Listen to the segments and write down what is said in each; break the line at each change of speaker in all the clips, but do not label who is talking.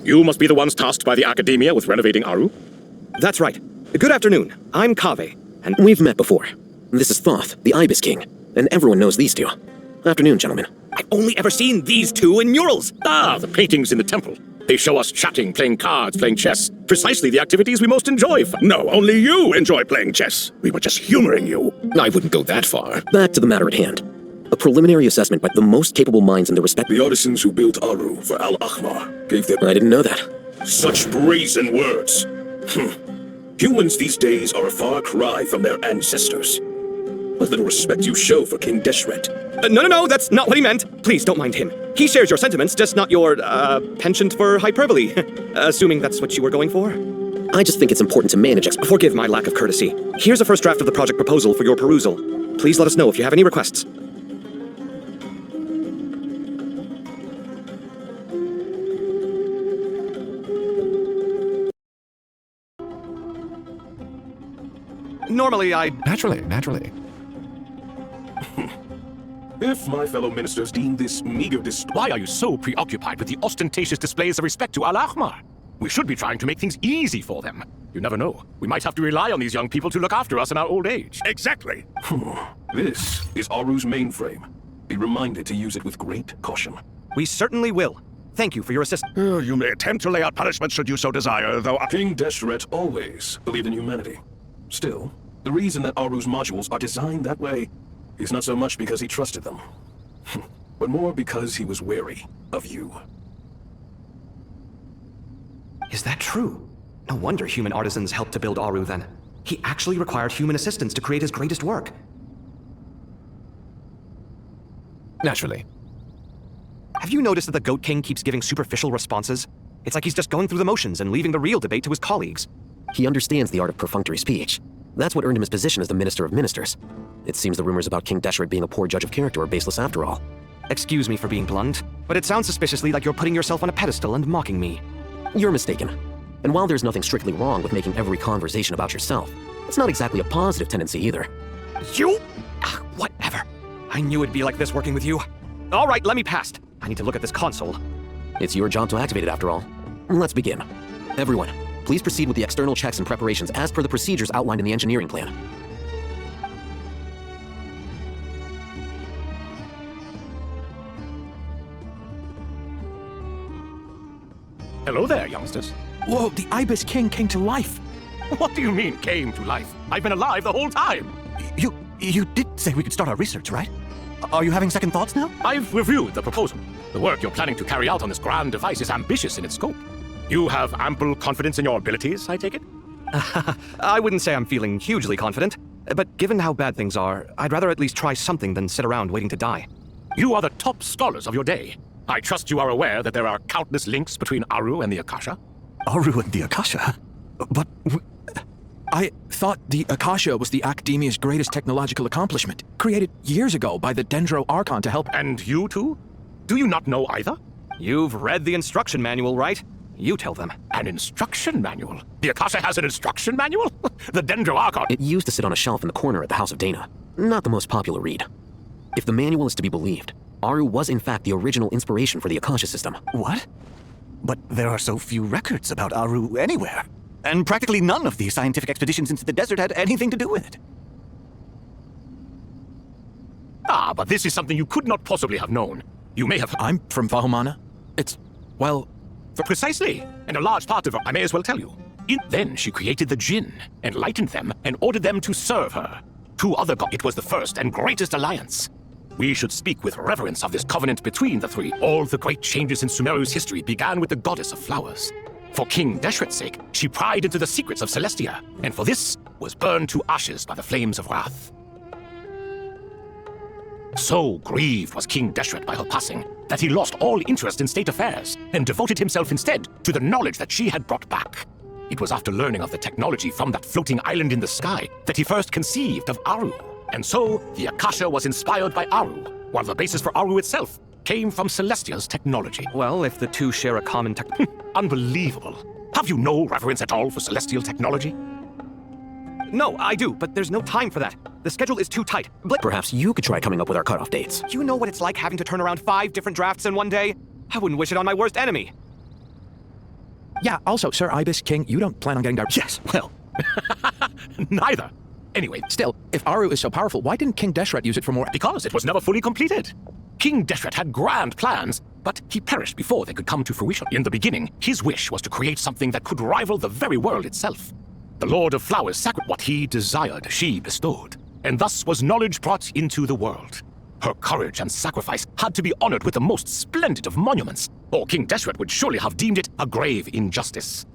You must be the ones tasked by the Academia with renovating Aru?
That's right. Good afternoon. I'm Kaveh, and
We've met before. This is Thoth, the Ibis King, and everyone knows these two. Afternoon, gentlemen.
I've only ever seen these two in murals.
Ah, the paintings in the temple. They show us chatting, playing cards, playing chess. Precisely the activities we most enjoy.
No, only you enjoy playing chess. We were just humoring you.
I wouldn't go that far.
Back to the matter at hand. A preliminary assessment by the most capable minds in their respective...
The artisans who built Aru for Al-Ahmar gave them
I didn't know that.
such brazen words. Humans these days are a far cry from their ancestors. What little respect you show for King Deshret.
No, that's not what he meant. Please don't mind him. He shares your sentiments, just not your, penchant for hyperbole. Assuming that's what you were going for.
I just think it's important to manage
Forgive my lack of courtesy. Here's a first draft of the project proposal for your perusal. Please let us know if you have any requests. Normally,
Naturally.
If my fellow ministers deem this meager
Why are you so preoccupied with the ostentatious displays of respect to Al-Ahmar? We should be trying to make things easy for them. You never know. We might have to rely on these young people to look after us in our old age.
Exactly. This is Aru's mainframe. Be reminded to use it with great caution.
We certainly will. Thank you for your assistance.
You may attempt to lay out punishment should you so desire, though King Deshret always believed in humanity. Still, the reason that Aru's modules are designed that way is not so much because he trusted them, but more because he was wary of you.
Is that true? No wonder human artisans helped to build Aru then. He actually required human assistance to create his greatest work.
Naturally.
Have you noticed that the Goat King keeps giving superficial responses? It's like he's just going through the motions and leaving the real debate to his colleagues.
He understands the art of perfunctory speech. That's what earned him his position as the Minister of Ministers. It seems the rumors about King Deshret being a poor judge of character are baseless after all.
Excuse me for being blunt, but it sounds suspiciously like you're putting yourself on a pedestal and mocking me.
You're mistaken. And while there's nothing strictly wrong with making every conversation about yourself, it's not exactly a positive tendency either.
You? Whatever. I knew it'd be like this working with you. All right, let me past. I need to look at this console.
It's your job to activate it after all. Let's begin. Everyone, please proceed with the external checks and preparations as per the procedures outlined in the engineering plan.
Hello there, youngsters.
Whoa, the Ibis King came to life.
What do you mean, came to life? I've been alive the whole time.
You did say we could start our research, right? Are you having second thoughts now?
I've reviewed the proposal. The work you're planning to carry out on this grand device is ambitious in its scope. You have ample confidence in your abilities, I take it?
I wouldn't say I'm feeling hugely confident, but given how bad things are, I'd rather at least try something than sit around waiting to die.
You are the top scholars of your day. I trust you are aware that there are countless links between Aru and the Akasha.
Aru and the Akasha? But I thought the Akasha was the Academia's greatest technological accomplishment, created years ago by the Dendro Archon to help...
And you too? Do you not know either?
You've read the instruction manual, right? You tell them.
An instruction manual? The Akasha has an instruction manual? The Dendro Archon...
It used to sit on a shelf in the corner at the House of Dana. Not the most popular read. If the manual is to be believed, Aru was in fact the original inspiration for the Akasha system.
What? But there are so few records about Aru anywhere. And practically none of the scientific expeditions into the desert had anything to do with it.
Ah, but this is something you could not possibly have known. You may have...
I'm from Vahumana. It's, well...
Precisely. And a large part of her, I may as well tell you. Then she created the Jinn, enlightened them, and ordered them to serve her. Two other gods. It was the first and greatest alliance. We should speak with reverence of this covenant between the three. All the great changes in Sumeru's history began with the goddess of flowers. For King Deshret's sake, she pried into the secrets of Celestia, and for this, was burned to ashes by the flames of wrath. So grieved was King Deshret by her passing, that he lost all interest in state affairs, and devoted himself instead to the knowledge that she had brought back. It was after learning of the technology from that floating island in the sky that he first conceived of Aru. And so, the Akasha was inspired by Aru, while the basis for Aru itself came from Celestia's technology.
Well, if the two share a common
Unbelievable. Have you no reverence at all for celestial technology?
No, I do, but there's no time for that. The schedule is too tight.
Perhaps you could try coming up with our cutoff dates.
You know what it's like having to turn around 5 different drafts in one day? I wouldn't wish it on my worst enemy.
Yeah, also, Sir Ibis, King, you don't plan on getting
Yes, well, neither. Anyway,
Still, if Aru is so powerful, why didn't King Deshret use it for more?
because it was never fully completed. King Deshret had grand plans, but he perished before they could come to fruition. In the beginning, his wish was to create something that could rival the very world itself. The Lord of Flowers sacrificed what he desired, she bestowed, and thus was knowledge brought into the world. Her courage and sacrifice had to be honored with the most splendid of monuments, or King Deshret would surely have deemed it a grave injustice.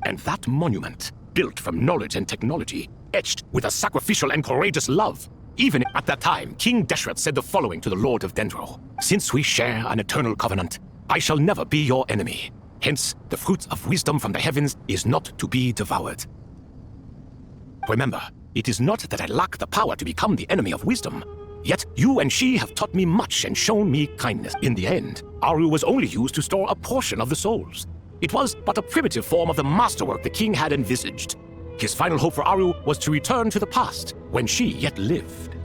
And that monument, built from knowledge and technology, etched with a sacrificial and courageous love. Even at that time, King Deshret said the following to the Lord of Dendro: "Since we share an eternal covenant, I shall never be your enemy. Hence, the fruit of wisdom from the heavens is not to be devoured." Remember, it is not that I lack the power to become the enemy of wisdom. Yet you and she have taught me much and shown me kindness. In the end, Aru was only used to store a portion of the souls. It was but a primitive form of the masterwork the king had envisaged. His final hope for Aru was to return to the past, when she yet lived.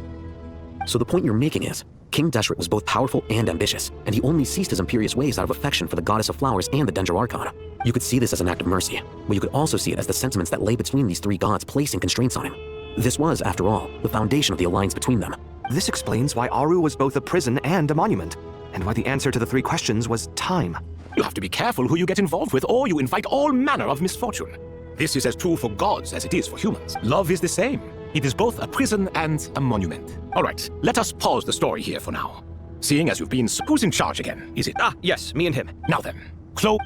So the point you're making is, King Deshret was both powerful and ambitious, and he only ceased his imperious ways out of affection for the Goddess of Flowers and the Dendro Archon. You could see this as an act of mercy, but you could also see it as the sentiments that lay between these three gods placing constraints on him. This was, after all, the foundation of the alliance between them.
This explains why Aru was both a prison and a monument, and why the answer to the three questions was time.
You have to be careful who you get involved with, or you invite all manner of misfortune. This is as true for gods as it is for humans. Love is the same. It is both a prison and a monument. All right, let us pause the story here for now. Seeing as you've been... Who's in charge again, is it?
Ah, yes, me and him.
Now then, Chloe...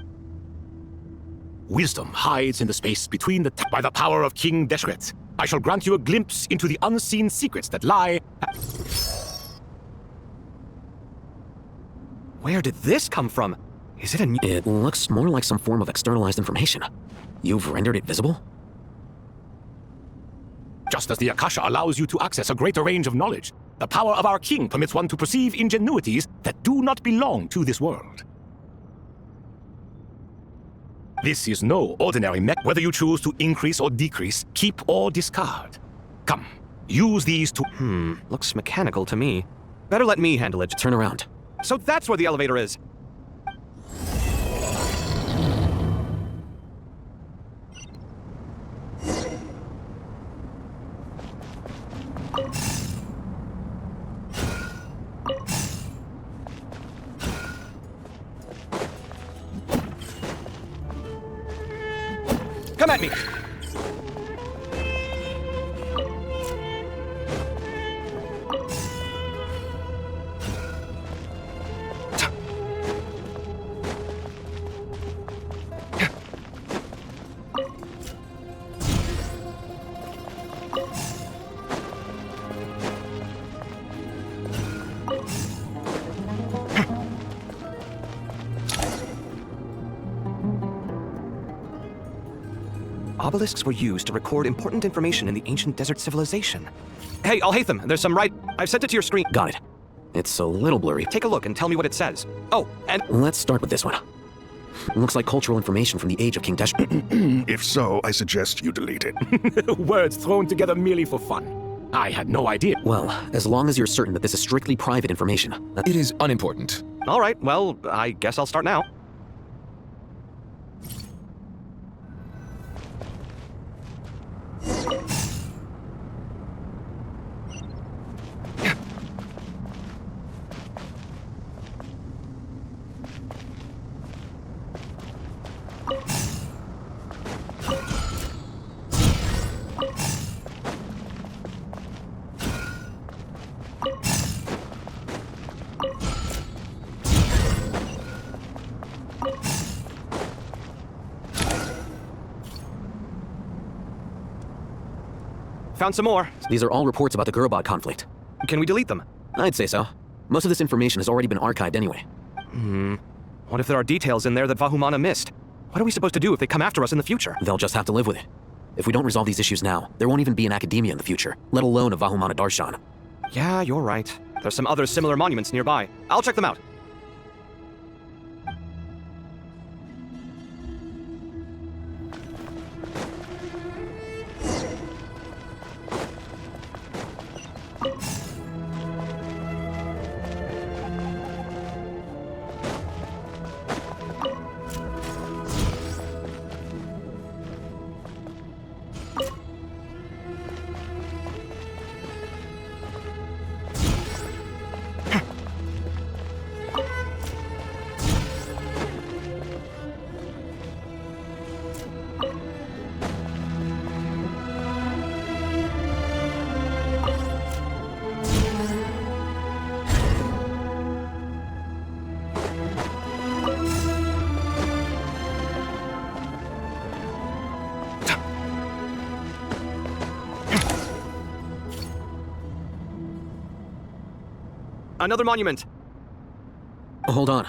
Wisdom hides in the space between the... By the power of King Deshret, I shall grant you a glimpse into the unseen secrets that lie...
Where did this come from? Is it a new...
It looks more like some form of externalized information. You've rendered it visible?
Just as the Akasha allows you to access a greater range of knowledge, the power of our king permits one to perceive ingenuities that do not belong to this world. This is no ordinary mech, whether you choose to increase or decrease, keep or discard. Come, use these to...
Looks mechanical to me. Better let me handle it.
Turn around.
So that's where the elevator is. Come at me! Obelisks were used to record important information in the ancient desert civilization. Hey, Alhaitham, there's some right... I've sent it to your screen.
Got it. It's a little blurry.
Take a look and tell me what it says. Oh, and...
Let's start with this one. Looks like cultural information from the age of King Deshret.
If so, I suggest you delete it.
Words thrown together merely for fun. I had no idea.
Well, as long as you're certain that this is strictly private information.
It is unimportant.
All right, well, I guess I'll start now. Found some more.
These are all reports about the Gurubot conflict.
Can we delete them?
I'd say so. Most of this information has already been archived anyway.
What if there are details in there that Vahumana missed? What are we supposed to do if they come after us in the future?
They'll just have to live with it. If we don't resolve these issues now, there won't even be an academia in the future, let alone a Vahumana Darshan.
Yeah, you're right. There's some other similar monuments nearby. I'll check them out. Another monument!
Hold on.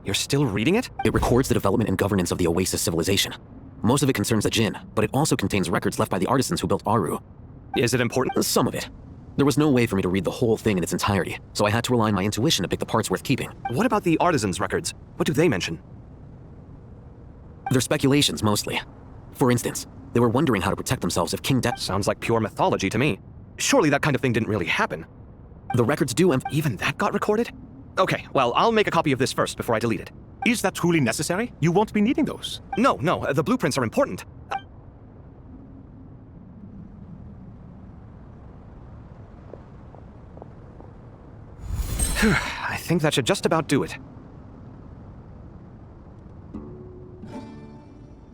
You're still reading it?
It records the development and governance of the Oasis civilization. Most of it concerns the Jinn, but it also contains records left by the artisans who built Aru.
Is it important?
Some of it. There was no way for me to read the whole thing in its entirety, so I had to rely on my intuition to pick the parts worth keeping.
What about the artisans' records? What do they mention?
They're speculations, mostly. For instance, they were wondering how to protect themselves if King
Sounds like pure mythology to me. Surely that kind of thing didn't really happen.
The records do
Even that got recorded? Okay, well, I'll make a copy of this first before I delete it.
Is that truly necessary? You won't be needing those.
No, the blueprints are important. I think that should just about do it.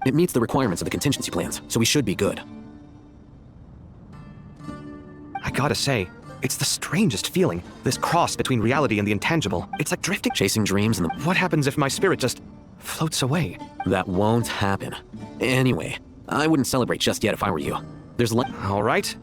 It meets the requirements of the contingency plans, so we should be good.
I gotta say, it's the strangest feeling, this cross between reality and the intangible. It's like drifting.
Chasing dreams and
What happens if my spirit just floats away?
that won't happen. Anyway, I wouldn't celebrate just yet if I were you. There's
All right.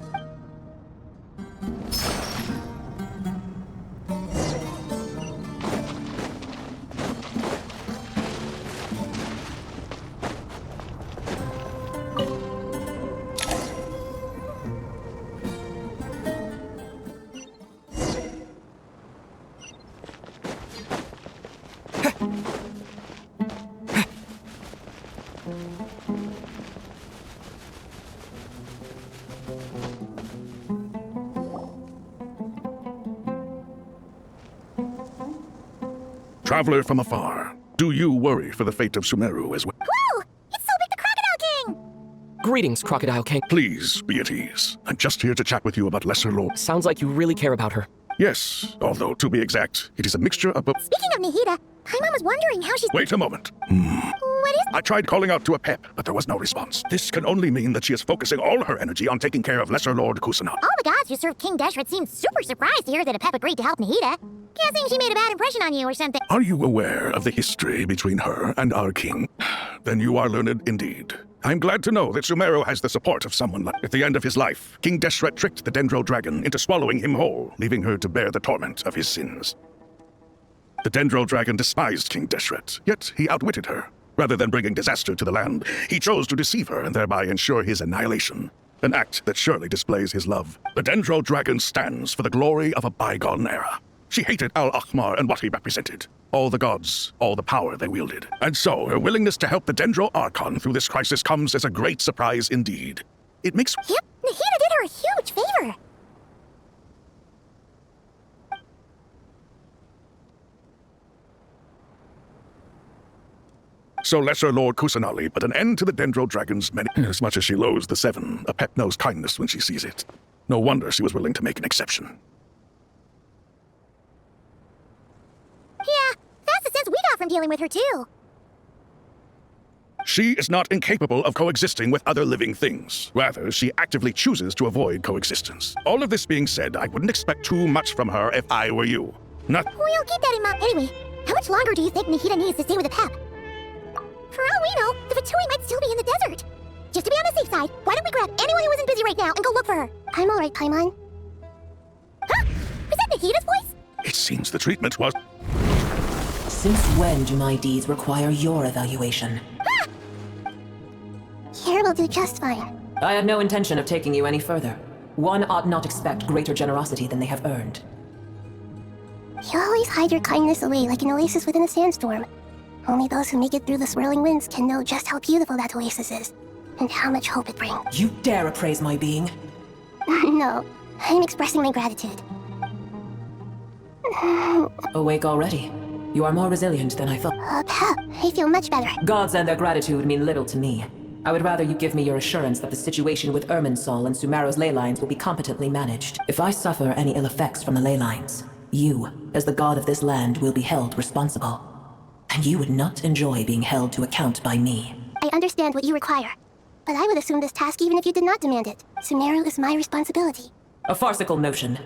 Traveler from afar, do you worry for the fate of Sumeru as well?
Whoa! It's Sobek the Crocodile King!
Greetings, Crocodile King.
Please be at ease. I'm just here to chat with you about Lesser Lord.
Sounds like you really care about her.
Yes, although to be exact, it is a mixture of both.
Speaking of Nahida, Paimon was wondering how she's...
Wait a moment.
What is...
I tried calling out to Apep, but there was no response. This can only mean that she is focusing all her energy on taking care of Lesser Lord Kusanagi.
All the gods who served King Deshret seemed super surprised to hear that Apep agreed to help Nahida. Guessing she made a bad impression on you or something.
Are you aware of the history between her and our king? Then you are learned indeed. I'm glad to know that Sumeru has the support of someone like... At the end of his life, King Deshret tricked the Dendro Dragon into swallowing him whole, leaving her to bear the torment of his sins. The Dendro Dragon despised King Deshret, yet he outwitted her. Rather than bringing disaster to the land, he chose to deceive her and thereby ensure his annihilation. An act that surely displays his love. The Dendro Dragon stands for the glory of a bygone era. She hated Al-Akhmar and what he represented. All the gods, all the power they wielded. And so, her willingness to help the Dendro Archon through this crisis comes as a great surprise indeed. It makes...
Yep, Nahida did her a huge favor.
So Lesser Lord Kusanagi put an end to the Dendro Dragon's many... As much as she loathes the Seven, Apep knows kindness when she sees it. No wonder she was willing to make an exception.
Yeah, that's the sense we got from dealing with her too.
She is not incapable of coexisting with other living things. Rather, she actively chooses to avoid coexistence. All of this being said, I wouldn't expect too much from her if I were you. Not...
We'll keep that in mind. Anyway, how much longer do you think Nahida needs to stay with Apep? For all we know, the Fatui might still be in the desert. Just to be on the safe side, why don't we grab anyone who isn't busy right now and go look for her? I'm alright, Paimon. Huh? Is that Nahida's voice?
It seems the treatment was...
Since when do my deeds require your evaluation?
Here will do just fine.
I had no intention of taking you any further. One ought not expect greater generosity than they have earned.
You always hide your kindness away like an oasis within a sandstorm. Only those who make it through the swirling winds can know just how beautiful that oasis is, and how much hope it brings.
You dare appraise my being?
No, I'm expressing my gratitude.
Awake already. You are more resilient than I thought.
Pep, I feel much better.
Gods and their gratitude mean little to me. I would rather you give me your assurance that the situation with Irminsul and Sumeru's ley lines will be competently managed. If I suffer any ill effects from the ley lines, you, as the god of this land, will be held responsible. And you would not enjoy being held to account by me.
I understand what you require, but I would assume this task even if you did not demand it. Sumeru is my responsibility.
A farcical notion.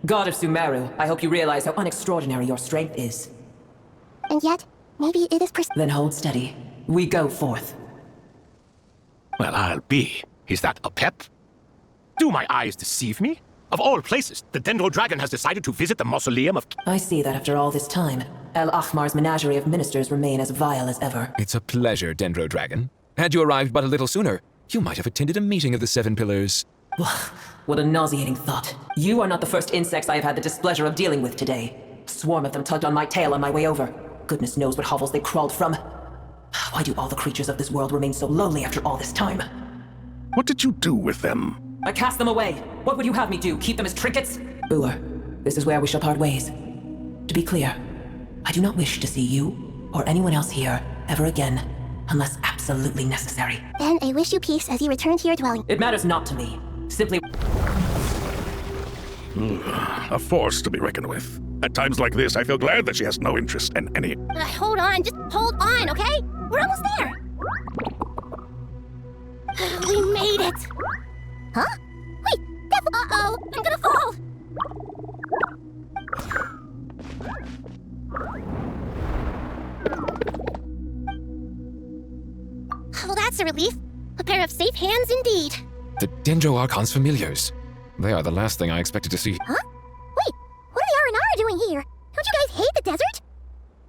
God of Sumeru, I hope you realize how unextraordinary your strength is.
And yet, maybe it is
Then hold steady. We go forth.
Well, I'll be. Is that Apep? Do my eyes deceive me? Of all places, the Dendro Dragon has decided to visit the mausoleum of...
I see that after all this time, El Ahmar's menagerie of ministers remain as vile as ever.
It's a pleasure, Dendro Dragon. Had you arrived but a little sooner, you might have attended a meeting of the Seven Pillars.
What a nauseating thought. You are not the first insects I have had the displeasure of dealing with today. A swarm of them tugged on my tail on my way over. Goodness knows what hovels they crawled from. Why do all the creatures of this world remain so lowly after all this time?
What did you do with them?
I cast them away. What would you have me do? Keep them as trinkets? Uller, this is where we shall part ways. To be clear, I do not wish to see you or anyone else here ever again, unless absolutely necessary.
Then I wish you peace as you return to your dwelling.
It matters not to me. Simply...
A force to be reckoned with. At times like this, I feel glad that she has no interest in any...
Hold on, just hold on, okay? We're almost there. We made it. Huh? Wait, that's... Uh-oh, I'm gonna fall. Well, that's a relief. A pair of safe hands indeed.
The Dendro Archon's familiars. They are the last thing I expected to see.
Huh? Wait, what are the R&R doing here? Don't you guys hate the desert?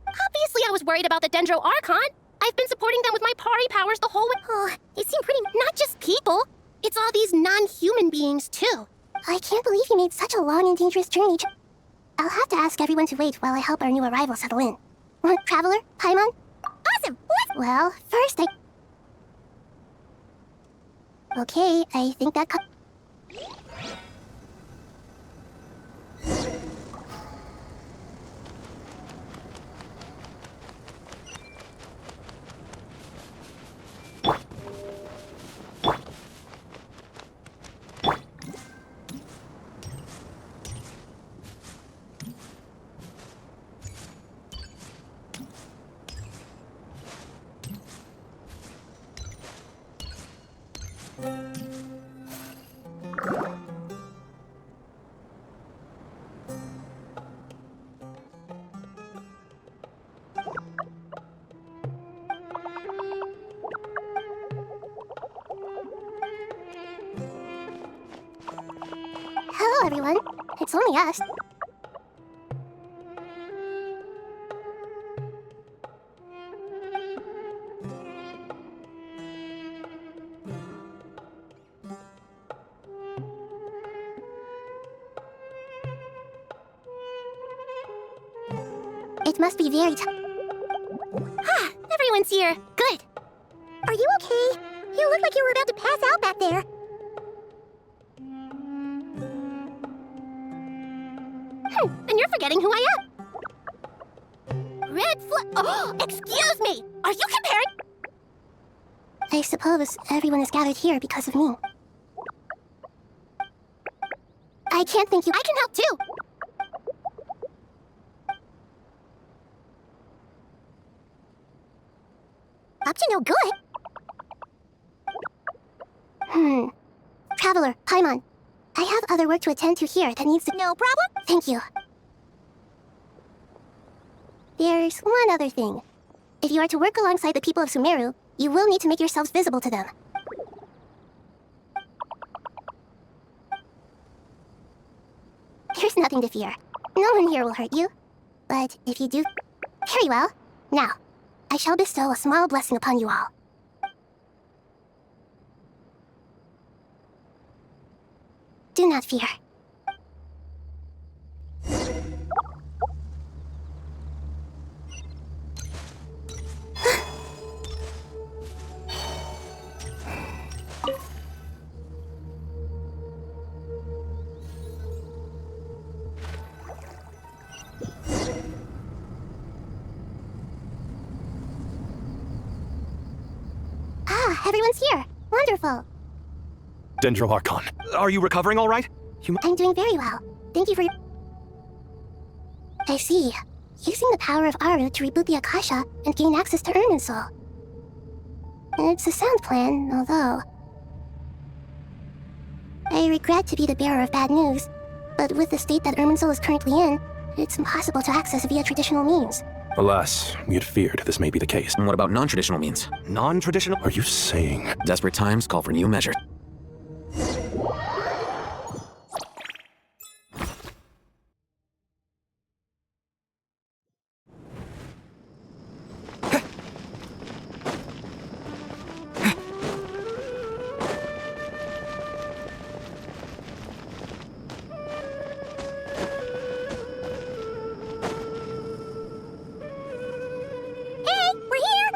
Obviously I was worried about the Dendro Archon. I've been supporting them with my Pari powers the whole way. Oh, they seem pretty... not just people. It's all these non-human beings, too. I can't believe you made such a long and dangerous journey. I'll have to ask everyone to wait while I help our new arrival settle in. Traveler? Paimon? Awesome! What? Well, first Okay, I think that Hello, everyone. It's only us. It must be very everyone's here. Good. Are you okay? You look like you were about to pass out back there. And you're forgetting who I am. Red flag. Oh, excuse me. Are you comparing? I suppose everyone is gathered here because of me. I can't thank you. I can help too. Up to no good. Traveler, Paimon. I have other work to attend to here that needs to... No problem? Thank you. There's one other thing. If you are to work alongside the people of Sumeru, you will need to make yourselves visible to them. There's nothing to fear. No one here will hurt you. But if you do... Very well. Now, I shall bestow a small blessing upon you all. Do not fear. Everyone's here. Wonderful.
Dendro Archon, are you recovering all right?
I'm doing very well. Thank you for your... I see. Using the power of Aru to reboot the Akasha and gain access to Irminsul. It's a sound plan, although... I regret to be the bearer of bad news, but with the state that Irminsul is currently in, it's impossible to access via traditional means.
Alas, we had feared this may be the case.
And what about non-traditional means?
Non-traditional? Are you saying...
Desperate times call for new measures.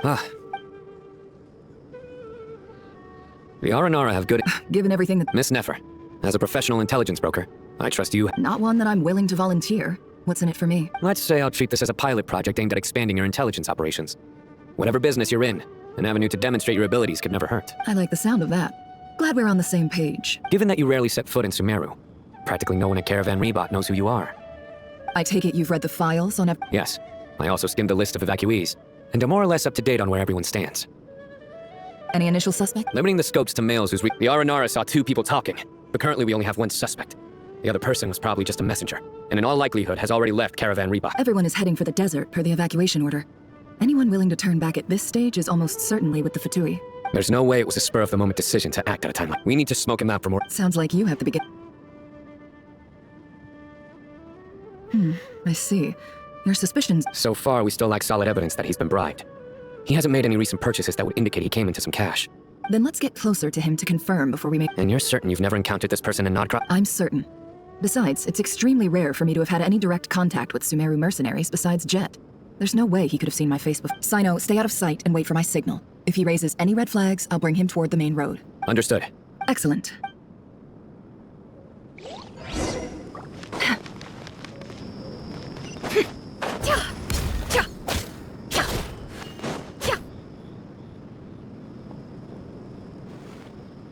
The Aranara have good...
Given everything that...
Miss Nefer, as a professional intelligence broker, I trust you.
Not one that I'm willing to volunteer. What's in it for me?
Let's say I'll treat this as a pilot project aimed at expanding your intelligence operations. Whatever business you're in, an avenue to demonstrate your abilities could never hurt.
I like the sound of that. Glad we're on the same page.
Given that you rarely set foot in Sumeru, practically no one at Caravan Rebot knows who you are.
I take it you've read the files on
Yes, I also skimmed the list of evacuees, and are more or less up to date on where everyone stands.
Any initial suspect?
Limiting the scopes to males whose the Aranara saw 2 people talking, but currently we only have 1 suspect. The other person was probably just a messenger, and in all likelihood has already left Caravan Rebot.
Everyone is heading for the desert per the evacuation order. Anyone willing to turn back at this stage is almost certainly with the Fatui.
There's no way it was a spur-of-the-moment decision to act at a time like... We need to smoke him out for more...
Sounds like you have the begin... I see. Your suspicions...
So far, we still lack solid evidence that he's been bribed. He hasn't made any recent purchases that would indicate he came into some cash.
Then let's get closer to him to confirm before we make...
And you're certain you've never encountered this person in Nodcroft?
I'm certain. Besides, it's extremely rare for me to have had any direct contact with Sumeru mercenaries besides Jet. There's no way he could have seen my face before. Sino, stay out of sight and wait for my signal. If he raises any red flags, I'll bring him toward the main road.
Understood.
Excellent.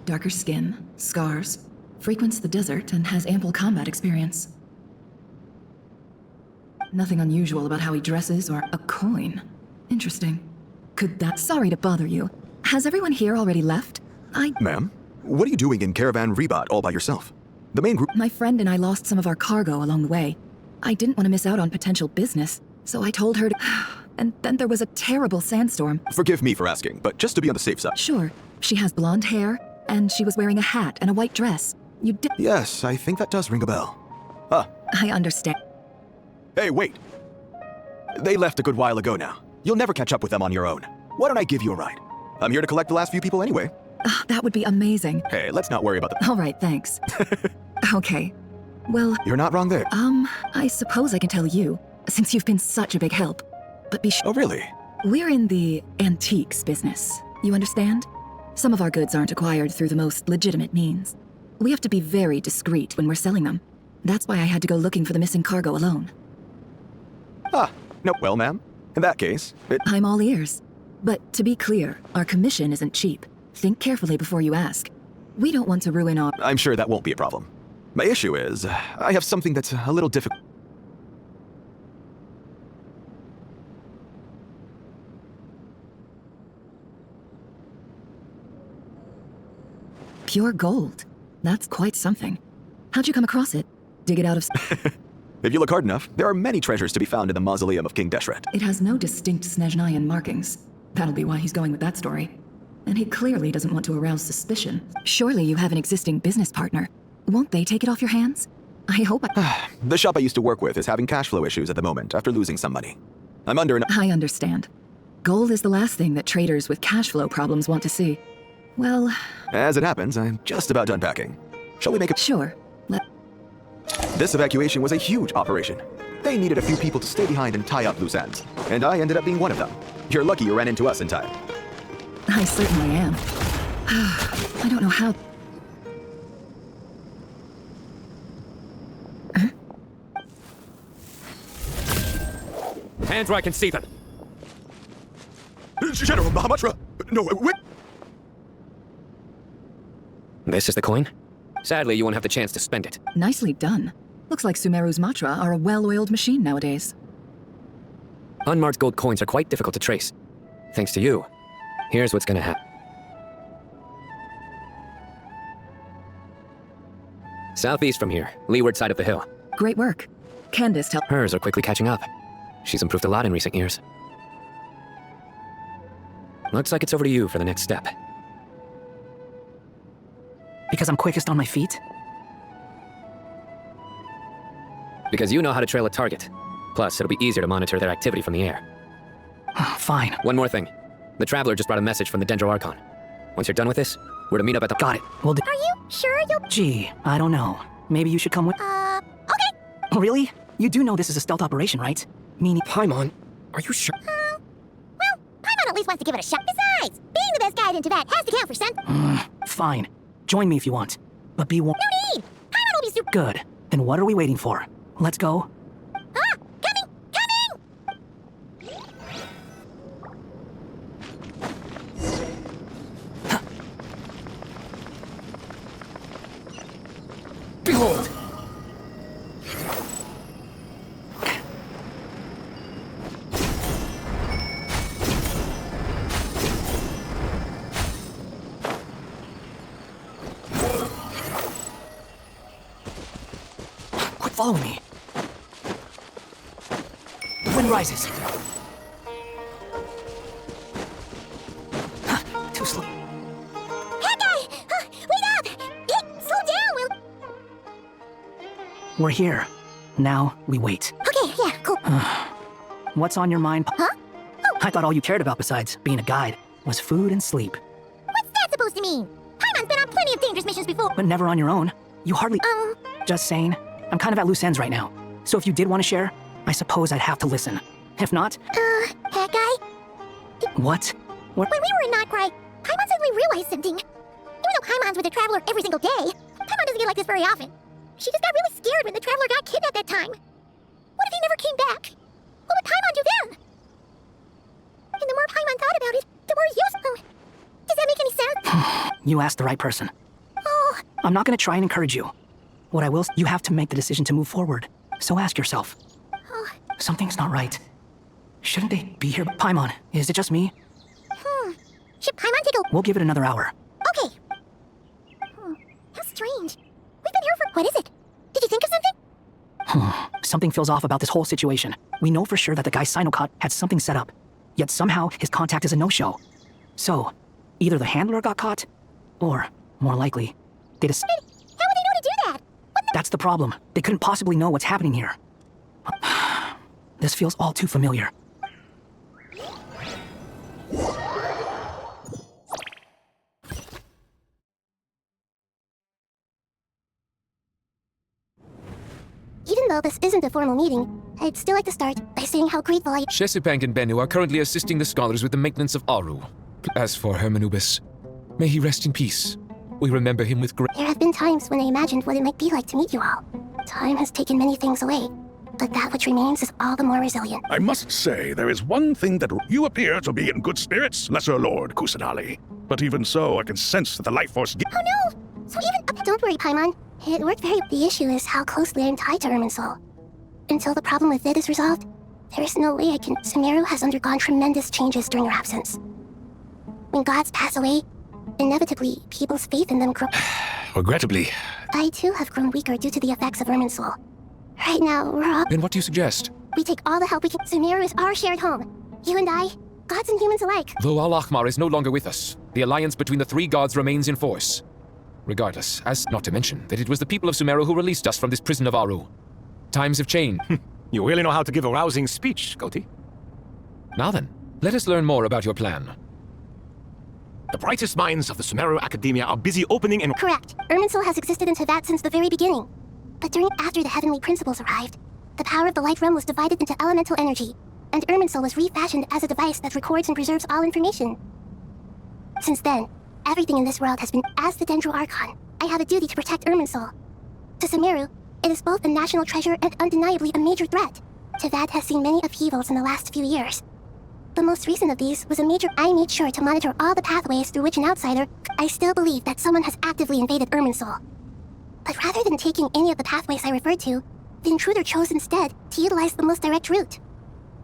Darker skin, scars, frequents the desert and has ample combat experience. Nothing unusual about how he dresses or a coin. Interesting. Could that... Sorry to bother you. Has everyone here already left?
Ma'am, what are you doing in Caravan Rebot all by yourself? The main group...
My friend and I lost some of our cargo along the way. I didn't want to miss out on potential business, so I told her to... And then there was a terrible sandstorm.
Forgive me for asking, but just to be on the safe side.
Sure. She has blonde hair, and she was wearing a hat and a white dress. You did...
Yes, I think that does ring a bell. Ah.
I understand.
Hey, wait. They left a good while ago now. You'll never catch up with them on your own. Why don't I give you a ride? I'm here to collect the last few people anyway.
That would be amazing.
Hey, let's not worry about the...
All right, thanks. Okay. Well...
You're not wrong there.
I suppose I can tell you, since you've been such a big help. But be sure...
Oh, really?
We're in the antiques business. You understand? Some of our goods aren't acquired through the most legitimate means. We have to be very discreet when we're selling them. That's why I had to go looking for the missing cargo alone.
Ah, no, well, ma'am, in that case,
I'm all ears. But to be clear, our commission isn't cheap. Think carefully before you ask. We don't want to ruin our...
I'm sure that won't be a problem. My issue is, I have something that's a little difficult.
Pure gold. That's quite something. How'd you come across it? Dig it out of...
If you look hard enough, there are many treasures to be found in the mausoleum of King Deshret.
It has no distinct Snezhnayan markings. That'll be why he's going with that story. And he clearly doesn't want to arouse suspicion. Surely you have an existing business partner. Won't they take it off your hands? I hope
The shop I used to work with is having cash flow issues at the moment after losing some money. I'm under an...
I understand. Gold is the last thing that traders with cash flow problems want to see. Well...
As it happens, I'm just about done packing. Shall we make a...
Sure.
This evacuation was a huge operation. They needed a few people to stay behind and tie up loose ends, and I ended up being one of them. You're lucky you ran into us in time.
I certainly am. I don't know how...
Hands where I can see them.
General Mahamatra! No, wait!
This is the coin? Sadly, you won't have the chance to spend it.
Nicely done. Looks like Sumeru's Matra are a well-oiled machine nowadays.
Unmarked gold coins are quite difficult to trace. Thanks to you, here's what's gonna happen. Southeast from here, leeward side of the hill.
Great work. Candace tell...
Hers are quickly catching up. She's improved a lot in recent years. Looks like it's over to you for the next step.
Because I'm quickest on my feet?
Because you know how to trail a target. Plus, it'll be easier to monitor their activity from the air.
Fine.
One more thing. The Traveler just brought a message from the Dendro Archon. Once you're done with this, we're to meet up at the...
Got it. We'll do...
Are you sure you'll...
Gee, I don't know. Maybe you should come with...
Okay.
Oh, really? You do know this is a stealth operation, right? Meaning...
Paimon, are you sure?
Well, Paimon at least wants to give it a shot. Besides, being the best guide in Teyvat has to count for something.
Fine. Join me if you want. But be warned.
No need! Paimon will be super—
Good. Then what are we waiting for? Let's go.
Ah! Coming!
Behold! Quit following me. The wind rises. Too slow.
Hawkeye! Wait up! Hey, slow down, Will.
We're here. Now we wait.
Okay, yeah, cool.
What's on your mind?
Huh? Oh,
I thought all you cared about besides being a guide was food and sleep.
what's that supposed to mean? Paimon's been on plenty of dangerous missions before.
But never on your own. You hardly...
Um,
Just saying. I'm kind of at loose ends right now. So if you did want to share, I suppose I'd have to listen. If not...
Hawkeye?
What? What?
When we were in Notcry, Paimon suddenly realized something. Even though Paimon's with the Traveler every single day, Paimon doesn't get like this very often. She just got really scared when the Traveler got kidnapped that time. What if he never came back? What would Paimon do then? And the more Paimon thought about it, the more useful. Does that make any sense?
You asked the right person.
Oh,
I'm not going to try and encourage you. What I will... You have to make the decision to move forward. So ask yourself. Something's not right. Shouldn't they be here? Paimon, is it just me?
should Paimon take a...
We'll give it another hour.
Okay. How strange. We've been here for... What is it? Did you think of something?
Something feels off about this whole situation. We know for sure that the guy Sinocot had something set up. Yet somehow his contact is a no-show. So, either the handler got caught, or, more likely, they just...
How would they know to do that?
That's the problem. They couldn't possibly know what's happening here. This feels all too familiar.
Even though this isn't a formal meeting, I'd still like to start by saying how grateful I...
Shesipang and Bennu are currently assisting the scholars with the maintenance of Aru. As for Hermanubis, may he rest in peace. We remember him with great...
There have been times when I imagined what it might be like to meet you all. Time has taken many things away, but that which remains is all the more resilient.
I must say, there is one thing that you appear to be in good spirits, Lesser Lord Kusanali. But even so, I can sense that the life force...
Oh no! So even... Don't worry, Paimon. It worked very... The issue is how closely I'm tied to Irminsul. Until the problem with it is resolved, there is no way I can... Sumeru has undergone tremendous changes during your absence. When gods pass away, inevitably, people's faith in them grows.
Regrettably.
I too have grown weaker due to the effects of Irminsul. Right now, we're all...
Then what do you suggest?
We take all the help we can. Sumeru is our shared home. You and I, gods and humans alike.
Though Al-Ahmar is no longer with us, the alliance between the three gods remains in force. Regardless, as not to mention that it was the people of Sumeru who released us from this prison of Aru. Times have changed.
You really know how to give a rousing speech, Goti.
Now then, let us learn more about your plan.
The brightest minds of the Sumeru Academia are busy opening and...
Correct. Irminsul has existed in Teyvat since the very beginning. But after the Heavenly Principles arrived, the power of the Light Realm was divided into elemental energy, and Irminsul was refashioned as a device that records and preserves all information. Since then, everything in this world has been as the Dendro Archon. I have a duty to protect Irminsul. To Sumeru, it is both a national treasure and undeniably a major threat. Teyvat has seen many upheavals in the last few years. The most recent of these was a major... I made sure to monitor all the pathways through which an outsider... I still believe that someone has actively invaded Irminsul. But rather than taking any of the pathways I referred to, the intruder chose instead to utilize the most direct route.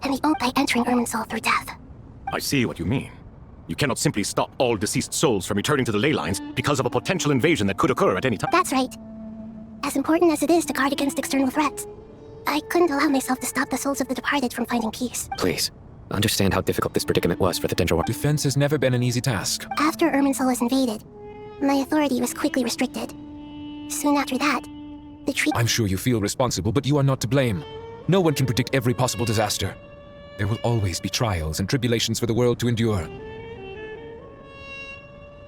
And the by entering Irminsul through death.
I see what you mean. You cannot simply stop all deceased souls from returning to the ley lines because of a potential invasion that could occur at any time.
That's right. As important as it is to guard against external threats, I couldn't allow myself to stop the souls of the departed from finding peace.
Please, understand how difficult this predicament was for the Dendro.
Defense has never been an easy task.
After Irminsul was invaded, my authority was quickly restricted. Soon after that, the treaty...
I'm sure you feel responsible, but you are not to blame. No one can predict every possible disaster. There will always be trials and tribulations for the world to endure.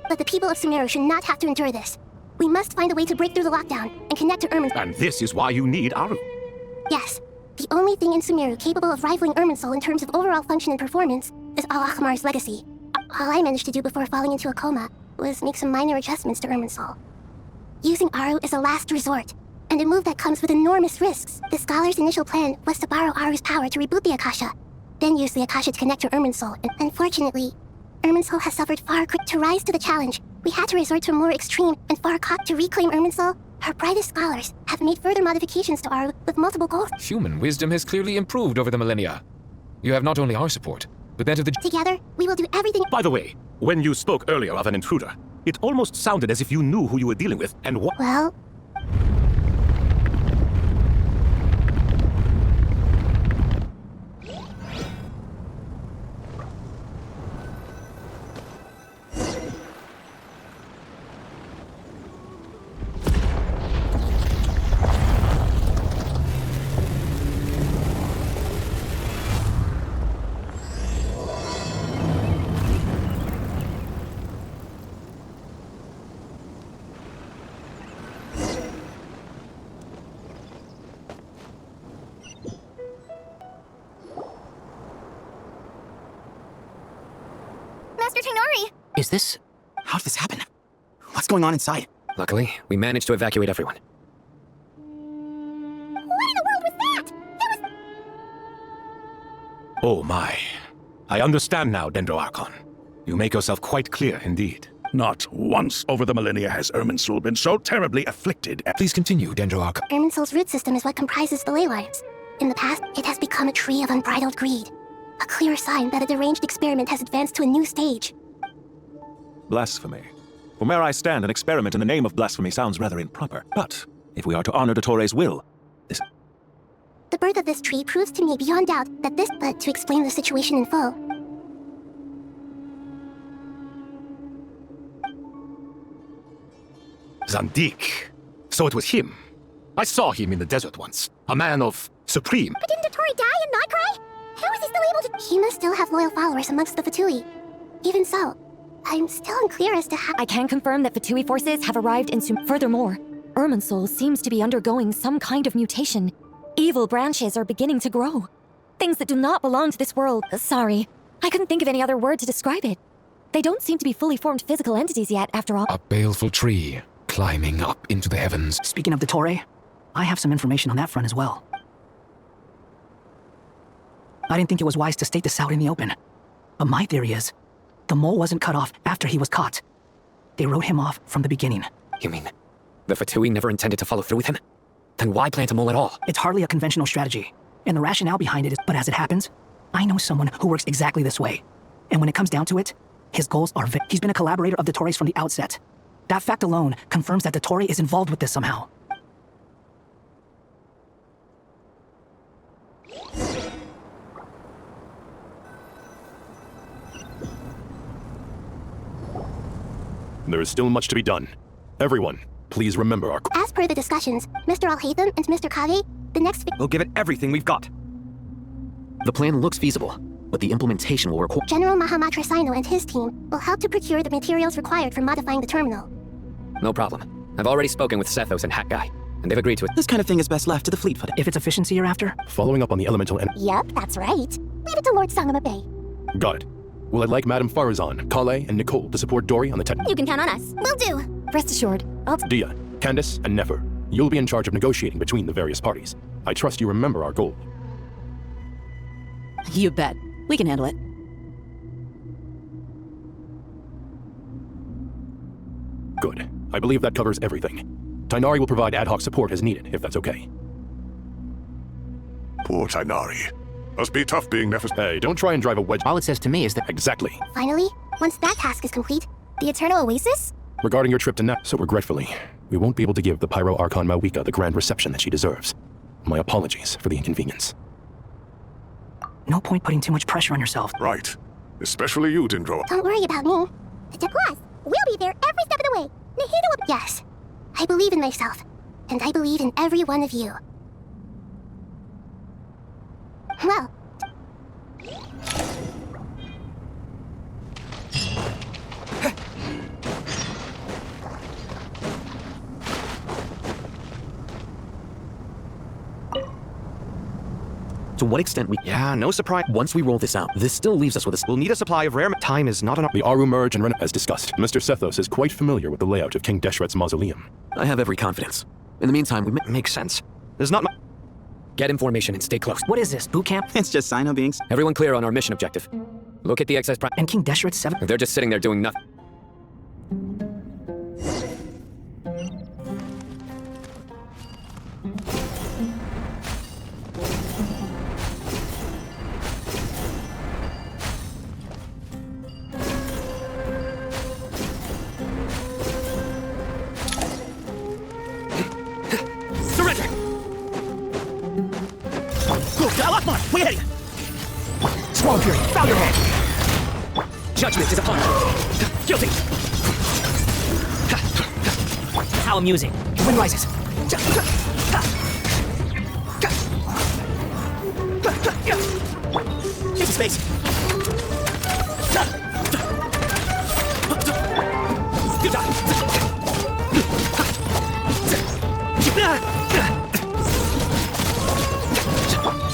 But the people of Sumeru should not have to endure this. We must find a way to break through the lockdown and connect to Irminsul.
And this is why you need Aru.
Yes. The only thing in Sumeru capable of rivaling Irminsul in terms of overall function and performance is Al-Akhmar's legacy. All I managed to do before falling into a coma was make some minor adjustments to Irminsul. Using Aru is a last resort, and a move that comes with enormous risks. The Scholar's initial plan was to borrow Aru's power to reboot the Akasha, then use the Akasha to connect to Irminsul, and unfortunately, Irminsul has suffered far to rise to the challenge. We had to resort to a more extreme and far cost to reclaim Irminsul. Our brightest scholars have made further modifications to Aru with multiple goals.
Human wisdom has clearly improved over the millennia. You have not only our support, but that of the...
Together, we will do everything—
By the way, when you spoke earlier of an intruder, it almost sounded as if you knew who you were dealing with and what—
Well— Master Tighnari!
Is this?
How did this happen? What's going on inside?
Luckily, we managed to evacuate everyone.
What in the world was that? That was—
Oh my. I understand now, Dendro Archon. You make yourself quite clear indeed.
Not once over the millennia has Irminsul been so terribly afflicted.
Please continue, Dendro Archon.
Irminsul's root system is what comprises the ley lines. In the past, it has become a tree of unbridled greed. A clear sign that a deranged experiment has advanced to a new stage.
Blasphemy. From where I stand, an experiment in the name of blasphemy sounds rather improper. But if we are to honor Dottores' will, this...
The birth of this tree proves to me beyond doubt that this— But to explain the situation in full—
Zandik. So it was him. I saw him in the desert once. A man of supreme—
But didn't Dottori die and not cry? How is he still able to— He must still have loyal followers amongst the Fatui. Even so, I'm still unclear as to how—
I can confirm that Fatui forces have arrived in Furthermore, Irminsul seems to be undergoing some kind of mutation. Evil branches are beginning to grow. Things that do not belong to this world. Sorry, I couldn't think of any other word to describe it. They don't seem to be fully formed physical entities yet, after all.
A baleful tree, climbing up into the heavens.
Speaking of the Torre, I have some information on that front as well. I didn't think it was wise to state this out in the open. But my theory is, the mole wasn't cut off after he was caught. They wrote him off from the beginning.
You mean, the Fatui never intended to follow through with him? Then why plant a mole at all?
It's hardly a conventional strategy, and the rationale behind it is— But as it happens, I know someone who works exactly this way. And when it comes down to it, his goals are— He's been a collaborator of the Torres from the outset. That fact alone confirms that the Torre is involved with this somehow.
There is still much to be done. Everyone, please remember our...
As per the discussions, Mr. Al-Haytham and Mr. Kage, the next—
We'll give it everything we've got.
The plan looks feasible, but the implementation will require—
General Mahamatra Sino and his team will help to procure the materials required for modifying the terminal.
No problem. I've already spoken with Sethos and Hat Guy, and they've agreed to it.
This kind of thing is best left to the fleet foot.
If it's efficiency you're after?
Following up on the elemental and...
Yep, that's right. Leave it to Lord Sangama Bay.
Got it. Well, I'd like Madame Farazan, Kale, and Nicole to support Dory on the tech...
You can count on us. Will do.
Rest assured,
Dia, Candace, and Nefer, you'll be in charge of negotiating between the various parties. I trust you remember our goal.
You bet. We can handle it.
Good. I believe that covers everything. Tighnari will provide ad hoc support as needed, if that's okay.
Poor Tighnari. Must be tough being Nephis.
Hey, don't try and drive a wedge.
All it says to me is that—
Exactly.
Finally, once that task is complete, the Eternal Oasis?
Regarding your trip to Nep, so regretfully, we won't be able to give the Pyro Archon Mawika the grand reception that she deserves. My apologies for the inconvenience.
No point putting too much pressure on yourself.
Right. Especially you, Dendro.
Don't worry about me. Plus, we'll be there every step of the way. Nahida will— Yes. I believe in myself. And I believe in every one of you. Well...
To what extent we...
Yeah, no surprise.
Once we roll this out, this still leaves us with a...
We'll need a supply of rare... Time is not enough.
The Aru merge and as discussed. Mr. Sethos is quite familiar with the layout of King Deshret's mausoleum.
I have every confidence. In the meantime, we...
Makes sense. There's not...
Get information and stay close.
What is this, boot camp?
It's just Sino being...
Everyone clear on our mission objective. Look at the excess...
And King Deshret's 7?
They're just sitting there doing nothing.
Wait ahead! Squall Fury, bow your head! Judgment is upon you! Guilty! How amusing. Wind rises. Into space!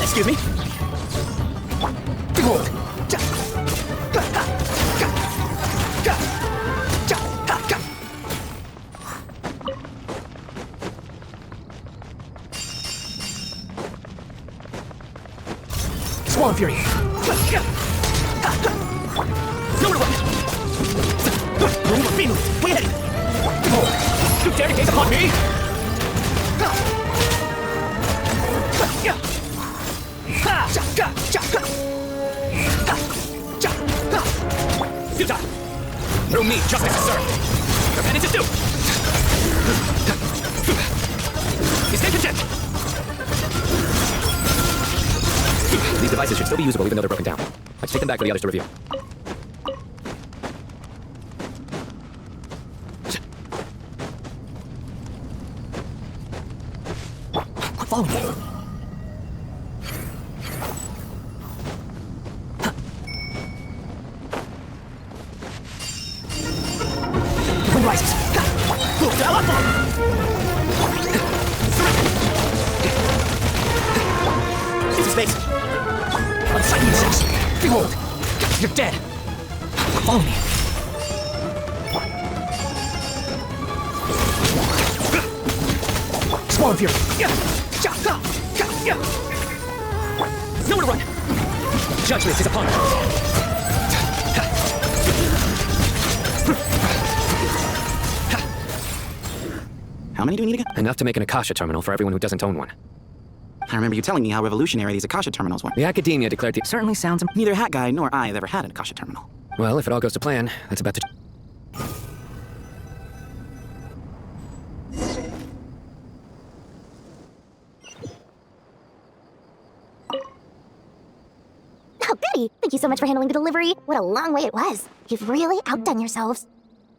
Excuse me? Behold! Squall Fury! Nowhere to run! Move or be moved! Way ahead! Behold! You dare to gaze upon me? Futile! Through me, justice is served! Your penance is due! You stay content!
These devices should still be usable even though they're broken down. Let's take them back for the others to review.
Follow me. Wind rises. Into space. Unsightly insects. Behold. You're dead. Follow me. Squall Fury. Nowhere to run. Judgment is upon you.
How many do we need again?
Enough to make an Akasha terminal for everyone who doesn't own one.
I remember you telling me how revolutionary these Akasha terminals were.
The Academia declared the...
Certainly sounds...
Neither Hat Guy nor I have ever had an Akasha terminal.
Well, if it all goes to plan, that's about to...
Oh, Betty, thank you so much for handling the delivery. What a long way it was. You've really outdone yourselves.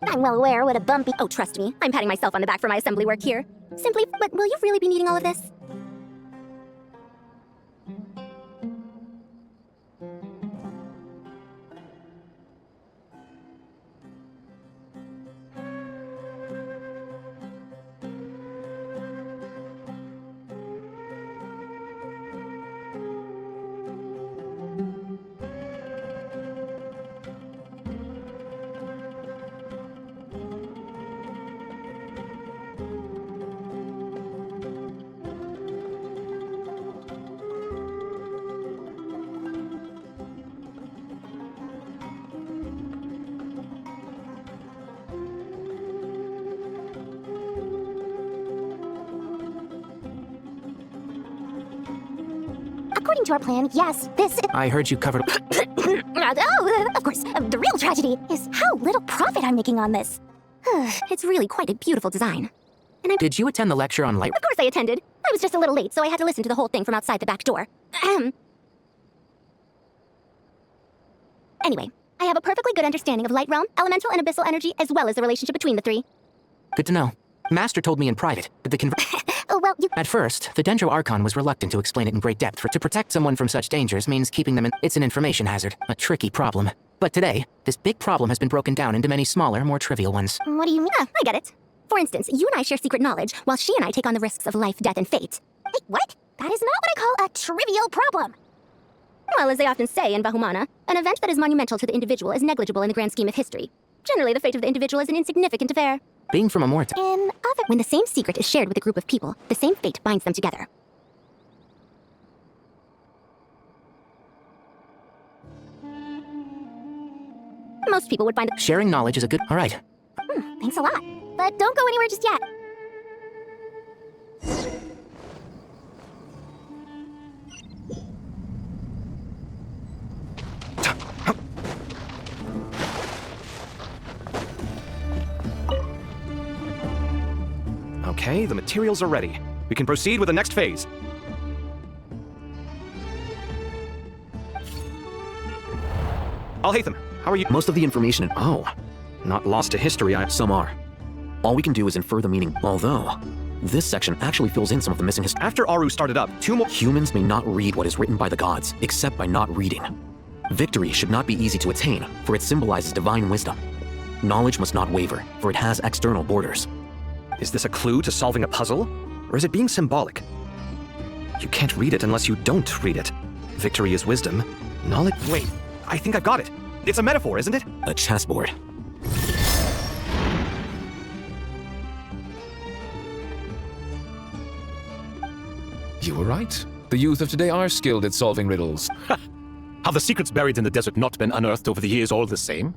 I'm well aware what a bumpy... Oh, trust me, I'm patting myself on the back for my assembly work here. Simply, but will you really be needing all of this? According to our plan, yes, this...
I heard you covered...
of course. The real tragedy is how little profit I'm making on this. It's really quite a beautiful design. And I'm...
Did you attend the lecture on light...
Of course I attended. I was just a little late, so I had to listen to the whole thing from outside the back door. Anyway, I have a perfectly good understanding of Light Realm, Elemental, and Abyssal energy, as well as the relationship between the three.
Good to know. Master told me in private that the
Oh, well, you...
At first, the Dendro Archon was reluctant to explain it in great depth. To protect someone from such dangers means keeping them in... It's an information hazard, a tricky problem. But today, this big problem has been broken down into many smaller, more trivial ones.
What do you mean? I get it. For instance, you and I share secret knowledge, while she and I take on the risks of life, death, and fate. Hey, what? That is not what I call a trivial problem. Well, as they often say in Bahumana, an event that is monumental to the individual is negligible in the grand scheme of history. Generally, the fate of the individual is an insignificant affair.
Being from Amorta.
When the same secret is shared with a group of people, the same fate binds them together. Most people would find that
Sharing knowledge is a good. All right.
Thanks a lot. But don't go anywhere just yet.
Okay, the materials are ready. We can proceed with the next phase. Alhaitham, how are you?
Most of the information
Not lost to history,
Some are. All we can do is infer the meaning, although this section actually fills in some of the missing history.
After Aru started up, 2 more—
Humans may not read what is written by the gods, except by not reading. Victory should not be easy to attain, for it symbolizes divine wisdom. Knowledge must not waver, for it has external borders.
Is this a clue to solving a puzzle? Or is it being symbolic? You can't read it unless you don't read it. Victory is wisdom. Knowledge— Wait, I think I've got it. It's a metaphor, isn't it?
A chessboard.
You were right. The youth of today are skilled at solving riddles.
Have the secrets buried in the desert not been unearthed over the years all the same?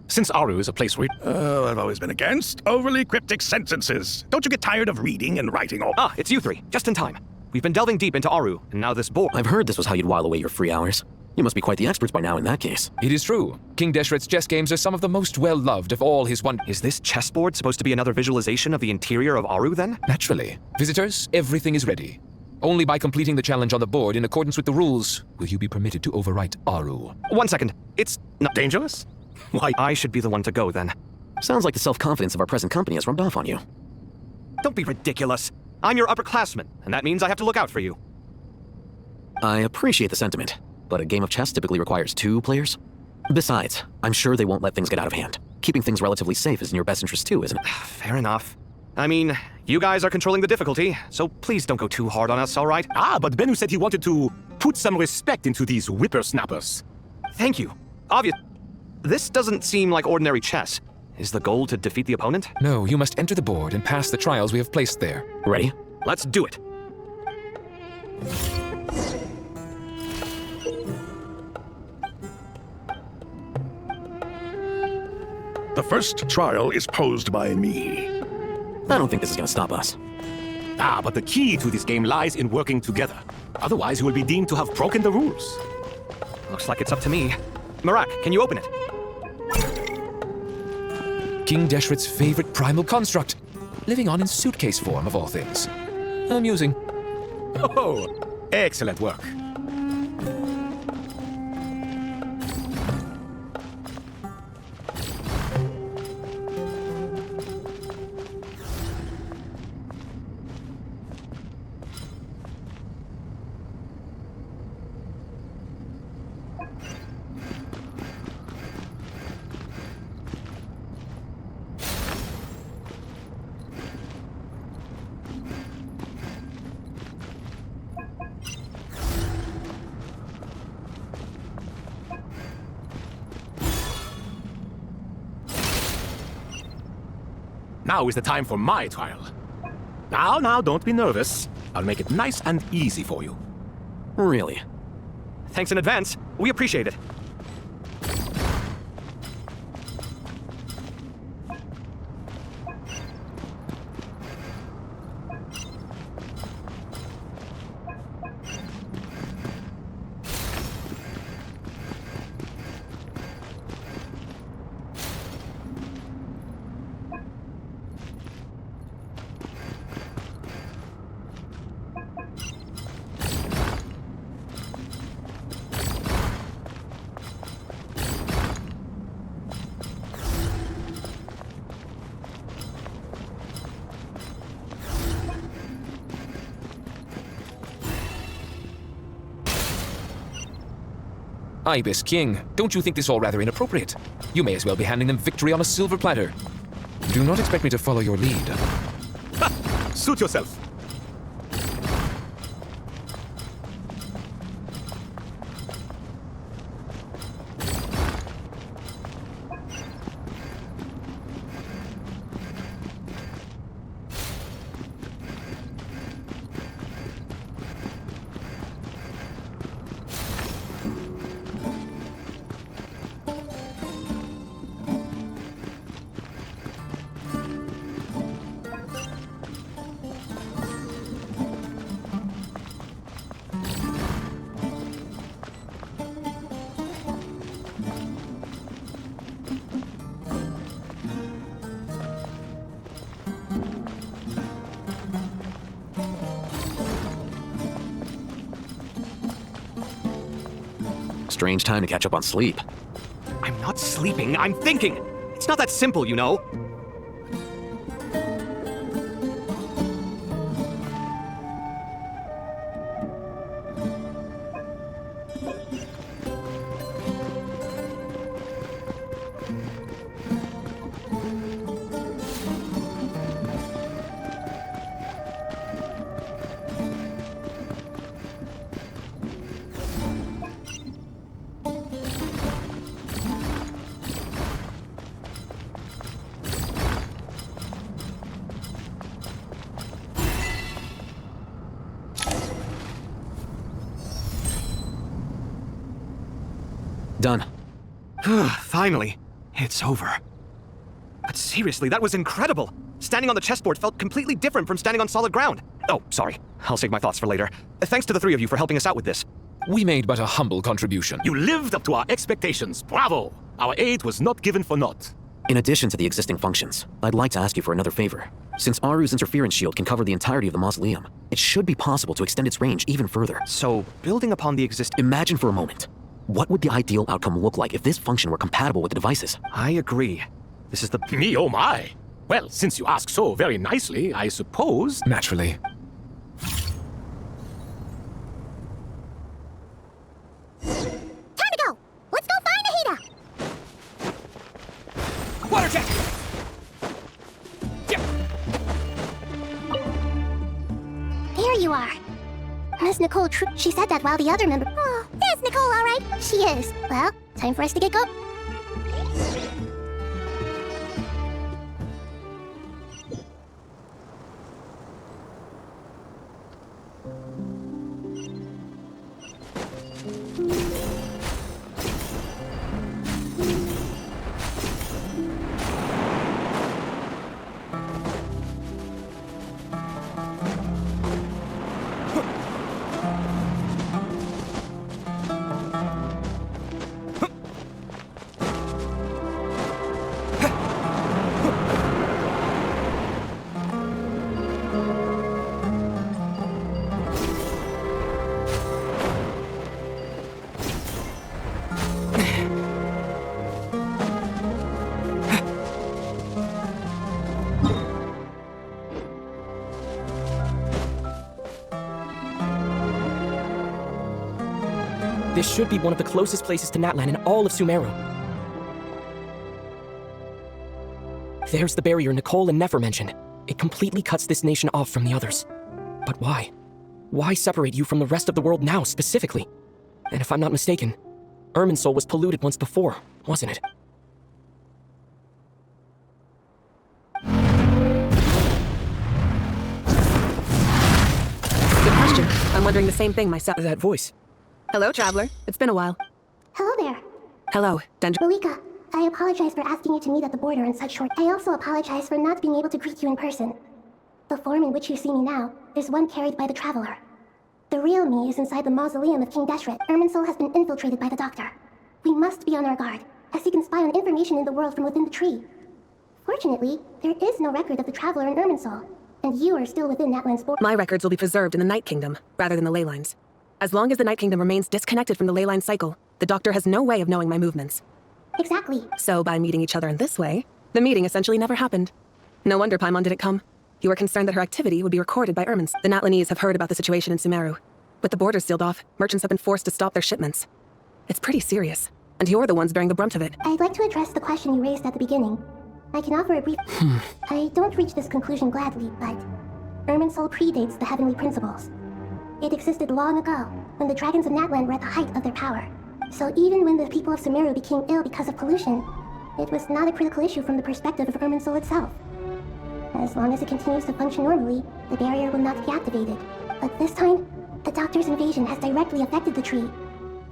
Since Aru is a place where...
I've always been against overly cryptic sentences. Don't you get tired of reading and writing all...
Ah, it's you three. Just in time. We've been delving deep into Aru, and now this board...
I've heard this was how you'd while away your free hours. You must be quite the experts by now in that case.
It is true. King Deshret's chess games are some of the most well-loved of all his one...
Is this chessboard supposed to be another visualization of the interior of Aru, then?
Naturally. Visitors, everything is ready. Only by completing the challenge on the board in accordance with the rules will you be permitted to overwrite Aru.
1 second. It's not
dangerous?
Why, I should be the one to go, then.
Sounds like the self-confidence of our present company has rubbed off on you.
Don't be ridiculous. I'm your upperclassman, and that means I have to look out for you.
I appreciate the sentiment, but a game of chess typically requires 2 players. Besides, I'm sure they won't let things get out of hand. Keeping things relatively safe is in your best interest too, isn't it?
Fair enough. I mean, you guys are controlling the difficulty, so please don't go too hard on us, all right?
But Bennu said he wanted to put some respect into these whippersnappers.
Thank you. This doesn't seem like ordinary chess. Is the goal to defeat the opponent?
No, you must enter the board and pass the trials we have placed there.
Ready?
Let's do it.
The first trial is posed by me.
I don't think this is gonna stop us.
But the key to this game lies in working together. Otherwise, you will be deemed to have broken the rules.
Looks like it's up to me. Marak, can you open it?
King Deshret's favorite primal construct, living on in suitcase form of all things. Amusing.
Oh, excellent work. Now is the time for my trial. Now, don't be nervous. I'll make it nice and easy for you.
Really?
Thanks in advance. We appreciate it.
Ibis King, don't you think this all rather inappropriate? You may as well be handing them victory on a silver platter. Do not expect me to follow your lead.
Suit yourself.
Strange time to catch up on sleep.
I'm not sleeping, I'm thinking! It's not that simple, you know?
Done.
Finally, it's over. But seriously, that was incredible! Standing on the chessboard felt completely different from standing on solid ground. Oh, sorry. I'll save my thoughts for later. Thanks to the three of you for helping us out with this.
We made but a humble contribution.
You lived up to our expectations. Bravo! Our aid was not given for naught.
In addition to the existing functions, I'd like to ask you for another favor. Since Aru's interference shield can cover the entirety of the mausoleum, it should be possible to extend its range even further.
So, building upon the
Imagine for a moment. What would the ideal outcome look like if this function were compatible with the devices?
I agree. This is the...
Me, oh my! Well, since you ask so very nicely, I suppose...
Naturally.
Time to go! Let's go find Nahida!
Water jet!
There you are. Miss Nicole, she said that while the other member... Oh, there's Nicole, all right. She is. Well, time for us to get going.
This should be one of the closest places to Natlan in all of Sumeru. There's the barrier Nicole and Nefer mentioned. It completely cuts this nation off from the others. But why? Why separate you from the rest of the world now, specifically? And if I'm not mistaken, Irminsul was polluted once before, wasn't it?
Good question. I'm wondering the same thing myself.
That voice.
Hello, Traveler. It's been a while.
Hello there.
Hello, Dendra.
Malika, I apologize for asking you to meet at the border in such short... I also apologize for not being able to greet you in person. The form in which you see me now is one carried by the Traveler. The real me is inside the mausoleum of King Deshret. Irminsul has been infiltrated by the Doctor. We must be on our guard, as he can spy on information in the world from within the tree. Fortunately, there is no record of the Traveler in Irminsul, and you are still within Natlan's border.
My records will be preserved in the Night Kingdom, rather than the Ley Lines. As long as the Night Kingdom remains disconnected from the Ley Line cycle, the Doctor has no way of knowing my movements.
Exactly.
So by meeting each other in this way, the meeting essentially never happened. No wonder Paimon didn't come. You were concerned that her activity would be recorded by Irmins. The Natlanese have heard about the situation in Sumeru. With the borders sealed off, merchants have been forced to stop their shipments. It's pretty serious, and you're the ones bearing the brunt of it.
I'd like to address the question you raised at the beginning. I can offer a brief... I don't reach this conclusion gladly, but... Irminsul predates the Heavenly Principles. It existed long ago, when the Dragons of Natlan were at the height of their power. So even when the people of Sumeru became ill because of pollution, it was not a critical issue from the perspective of Irminsul itself. As long as it continues to function normally, the barrier will not be activated. But this time, the Doctor's invasion has directly affected the tree.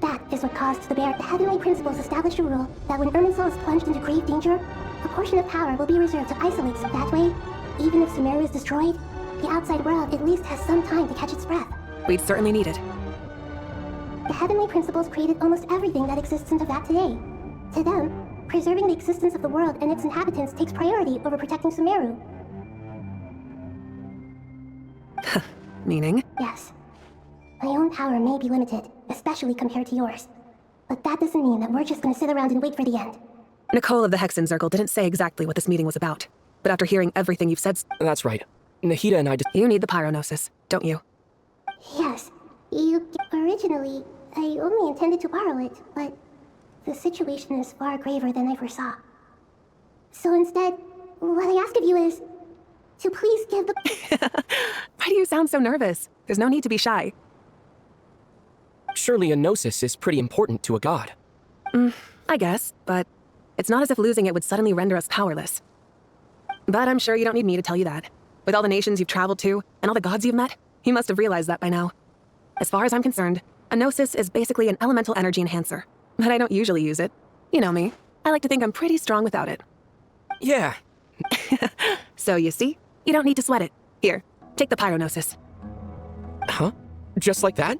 That is what caused the barrier. The Heavenly Principles established a rule that when Irminsul is plunged into grave danger, a portion of power will be reserved to isolate. So that way, even if Sumeru is destroyed, the outside world at least has some time to catch its breath.
We'd certainly need it.
The Heavenly Principles created almost everything that exists into that today. To them, preserving the existence of the world and its inhabitants takes priority over protecting Sumeru.
Meaning?
Yes. My own power may be limited, especially compared to yours. But that doesn't mean that we're just gonna sit around and wait for the end.
Nicole of the Hexen Circle didn't say exactly what this meeting was about. But after hearing everything you've said...
That's right. Nahida and I just...
You need the Pyronosis, don't you?
Yes. Originally, I only intended to borrow it, but the situation is far graver than I foresaw. So instead, what I ask of you is to please give the...
Why do you sound so nervous? There's no need to be shy.
Surely a gnosis is pretty important to a god.
I guess, but it's not as if losing it would suddenly render us powerless. But I'm sure you don't need me to tell you that. With all the nations you've traveled to, and all the gods you've met, you must have realized that by now. As far as I'm concerned, a gnosis is basically an elemental energy enhancer. But I don't usually use it. You know me. I like to think I'm pretty strong without it.
Yeah.
So you see, you don't need to sweat it. Here, take the Pyronosis.
Huh? Just like that?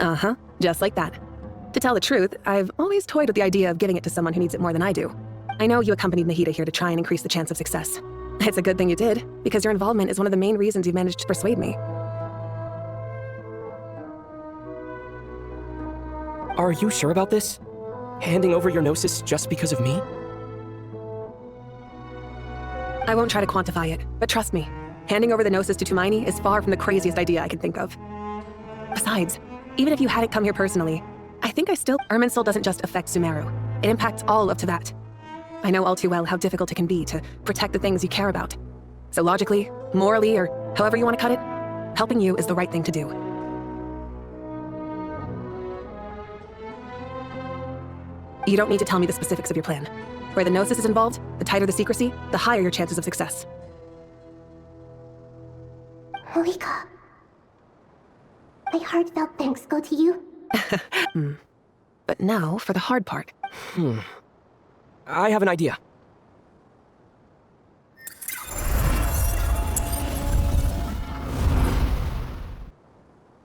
Uh-huh, just like that. To tell the truth, I've always toyed with the idea of giving it to someone who needs it more than I do. I know you accompanied Nahida here to try and increase the chance of success. It's a good thing you did, because your involvement is one of the main reasons you've managed to persuade me.
Are you sure about this? Handing over your gnosis just because of me?
I won't try to quantify it, but trust me, handing over the gnosis to Tumaini is far from the craziest idea I can think of. Besides, even if you hadn't come here personally, I think Irminsul doesn't just affect Sumeru. It impacts all of Teyvat. I know all too well how difficult it can be to protect the things you care about. So logically, morally, or however you want to cut it, helping you is the right thing to do. You don't need to tell me the specifics of your plan. Where the gnosis is involved, the tighter the secrecy, the higher your chances of success.
Malika. My heartfelt thanks go to you.
But now for the hard part.
I have an idea.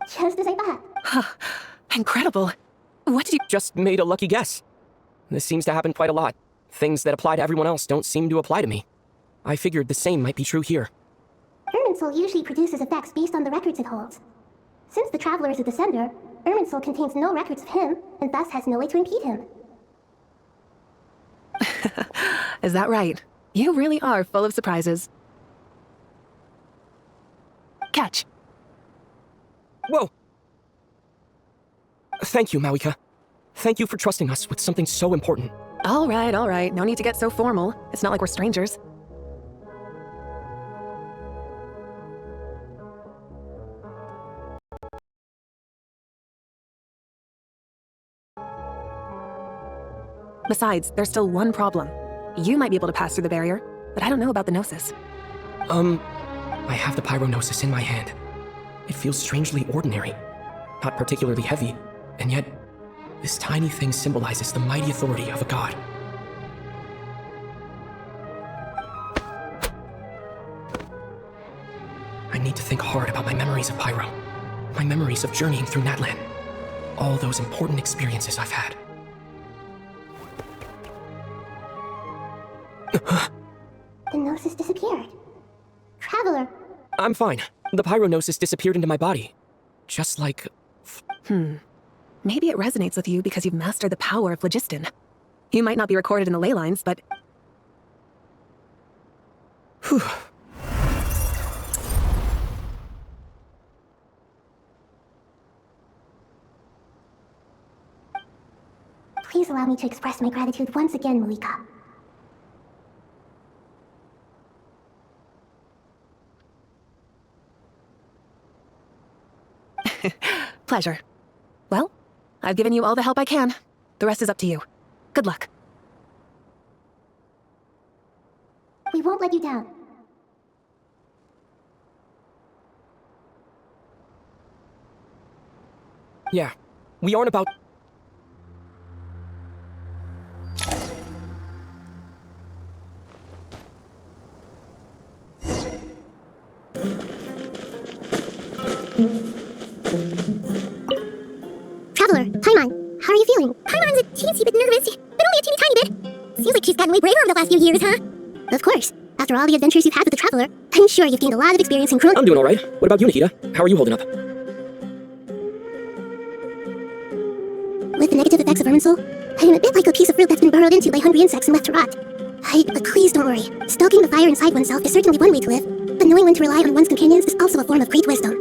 Just as I thought.
Incredible. What did you...
Just made a lucky guess. This seems to happen quite a lot. Things that apply to everyone else don't seem to apply to me. I figured the same might be true here.
Irminsul usually produces effects based on the records it holds. Since the Traveler is a Descender, Irminsul contains no records of him, and thus has no way to impede him.
Is that right? You really are full of surprises. Catch.
Whoa! Thank you, Mawika. Thank you for trusting us with something so important.
All right. No need to get so formal. It's not like we're strangers. Besides, there's still one problem. You might be able to pass through the barrier, but I don't know about the Gnosis.
I have the Pyronosis in my hand. It feels strangely ordinary, not particularly heavy, and yet this tiny thing symbolizes the mighty authority of a god. I need to think hard about my memories of Pyro, my memories of journeying through Natlan, all those important experiences I've had.
The Gnosis disappeared. Traveler.
I'm fine. The Pyronosis disappeared into my body. Just like...
Maybe it resonates with you because you've mastered the power of Phlogiston. You might not be recorded in the ley lines, but...
Whew.
Please allow me to express my gratitude once again, Malika.
Pleasure. Well, I've given you all the help I can. The rest is up to you. Good luck.
We won't let you down.
Yeah, we aren't about...
Traveler, Paimon, how are you feeling? Paimon's a teensy bit nervous, but only a teeny tiny bit. Seems like she's gotten way braver over the last few years, huh? Of course. After all the adventures you've had with the Traveler, I'm sure you've gained a lot of experience in
I'm doing alright. What about you, Nahida? How are you holding up?
With the negative effects effects of Irminsul? I am a bit like a piece of fruit that's been burrowed into by hungry insects and left to rot. But please don't worry. Stoking the fire inside oneself is certainly one way to live, but knowing when to rely on one's companions is also a form of great wisdom.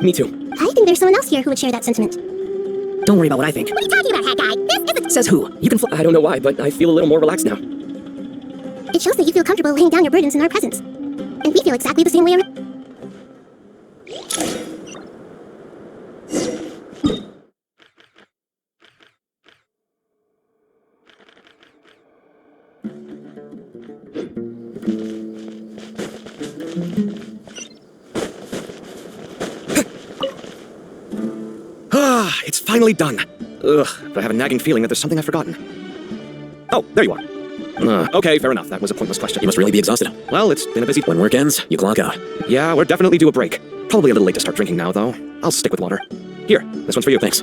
Me too.
I think there's someone else here who would share that sentiment.
Don't worry about what I think.
What are you talking about, Hat Guy? This isn't—
Says who? You can
I don't know why, but I feel a little more relaxed now.
It shows that you feel comfortable laying down your burdens in our presence. And we feel exactly the same way.
It's finally done. Ugh, but I have a nagging feeling that there's something I've forgotten. Oh, there you are. Okay, fair enough. That was a pointless question.
You must really be exhausted.
Well, it's been a busy—
When work ends, you clock out.
Yeah, we're definitely due a break. Probably a little late to start drinking now, though. I'll stick with water. Here, this one's for you.
Thanks.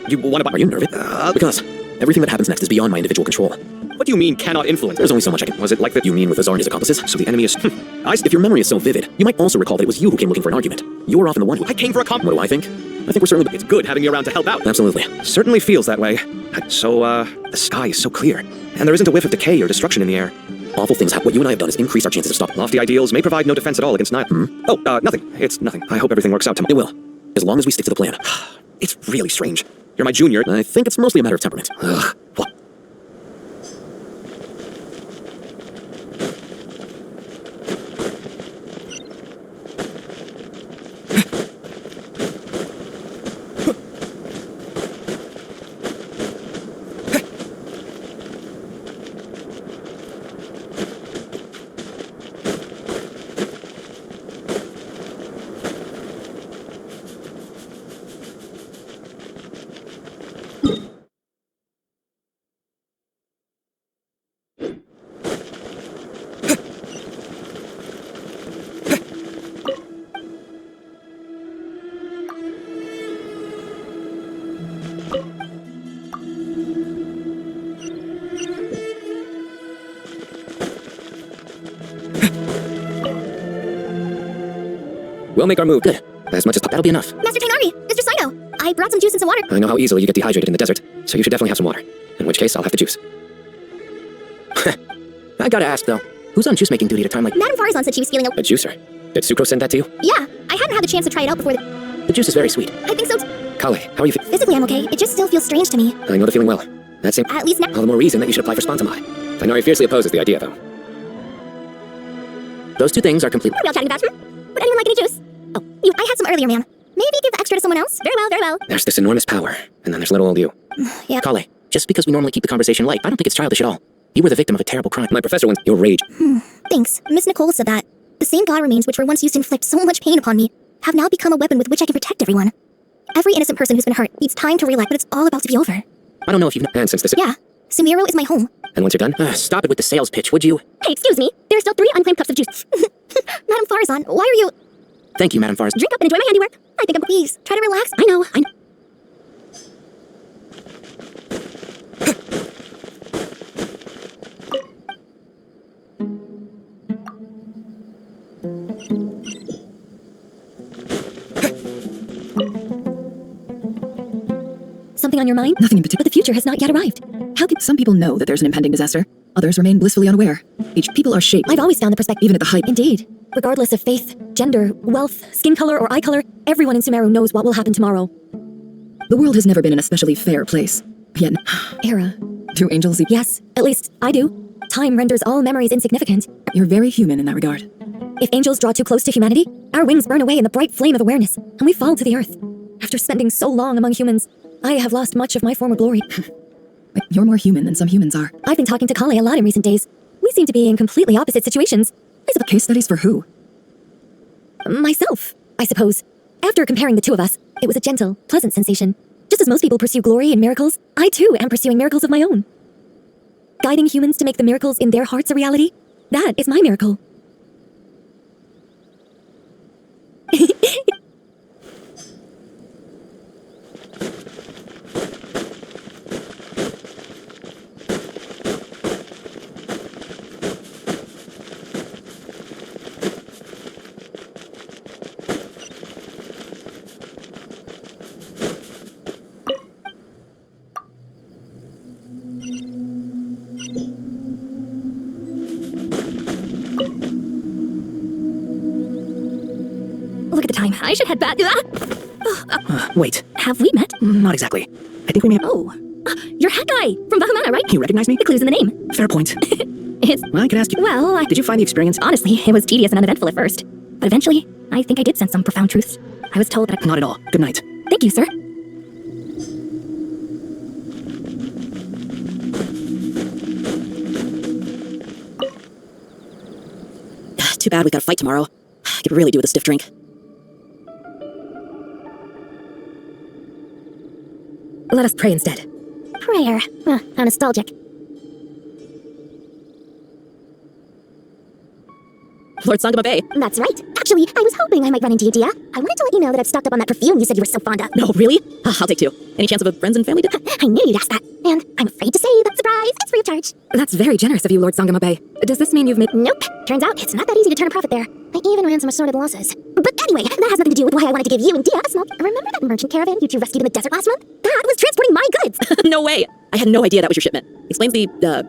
You want to buy—
Are you nervous? Because everything that happens next is beyond my individual control.
What do you mean, cannot influence?
There's only so much I can—
Was it like that?
You mean with Azar and his accomplices?
So the enemy is—
If your memory is so vivid, you might also recall that it was you who came looking for an argument. You're often the one who—
I came for a
What do I think? I think we're certainly—
It's good having you around to help out.
Absolutely.
Certainly feels that way. So, the sky is so clear, and there isn't a whiff of decay or destruction in the air.
Awful things happen. What you and I have done is increase our chances of stopping.
Lofty ideals may provide no defense at all against Nile. Oh, nothing. It's nothing. I hope everything works out tomorrow.
It will. As long as we stick to the plan.
It's really strange. You're my junior.
I think it's mostly a matter of temperament. Ugh. What? We'll make our move. Good. As much as— That'll be enough.
Master Tainari, Mr. Sino, I brought some juice and some water.
I know how easily you get dehydrated in the desert, so you should definitely have some water. In which case, I'll have the juice. I gotta ask, though. Who's on juice-making duty at a time like—
Madame Farazan said she was feeling
a juicer? Did Sucrose send that to you?
Yeah, I hadn't had the chance to try it out before
The juice is very sweet.
I think so
Kale, how are you feeling?
Physically, I'm okay. It just still feels strange to me.
I know the feeling well. That's it.
At least now—
All the more reason that you should apply for Spontamai. Tainari fiercely opposes the idea, though. Those two things are completely—
What are we all chatting about? Would anyone like any juice? Oh, I had some earlier, ma'am. Maybe give the extra to someone else? Very well, very well.
There's this enormous power, and then there's little old you.
Yeah.
Kale, just because we normally keep the conversation light, I don't think it's childish at all. You were the victim of a terrible crime. My professor wants your rage.
Thanks. Miss Nicole said that. The same god remains which were once used to inflict so much pain upon me have now become a weapon with which I can protect everyone. Every innocent person who's been hurt needs time to realize that it's all about to be over.
I don't know if you've— And since this—
Yeah. Sumeru is my home.
And once you're done, stop it with the sales pitch, would you?
Hey, excuse me. There are still 3 unclaimed cups of juice. Madame Farazan, why are you—
Thank you, Madame Farazan.
Drink up and enjoy my handiwork. I think please, try to relax.
I know.
Something on your mind?
Nothing in particular.
But the future has not yet arrived. How can—
Some people know that there's an impending disaster. Others remain blissfully unaware. Each people are shaped—
I've always found the perspective—
Even at the height—
Indeed. Regardless of faith, gender, wealth, skin color, or eye color, everyone in Sumeru knows what will happen tomorrow.
The world has never been an especially fair place. Yet—
Era.
Do angels—
Yes, at least I do. Time renders all memories insignificant.
You're very human in that regard.
If angels draw too close to humanity, our wings burn away in the bright flame of awareness, and we fall to the earth. After spending so long among humans, I have lost much of my former glory.
But you're more human than some humans are.
I've been talking to Kale a lot in recent days. We seem to be in completely opposite situations.
Case studies for who?
Myself, I suppose. After comparing the two of us, it was a gentle, pleasant sensation. Just as most people pursue glory and miracles, I too am pursuing miracles of my own. Guiding humans to make the miracles in their hearts a reality, that is my miracle. I should head back.
Wait.
Have we met?
Not exactly. I think we may have...
Oh. You're Hat Guy from Bahamana, right?
You recognize me?
The clue's in the name.
Fair point.
It's...
Well, I can ask you.
Well,
Did you find the experience...
Honestly, it was tedious and uneventful at first. But eventually, I think I did sense some profound truths. I was told that I...
Not at all. Good night.
Thank you, sir.
Too bad we got a fight tomorrow. I could really do with a stiff drink.
Let us pray instead. Prayer. How nostalgic.
Lord Sangama Bay.
That's right. Actually, I was hoping I might run into you, Dia. I wanted to let you know that I've stocked up on that perfume you said you were so fond of.
No, really? I'll take 2. Any chance of a friends and family dinner?
I knew you'd ask that. And I'm afraid to say that surprise, it's free of charge.
That's very generous of you, Lord Sangama Bay. Does this mean you've made...
Nope. Turns out it's not that easy to turn a profit there. I even ran some assorted losses. But anyway, that has nothing to do with why I wanted to give you and Dia a small... Remember that merchant caravan you two rescued in the desert last month? That was transporting my goods.
No way. I had no idea that was your shipment. Explains the,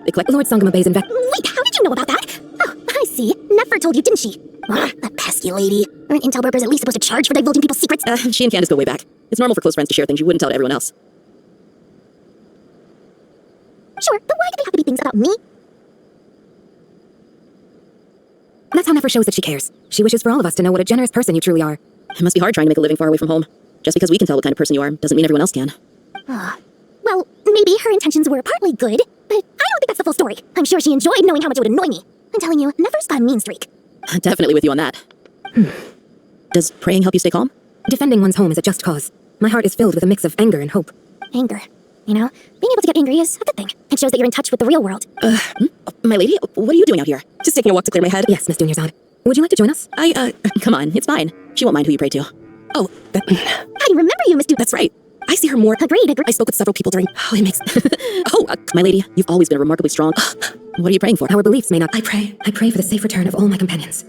eclectic...
Lord Sangama Bay's
Wait, how did you know about that? Oh, I see. Nefer told you, didn't she? That pesky lady. Aren't intel brokers at least supposed to charge for divulging people's secrets?
She and Candace go way back. It's normal for close friends to share things you wouldn't tell to everyone else.
Sure, but why do they have to be things about me?
That's how Nefer shows that she cares. She wishes for all of us to know what a generous person you truly are.
It must be hard trying to make a living far away from home. Just because we can tell what kind of person you are doesn't mean everyone else can.
Well, maybe her intentions were partly good, but I don't think that's the full story. I'm sure she enjoyed knowing how much it would annoy me. I'm telling you, Nefer's got a mean streak.
Definitely with you on that. Does praying help you stay calm?
Defending one's home is a just cause. My heart is filled with a mix of anger and hope.
Anger. You know, being able to get angry is a good thing. It shows that you're in touch with the real world.
My lady, what are you doing out here? Just taking a walk to clear my head?
Yes, Miss Dunyarzad. Would you like to join us?
Come on, it's fine. She won't mind who you pray to. Oh,
I remember you, Miss
That's right. I see her more.
Agreed.
I spoke with several people during... Oh, it makes... my lady, you've always been remarkably strong. What are you praying for?
Our beliefs may not... I pray for the safe return of all my companions.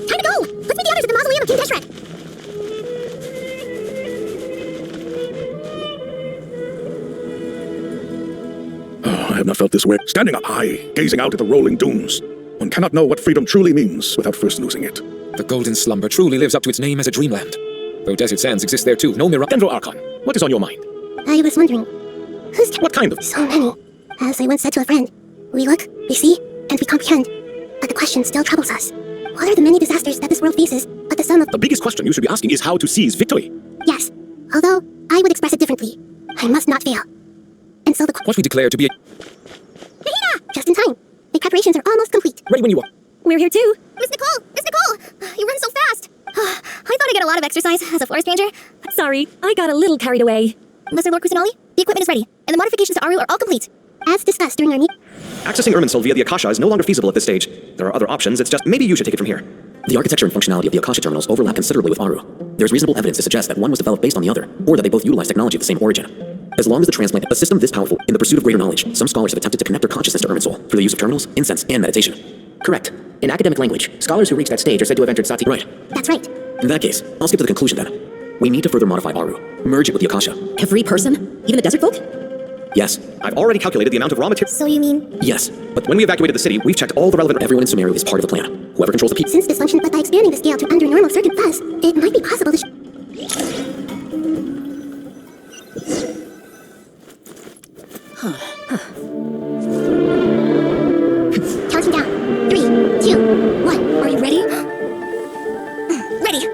Time to go! Let's meet the others at the mausoleum of King Deshret!
I have not felt this way. Standing up high, gazing out at the rolling dunes. One cannot know what freedom truly means without first losing it.
The Golden Slumber truly lives up to its name as a dreamland. Though desert sands exist there too, no mirage.
Dendro Archon, what is on your mind?
I was wondering, who's...
What kind of...
So many. As I once said to a friend, we look, we see, and we comprehend. But the question still troubles us. What are the many disasters that this world faces, but the sum of...
The biggest question you should be asking is how to seize victory.
Yes. Although, I would express it differently. I must not fail. And so the...
What we declare to be a...
Nahida! Just in time. The preparations are almost complete.
Ready when you are.
We're here too.
Miss Nicole! Miss Nicole! You run so fast! I thought I'd get a lot of exercise as a forest ranger.
Sorry, I got a little carried away.
Lesser Lord Kusanali, the equipment is ready, and the modifications to Aru are all complete. As discussed during our meeting.
Accessing Irminsul via the Akasha is no longer feasible at this stage. There are other options, it's just maybe you should take it from here.
The architecture and functionality of the Akasha terminals overlap considerably with Aru. There's reasonable evidence to suggest that one was developed based on the other, or that they both utilize technology of the same origin. As long as the transplant a system this powerful in the pursuit of greater knowledge, some scholars have attempted to connect their consciousness to Irminsul through the use of terminals, incense, and meditation.
Correct. In academic language, scholars who reach that stage are said to have entered Sati.
Right.
That's right.
In that case, I'll skip to the conclusion then. We need to further modify Aru, merge it with the Akasha.
Every person? Even the desert folk?
Yes.
I've already calculated the amount of raw material.
So you mean...
Yes.
But when we evacuated the city, we've checked all the relevant...
Everyone in Sumeru is part of the plan. Whoever controls the people...
Since this functions but by expanding the scale to under normal circuit bus, it might be possible to... Counting down. 3, 2, 1. Are you ready? Ready.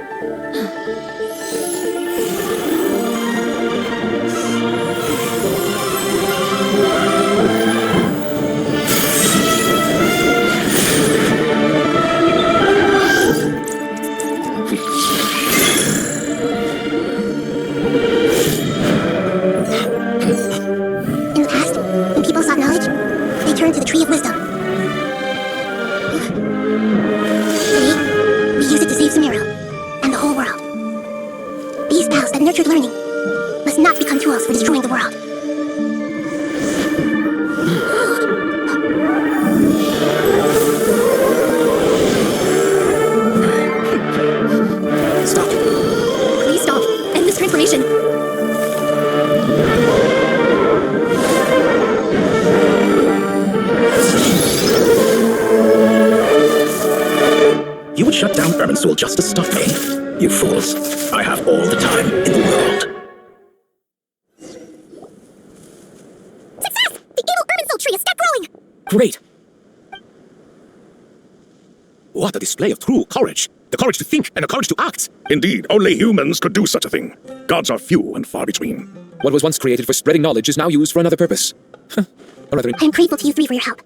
In the past, when people sought knowledge, they turned to the Tree of Wisdom. Today, we use it to save Sumeru and the whole world. These vows that nurtured learning must not become tools for destroying the world.
Stop. Please stop. End this transformation.
You would shut down Irminsul just to stop me? You fools. I have all the time in the world.
Success! The evil Irminsul tree is stuck growing!
Great! What a display of true courage! The courage to think and the courage to act!
Indeed, only humans could do such a thing. Gods are few and far between.
What was once created for spreading knowledge is now used for another purpose.
I am grateful to you three for your help.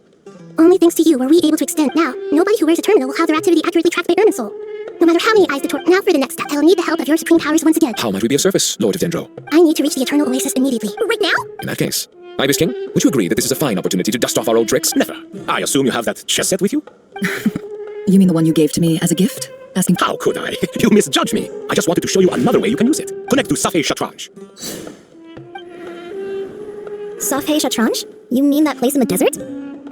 Only thanks to you were we able to extend. Now, nobody who wears a terminal will have their activity accurately tracked by Irminsul. No matter how many eyes the Now for the next step, I will need the help of your supreme powers once again.
How might we be of service, Lord of Dendro?
I need to reach the Eternal Oasis immediately. Right now?
In that case, Ibis King, would you agree that this is a fine opportunity to dust off our old tricks?
Never. I assume you have that chess set with you?
You mean the one you gave to me as a gift? Asking.
How could I? You misjudge me. I just wanted to show you another way you can use it. Connect to Safei Shatranj.
Safei Shatranj? You mean that place in the desert?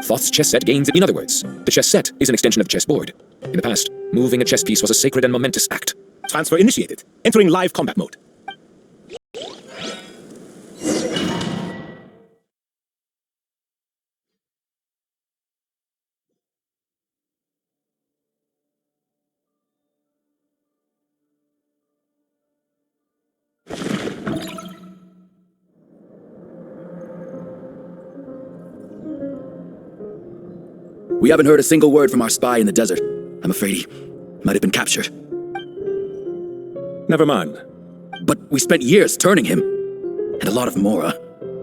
Thoth's chess set gains it. In other words, the chess set is an extension of the chessboard. In the past, moving a chess piece was a sacred and momentous act.
Transfer initiated. Entering live combat mode.
We haven't heard a single word from our spy in the desert. I'm afraid he might have been captured.
Never mind.
But we spent years turning him. And a lot of Mora.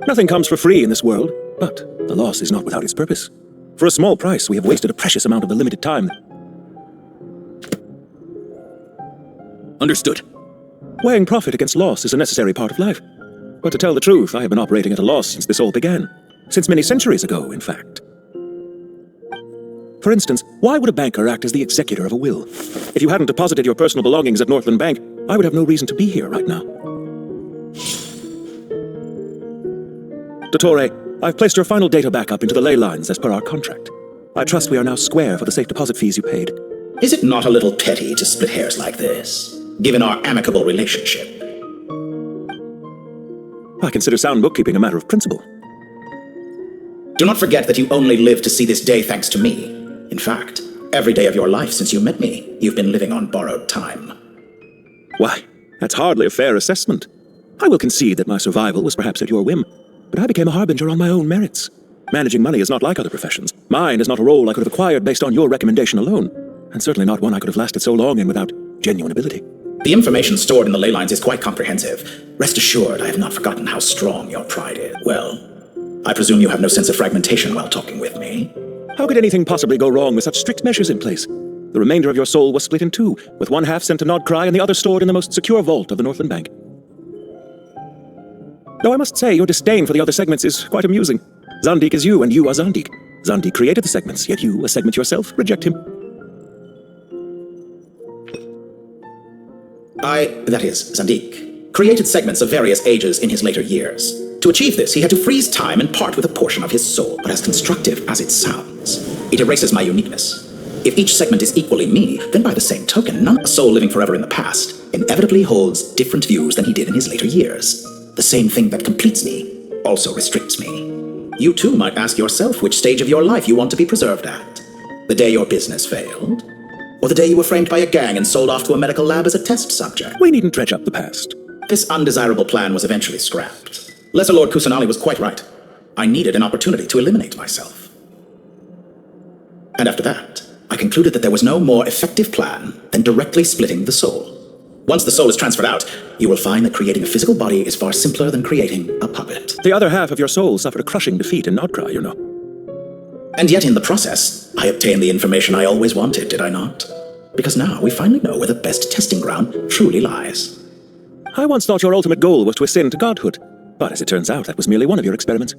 Nothing comes for free in this world, but the loss is not without its purpose. For a small price, we have wasted a precious amount of the limited time.
Understood.
Weighing profit against loss is a necessary part of life. But to tell the truth, I have been operating at a loss since this all began. Since many centuries ago, in fact. For instance, why would a banker act as the executor of a will? If you hadn't deposited your personal belongings at Northland Bank, I would have no reason to be here right now. Dottore, I've placed your final data backup into the ley lines as per our contract. I trust we are now square for the safe deposit fees you paid.
Is it not a little petty to split hairs like this, given our amicable relationship?
I consider sound bookkeeping a matter of principle.
Do not forget that you only live to see this day thanks to me. In fact, every day of your life since you met me, you've been living on borrowed time.
Why, that's hardly a fair assessment. I will concede that my survival was perhaps at your whim, but I became a harbinger on my own merits. Managing money is not like other professions. Mine is not a role I could have acquired based on your recommendation alone, and certainly not one I could have lasted so long in without genuine ability.
The information stored in the ley lines is quite comprehensive. Rest assured, I have not forgotten how strong your pride is. Well, I presume you have no sense of fragmentation while talking with me.
How could anything possibly go wrong with such strict measures in place? The remainder of your soul was split in two, with one half sent to Nodcry and the other stored in the most secure vault of the Northland Bank. Though I must say, your disdain for the other segments is quite amusing. Zandik is you, and you are Zandik. Zandik created the segments, yet you, a segment yourself, reject him.
That is, Zandik, created segments of various ages in his later years. To achieve this, he had to freeze time and part with a portion of his soul, but as constructive as it sounds, it erases my uniqueness. If each segment is equally me, then by the same token, none of a soul living forever in the past inevitably holds different views than he did in his later years. The same thing that completes me also restricts me. You too might ask yourself which stage of your life you want to be preserved at. The day your business failed? Or the day you were framed by a gang and sold off to a medical lab as a test subject?
We needn't dredge up the past.
This undesirable plan was eventually scrapped. Lesser Lord Kusanali was quite right. I needed an opportunity to eliminate myself. And after that, I concluded that there was no more effective plan than directly splitting the soul. Once the soul is transferred out, you will find that creating a physical body is far simpler than creating a puppet.
The other half of your soul suffered a crushing defeat in Nodcry, you know.
And yet in the process, I obtained the information I always wanted, did I not? Because now we finally know where the best testing ground truly lies.
I once thought your ultimate goal was to ascend to godhood, but as it turns out, that was merely one of your experiments.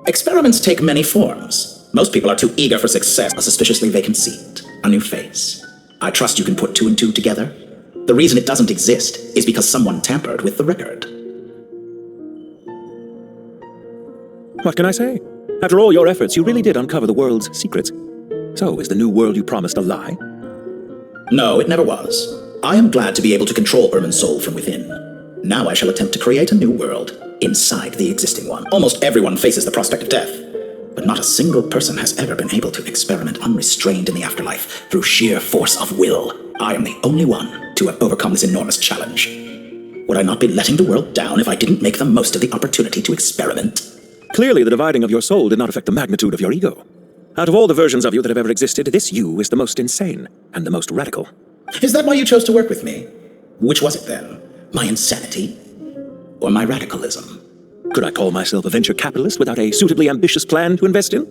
Experiments take many forms. Most people are too eager for success. A suspiciously vacant seat, a new face. I trust you can put two and two together. The reason it doesn't exist is because someone tampered with the record.
What can I say? After all your efforts, you really did uncover the world's secrets. So, is the new world you promised a lie?
No, it never was. I am glad to be able to control Irminsul from within. Now I shall attempt to create a new world inside the existing one. Almost everyone faces the prospect of death. But not a single person has ever been able to experiment unrestrained in the afterlife through sheer force of will. I am the only one to have overcome this enormous challenge. Would I not be letting the world down if I didn't make the most of the opportunity to experiment?
Clearly, the dividing of your soul did not affect the magnitude of your ego. Out of all the versions of you that have ever existed, this you is the most insane and the most radical.
Is that why you chose to work with me? Which was it then? My insanity? Or my radicalism?
Could I call myself a venture capitalist without a suitably ambitious plan to invest in?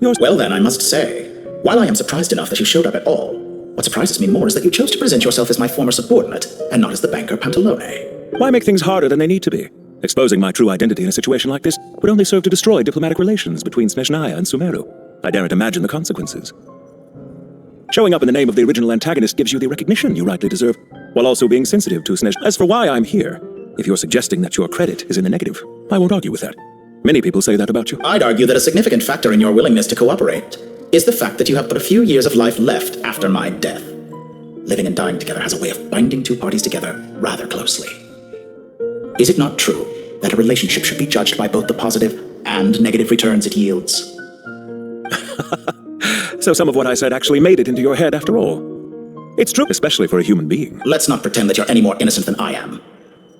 Well then, I must say, while I am surprised enough that you showed up at all, what surprises me more is that you chose to present yourself as my former subordinate, and not as the banker Pantalone.
Why make things harder than they need to be? Exposing my true identity in a situation like this would only serve to destroy diplomatic relations between Snezhnaya and Sumeru. I daren't imagine the consequences. Showing up in the name of the original antagonist gives you the recognition you rightly deserve, while also being sensitive to Snezhnaya. As for why I'm here, if you're suggesting that your credit is in the negative, I won't argue with that. Many people say that about you.
I'd argue that a significant factor in your willingness to cooperate is the fact that you have but a few years of life left after my death. Living and dying together has a way of binding two parties together rather closely. Is it not true that a relationship should be judged by both the positive and negative returns it yields?
So some of what I said actually made it into your head after all. It's true, especially for a human being.
Let's not pretend that you're any more innocent than I am.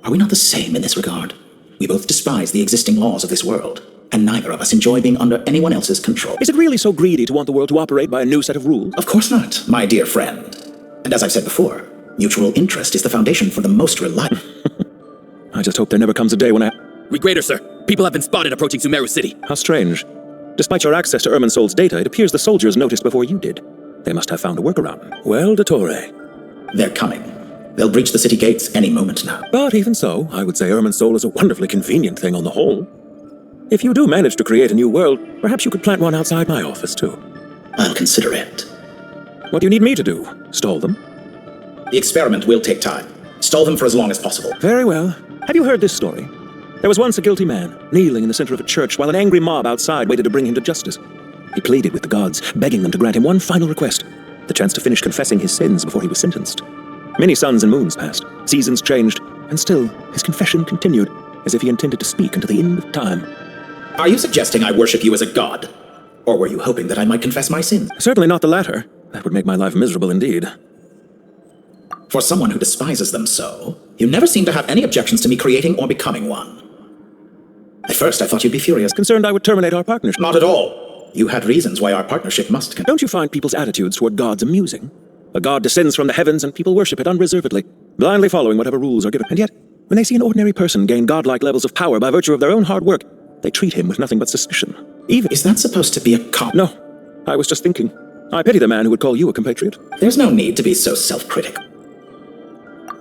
Are we not the same in this regard? We both despise the existing laws of this world, and neither of us enjoy being under anyone else's control.
Is it really so greedy to want the world to operate by a new set of rules?
Of course not, my dear friend. And as I've said before, mutual interest is the foundation for the most reliable...
I just hope there never comes a day when I...
Regrader, sir. People have been spotted approaching Sumeru City.
How strange. Despite your access to Irminsol's data, it appears the soldiers noticed before you did. They must have found a workaround. Well, Dottore.
They're coming. They'll breach the city gates any moment now.
But even so, I would say Irminsol is a wonderfully convenient thing on the whole. If you do manage to create a new world, perhaps you could plant one outside my office, too.
I'll consider it.
What do you need me to do? Stall them?
The experiment will take time. Stall them for as long as possible.
Very well. Have you heard this story? There was once a guilty man, kneeling in the center of a church while an angry mob outside waited to bring him to justice. He pleaded with the gods, begging them to grant him one final request, the chance to finish confessing his sins before he was sentenced. Many suns and moons passed, seasons changed, and still his confession continued, as if he intended to speak until the end of time.
Are you suggesting I worship you as a god? Or were you hoping that I might confess my sins?
Certainly not the latter. That would make my life miserable indeed.
For someone who despises them so, you never seem to have any objections to me creating or becoming one. At first, I thought you'd be furious.
Concerned I would terminate our partnership.
Not at all. You had reasons why our partnership must continue.
Don't you find people's attitudes toward gods amusing? A god descends from the heavens and people worship it unreservedly, blindly following whatever rules are given. And yet, when they see an ordinary person gain godlike levels of power by virtue of their own hard work, they treat him with nothing but suspicion. Even...
Is that supposed to be a cop?
No. I was just thinking. I pity the man who would call you a compatriot.
There's no need to be so self-critical.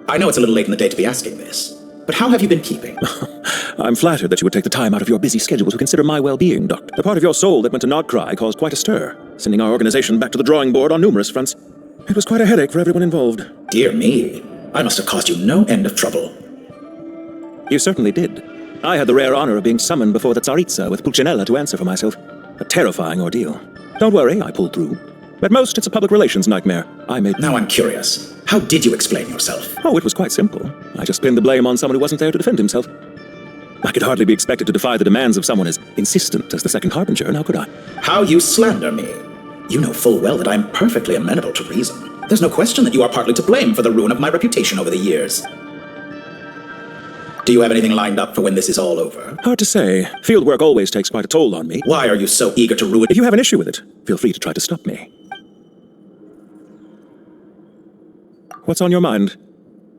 I know it's a little late in the day to be asking this, but how have you been keeping?
I'm flattered that you would take the time out of your busy schedule to consider my well-being, Doctor. The part of your soul that went to Nodcry caused quite a stir, sending our organization back to the drawing board on numerous fronts. It was quite a headache for everyone involved.
Dear me, I must have caused you no end of trouble.
You certainly did. I had the rare honor of being summoned before the Tsaritsa with Pulcinella to answer for myself. A terrifying ordeal. Don't worry, I pulled through. At most, it's a public relations nightmare.
Now I'm curious. How did you explain yourself?
Oh, it was quite simple. I just pinned the blame on someone who wasn't there to defend himself. I could hardly be expected to defy the demands of someone as insistent as the Second Harbinger, now could I?
How you slander me. You know full well that I am perfectly amenable to reason. There's no question that you are partly to blame for the ruin of my reputation over the years. Do you have anything lined up for when this is all over?
Hard to say. Fieldwork always takes quite a toll on me.
Why are you so eager to ruin...
If you have an issue with it, feel free to try to stop me. What's on your mind?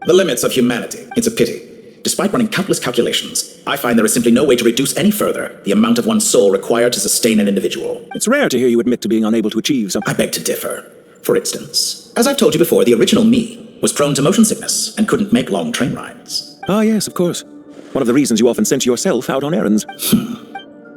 The limits of humanity. It's a pity. Despite running countless calculations, I find there is simply no way to reduce any further the amount of one's soul required to sustain an individual.
It's rare to hear you admit to being unable to achieve something.
I beg to differ. For instance, as I've told you before, the original me was prone to motion sickness and couldn't make long train rides.
Ah, yes, of course. One of the reasons you often sent yourself out on errands.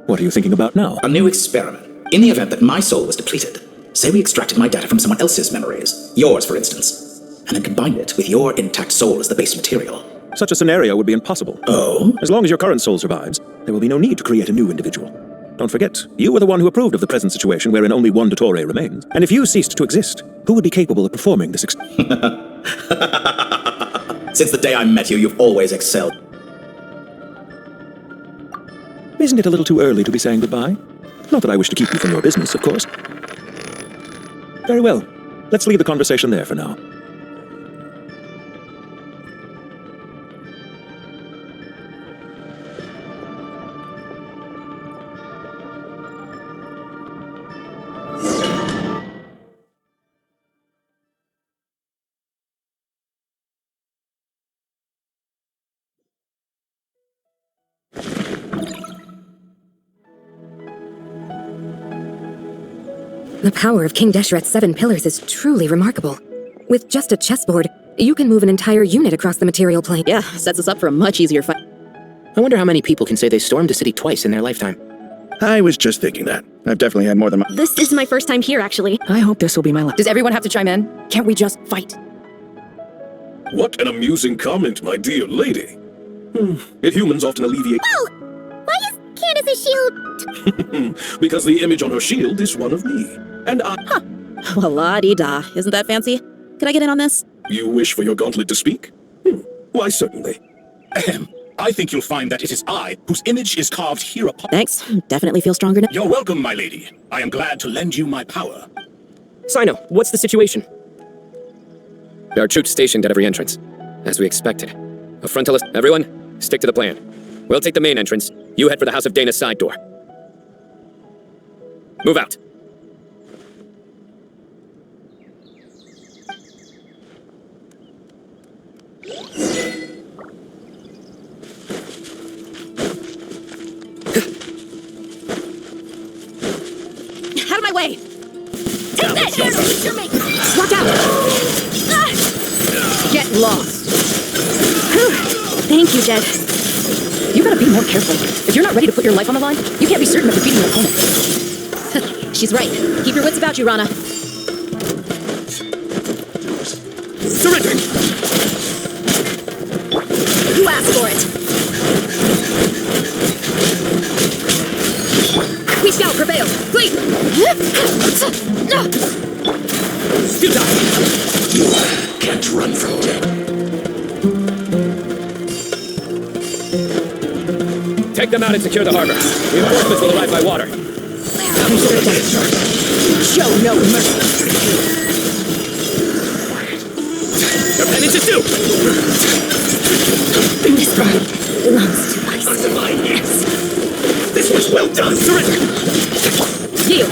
What are you thinking about now?
A new experiment. In the event that my soul was depleted, say we extracted my data from someone else's memories, yours for instance, and then combined it with your intact soul as the base material.
Such a scenario would be impossible.
Oh?
As long as your current soul survives, there will be no need to create a new individual. Don't forget, you were the one who approved of the present situation wherein only one Dottore remains. And if you ceased to exist, who would be capable of performing this
Since the day I met you, you've always excelled.
Isn't it a little too early to be saying goodbye? Not that I wish to keep you from your business, of course. Very well. Let's leave the conversation there for now.
The power of King Deshret's 7 pillars is truly remarkable. With just a chessboard, you can move an entire unit across the material plane.
Yeah, sets us up for a much easier fight. I wonder how many people can say they stormed a city twice in their lifetime.
I was just thinking that. I've definitely had more than
This is my first time here, actually.
I hope this will be my last.
Does everyone have to chime in? Can't we just fight?
What an amusing comment, my dear lady. Yet humans often alleviate...
Oh! Why is Candace's shield...
because the image on her shield is one of me. And I...
Well, la-dee-da. Isn't that fancy? Can I get in on this?
You wish for your gauntlet to speak? Why, certainly.
Ahem. I think you'll find that it is I whose image is carved here upon...
Thanks. Definitely feel stronger now.
You're welcome, my lady. I am glad to lend you my power.
Sino, what's the situation? There are troops stationed at every entrance, as we expected. A frontalist... Everyone, stick to the plan. We'll take the main entrance. You head for the House of Dana's side door. Move out.
Out of my way! Take this! Watch out! Get lost. Thank you, Jed.
You gotta be more careful. If you're not ready to put your life on the line, you can't be certain of defeating your opponent.
She's right. Keep your wits about you, Rana.
Surrender!
You asked for it. We shall prevail. Please!
You can't run from death.
Take them out and secure the harbor. Reinforcements will arrive by water.
Show no mercy.
Your penance is due!
This one belongs to us.
Under my hands. This was well done.
Surrender!
Yield.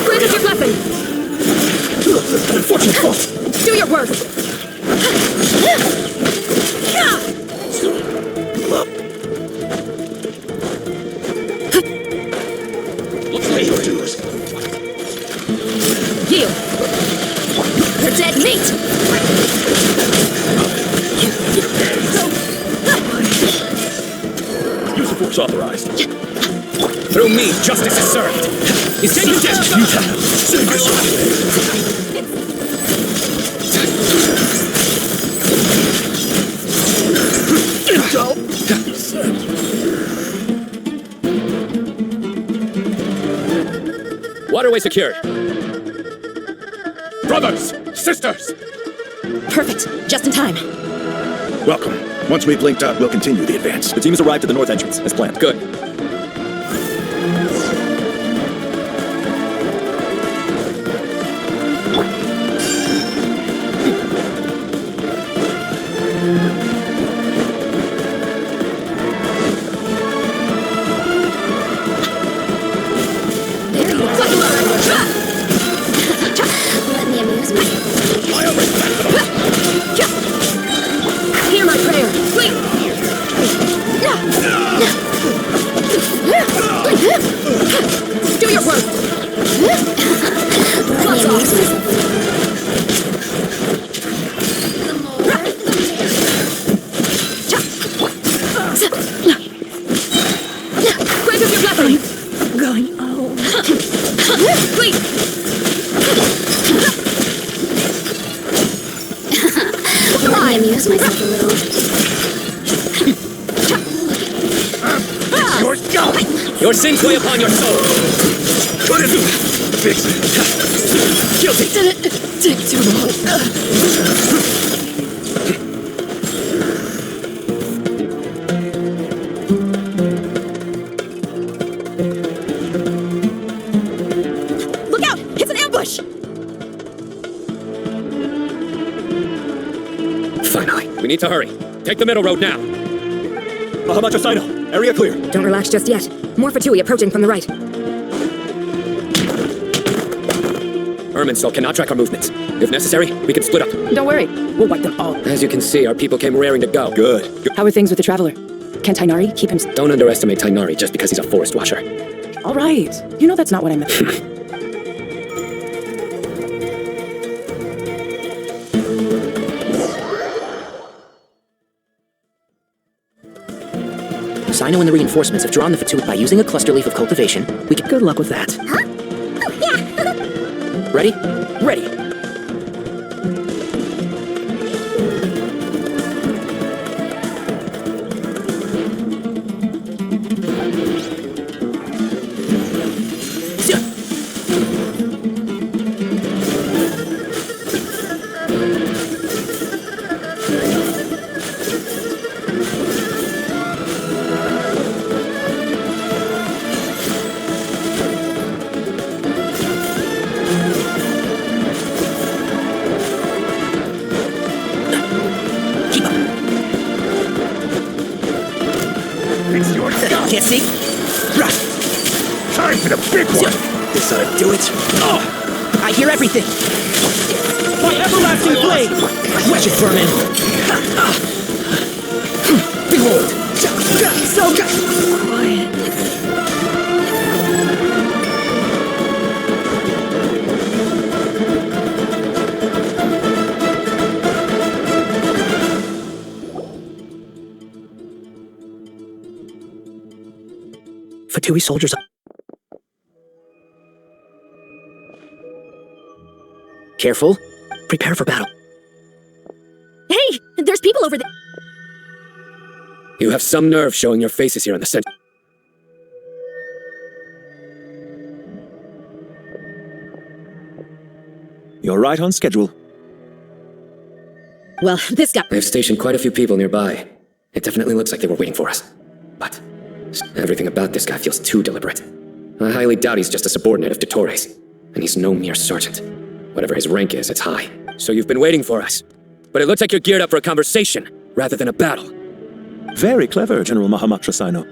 Grant us your blessing.
Unfortunate fault.
Do your worst.
Pay your dues.
Yield. You're dead meat.
Use of force authorized. Through me, justice is served. Is taken Waterway secured.
Brothers, sisters.
Perfect. Just in time.
Welcome. Once we've linked up, we'll continue the advance.
The team has arrived at the north entrance, as planned.
Good.
Let me amuse myself.
Hear my prayer. Please. Do your worst.
Let me amuse myself.
Grant us your blessing.
Going home.
Please.
Let me amuse myself a little.
Your sins weigh upon your soul. Guilty.
Did it take too long?
Finally. We need to hurry. Take the middle road now. Mahamacha Sino, area clear.
Don't relax just yet. More Fatui approaching from the right.
Irminsul cannot track our movements. If necessary, we can split up.
Don't worry, we'll wipe them all.
As you can see, our people came raring to go. Good.
How are things with the Traveler? Can Tainari keep him...
Don't underestimate Tainari just because he's a forest watcher.
All right. You know that's not what I meant.
Sino and the reinforcements have drawn the Fatui by using a cluster leaf of cultivation. We can...
Good luck with that.
Huh? Oh, yeah.
Ready? Ready.
Can't see?
Time for the big one!
This ought to do it. Oh, I hear everything. My everlasting blade! Wretched vermin! Behold! So quiet.
Fatui soldiers up.
Careful.
Prepare for battle.
Hey, there's people over there.
You have some nerve showing your faces here in the center.
You're right on schedule.
Well, this guy...
They've stationed quite a few people nearby. It definitely looks like they were waiting for us. But everything about this guy feels too deliberate. I highly doubt he's just a subordinate of Dottores. And he's no mere sergeant. Whatever his rank is, it's high. So you've been waiting for us. But it looks like you're geared up for a conversation, rather than a battle.
Very clever, General Mahamatra Sino.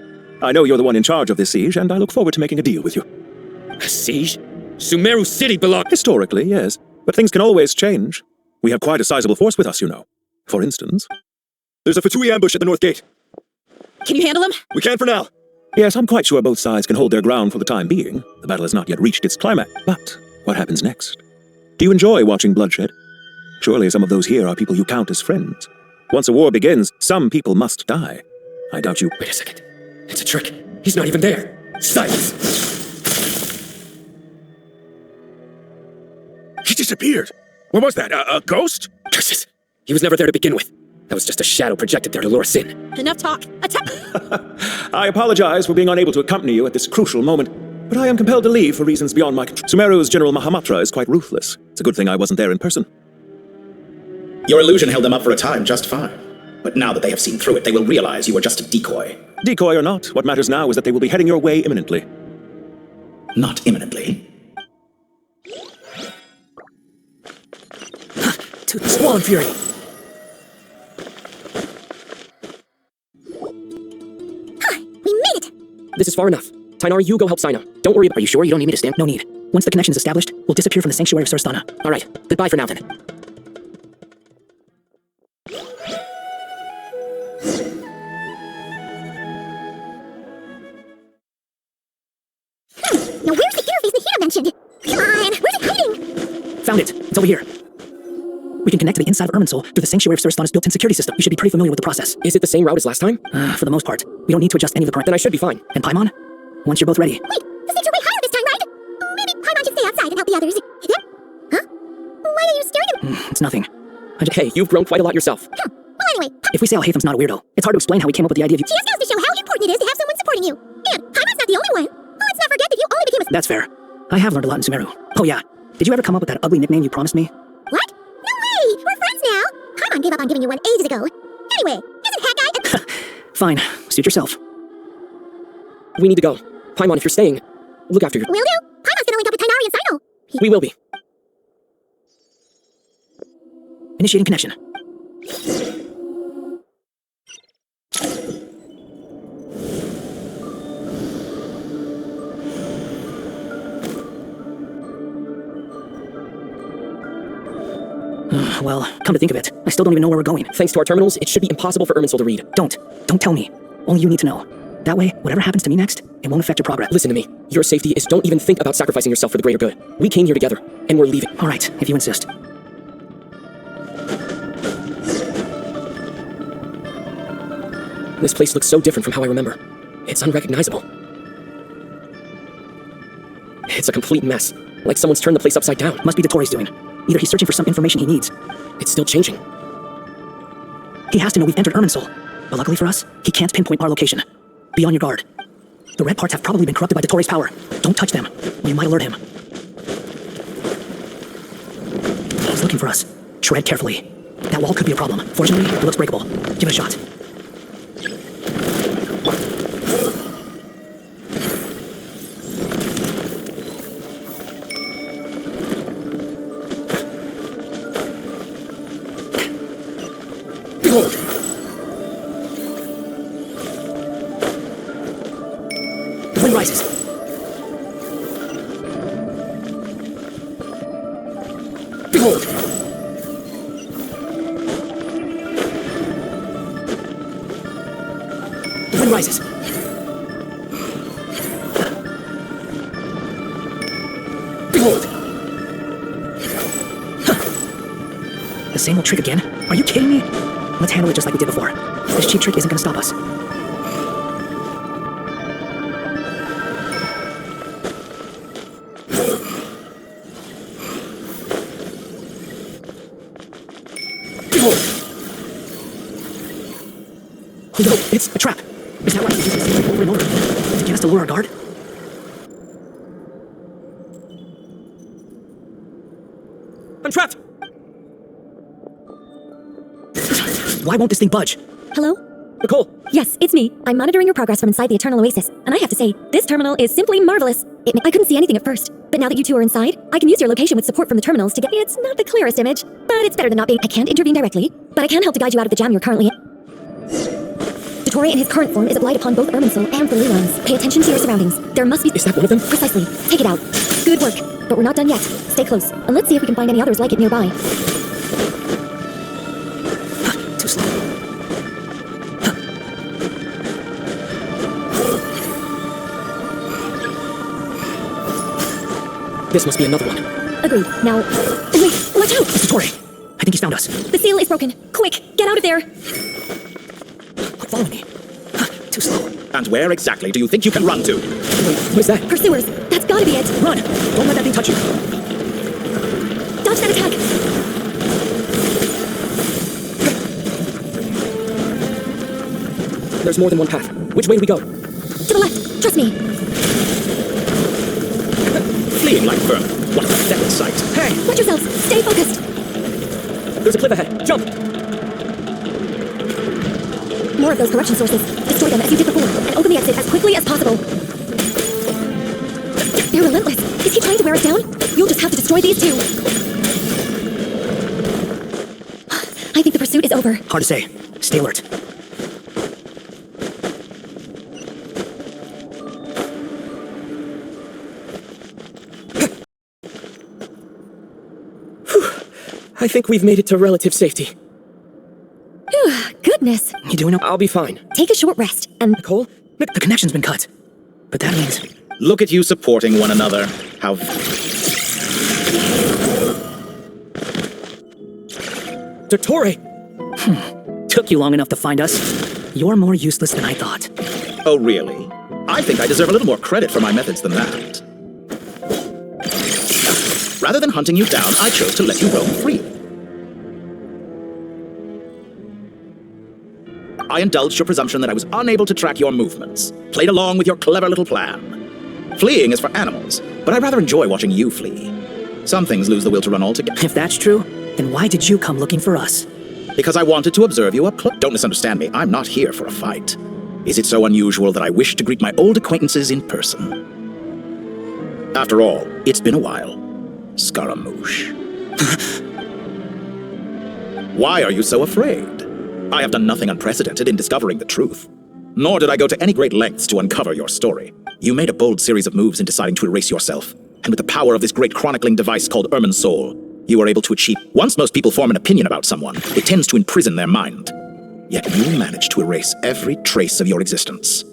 I know you're the one in charge of this siege, and I look forward to making a deal with you.
A siege? Sumeru City belongs...
Historically, yes. But things can always change. We have quite a sizable force with us, you know. For instance...
There's a Fatui ambush at the north gate.
Can you handle him?
We can for now.
Yes, I'm quite sure both sides can hold their ground for the time being. The battle has not yet reached its climax. But what happens next? Do you enjoy watching bloodshed? Surely some of those here are people you count as friends. Once a war begins, some people must die. I doubt you...
Wait a second. It's a trick. He's not even there. Silence!
He disappeared. What was that? A ghost?
Curses! He was never there to begin with. That was just a shadow projected there to lure us in.
Enough talk. Attack!
I apologize for being unable to accompany you at this crucial moment, but I am compelled to leave for reasons beyond my control. Sumeru's General Mahamatra is quite ruthless. It's a good thing I wasn't there in person.
Your illusion held them up for a time just fine. But now that they have seen through it, they will realize you were just a decoy.
Decoy or not, what matters now is that they will be heading your way imminently.
Not imminently.
To the Swollen Fury.
We made it!
This is far enough. Tainari, you go help Sino. Don't worry about...
Are you sure you don't need me to stand?
No need. Once the connection is established, we'll disappear from the Sanctuary of Surstana.
All right. Goodbye for now, then.
Now where's the interface Nahida mentioned? Come on, where's it hiding?
Found it. It's over here. We can connect to the inside of Irminsul through the Sanctuary of Surstana's built-in security system. You should be pretty familiar with the process.
Is it the same route as last time?
For the most part. We don't need to adjust any of the parameters.
Then I should be fine.
And Paimon? Once you're both ready.
Wait, the stakes are way higher this time, right? Maybe Paimon should stay outside and help the others. Huh? Why are you staring at me?
It's nothing.
Hey, you've grown quite a lot yourself.
Well, anyway.
If we say Al-Haytham's not a weirdo, it's hard to explain how we came up with the idea of you.
She just goes to show how important it is to have someone supporting you. And Paimon's not the only one. Let's not forget that you only became a...
That's fair. I have learned a lot in Sumeru. Oh yeah. Did you ever come up with that ugly nickname you promised me?
What? No way! We're friends now! Paimon gave up on giving you one ages ago. Anyway, isn't Hat Guy a...
Fine. Suit yourself.
We need to go. Paimon, if you're staying, look after your...
Will do! Paimon's gonna link up with Tainari and Sino.
We will be.
Initiating connection. Well, come to think of it, I still don't even know where we're going.
Thanks to our terminals, it should be impossible for Irminsul to read.
Don't tell me. Only you need to know. That way, whatever happens to me next, it won't affect your progress.
Listen to me. Your safety is don't even think about sacrificing yourself for the greater good. We came here together, and we're leaving.
All right, if you insist.
This place looks so different from how I remember. It's unrecognizable. It's a complete mess. Like someone's turned the place upside down.
Must be Dottore doing. Either he's searching for some information he needs.
It's still changing.
He has to know we've entered Irminsul. But luckily for us, he can't pinpoint our location. Be on your guard. The red parts have probably been corrupted by Dottore's power. Don't touch them, or you might alert him. He's looking for us. Tread carefully. That wall could be a problem. Fortunately, it looks breakable. Give it a shot.
Behold! The wind rises. Behold! The wind rises. Behold!
The same old trick again? Are you kidding me? Let's handle it just like we did before. This cheap trick isn't gonna stop us.
Behold!
Oh no, it's a trap! Is that why we do this thing over and over? To get us to lower our guard?
I'm trapped!
Why won't this thing budge?
Hello?
Nicole!
Yes, it's me. I'm monitoring your progress from inside the Eternal Oasis, and I have to say, this terminal is simply marvelous. I couldn't see anything at first, but now that you two are inside, I can use your location with support from the terminals to get. It's not the clearest image, but it's better than not being. I can't intervene directly, but I can help to guide you out of the jam you're currently in. Dottore in his current form is a blight upon both Irminsul and the Leylands. Pay attention to your surroundings. There must be.
Is that one of them?
Precisely. Take it out. Good work, but we're not done yet. Stay close, and let's see if we can find any others like it nearby.
Too slow.
This must be another one.
Agreed. Now, wait, watch out!
It's Dottore. I think he's found us.
The seal is broken. Quick, get out of there!
Follow me. Too slow.
And where exactly do you think you can run to?
What is that?
Pursuers, that's gotta be it!
Run! Don't let that thing touch you.
Dodge that attack!
There's more than one path. Which way do we go?
To the left, trust me.
Fleeing like vermin. What a pathetic sight.
Hey!
Watch yourselves, stay focused!
There's a cliff ahead. Jump!
More of those corruption sources. Destroy them as you did before, and open the exit as quickly as possible. They're relentless. Is he trying to wear us down? You'll just have to destroy these two. I think the pursuit is over.
Hard to say. Stay alert.
I think we've made it to relative safety.
Phew, goodness.
You doing okay?
I'll be fine.
Take a short rest, and...
Nicole?
The connection's been cut. But that means...
Look at you supporting one another. How...
Dottore!
Took you long enough to find us. You're more useless than I thought.
Oh, really? I think I deserve a little more credit for my methods than that. Rather than hunting you down, I chose to let you roam free. I indulged your presumption that I was unable to track your movements, played along with your clever little plan. Fleeing is for animals, but I rather enjoy watching you flee. Some things lose the will to run altogether.
If that's true, then why did you come looking for us?
Because I wanted to observe you up close. Don't misunderstand me, I'm not here for a fight. Is it so unusual that I wish to greet my old acquaintances in person? After all, it's been a while. Scaramouche. Why are you so afraid? I have done nothing unprecedented in discovering the truth. Nor did I go to any great lengths to uncover your story. You made a bold series of moves in deciding to erase yourself. And with the power of this great chronicling device called Irminsul, you are able to achieve. Once most people form an opinion about someone, it tends to imprison their mind. Yet you managed to erase every trace of your existence.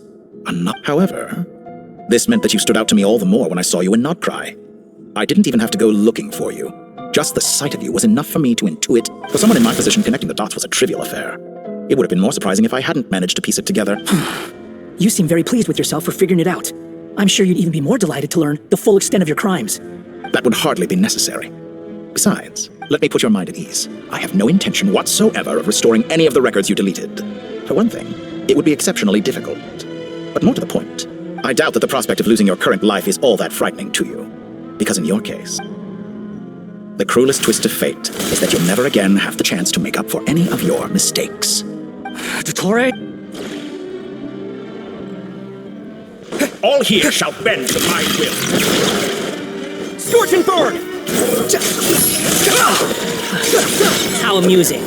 However, this meant that you stood out to me all the more when I saw you in Notcry. I didn't even have to go looking for you. Just the sight of you was enough for me to intuit. For someone in my position, connecting the dots was a trivial affair. It would have been more surprising if I hadn't managed to piece it together.
You seem very pleased with yourself for figuring it out. I'm sure you'd even be more delighted to learn the full extent of your crimes.
That would hardly be necessary. Besides, let me put your mind at ease. I have no intention whatsoever of restoring any of the records you deleted. For one thing, it would be exceptionally difficult. But more to the point, I doubt that the prospect of losing your current life is all that frightening to you. Because in your case, the cruelest twist of fate is that you'll never again have the chance to make up for any of your mistakes.
Dottore?
All here shall bend to my will.
Scorching Bird! How amusing.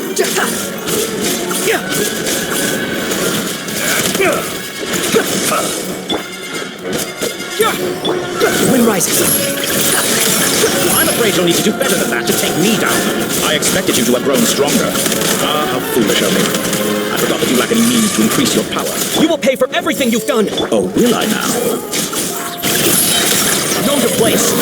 Wind rises.
I'm afraid you'll need to do better than that to take me down. I expected you to have grown stronger. Ah, how foolish of me. I forgot that you lack any means to increase your power.
You will pay for everything you've done!
Oh, will I now?
Know your place.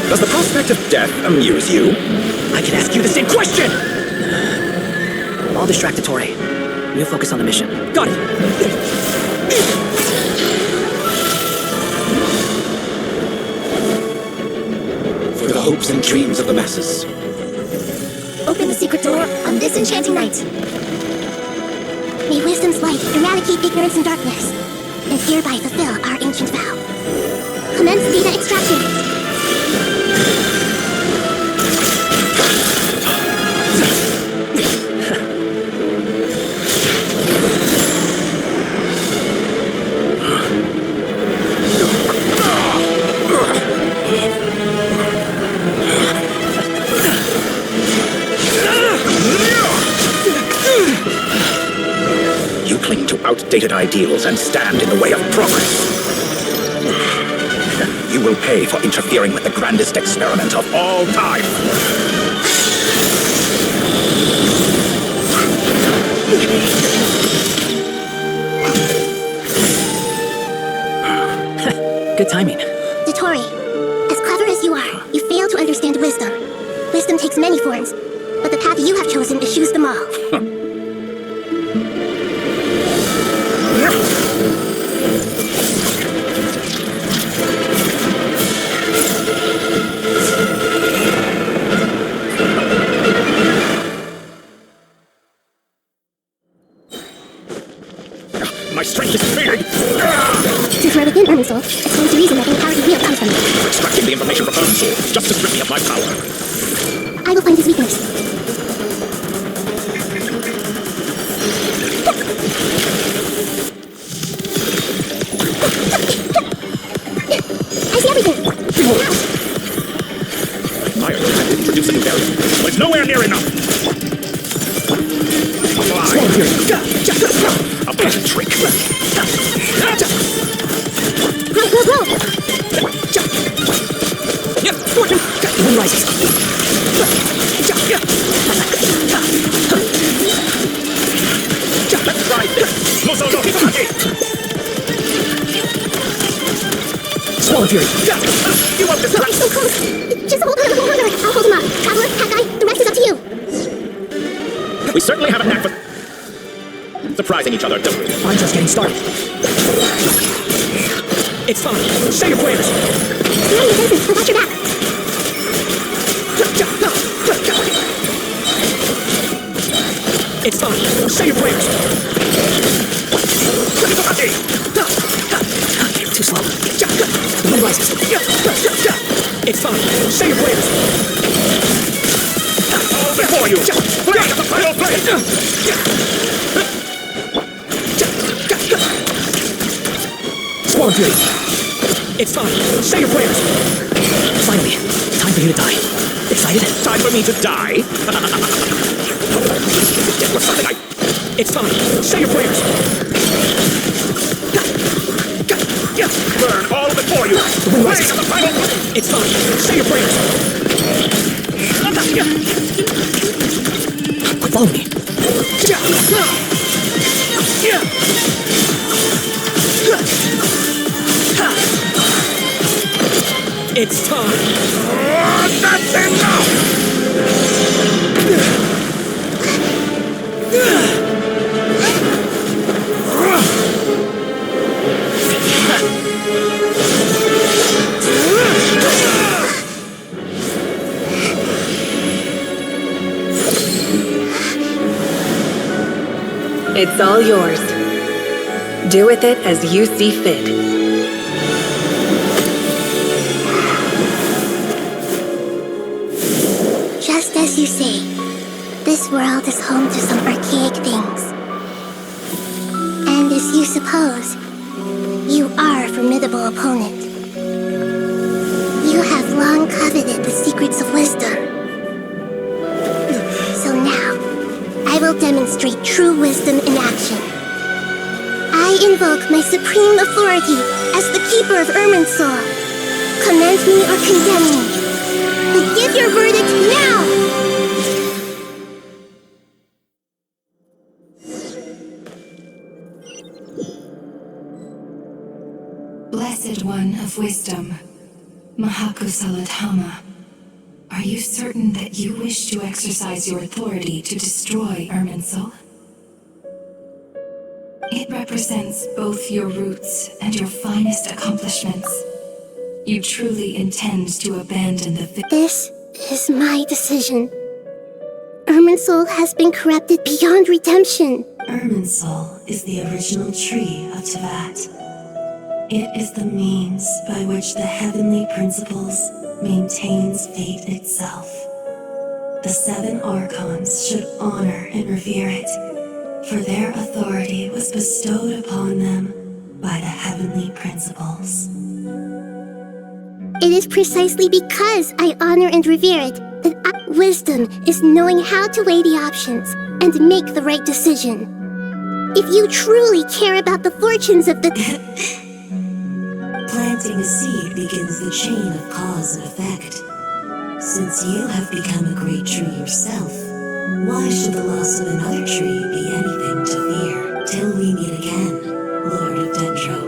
Does the prospect of death amuse you?
I can ask you the same question! I'll distract Dottore. You focus on the mission. Got it!
For the hopes and dreams of the masses.
Open the secret door on this enchanting night. May wisdom's light eradicate ignorance and darkness, and hereby fulfill our ancient vow. Commence data extraction.
You cling to outdated ideals and stand in the way of progress. You will pay for interfering with the grandest experiment of all time.
Good timing.
Dottore, as clever as you are, you fail to understand wisdom. Wisdom takes many forms, but the path you have chosen eschews them all.
My strength is fading!
Since we're within Irminsul, it stands to reason that the power you wield comes from it.
Extracting the information from Irminsul, just to strip me of my power.
I will find his weakness. I see everything!
Fire detect introduce a new variant, but it's nowhere near enough! A better trick.
Grow!
Fortune! Wind rises.
Let's try this! Muso no Hikage!
Swallow Fury!
You won't distract!
So close! Just hold on, I'll hold him up. Traveler, Cat Guy, the rest is up to you.
We certainly have a knack for surprising each other, don't we?
I'm just getting started. It's fine. Say your prayers.
You're in the business, without your back.
It's fine. Say your prayers. Too slow. The wind rises. It's fine. Say your prayers.
All before you! Play the final play!
Swallow Fury! It's time! Say your prayers! Finally, time for you to die. Excited?
Time for me to die? It was something
It's time! Say your prayers!
burn all before you!
The wind rises! It's time! Say your prayers! Follow me! It's time!
That's enough!
It's all yours. Do with it as you see fit.
Just as you say, this world is home to some archaic things. And as you suppose, you are a formidable opponent. You have long coveted the secrets of wisdom. So now, I will demonstrate true wisdom in action. I invoke my supreme authority as the keeper of Irminsul. Commend me or condemn me. But give your verdict now!
Blessed One of Wisdom, Mahakusaladhama, are you certain that you wish to exercise your authority to destroy Irminsul? It represents both your roots and your finest accomplishments. You truly intend to abandon the
This is my decision. Irminsul has been corrupted beyond redemption.
Irminsul is the original tree of Tevat. It is the means by which the heavenly principles maintains fate itself. The 7 Archons should honor and revere it, for their authority was bestowed upon them by the heavenly principles.
It is precisely because I honor and revere it that wisdom is knowing how to weigh the options and make the right decision. If you truly care about the fortunes of the...
Planting a seed begins the chain of cause and effect. Since you have become a great tree yourself, why should the loss of another tree be anything to fear? Till we meet again, Lord of Dendro.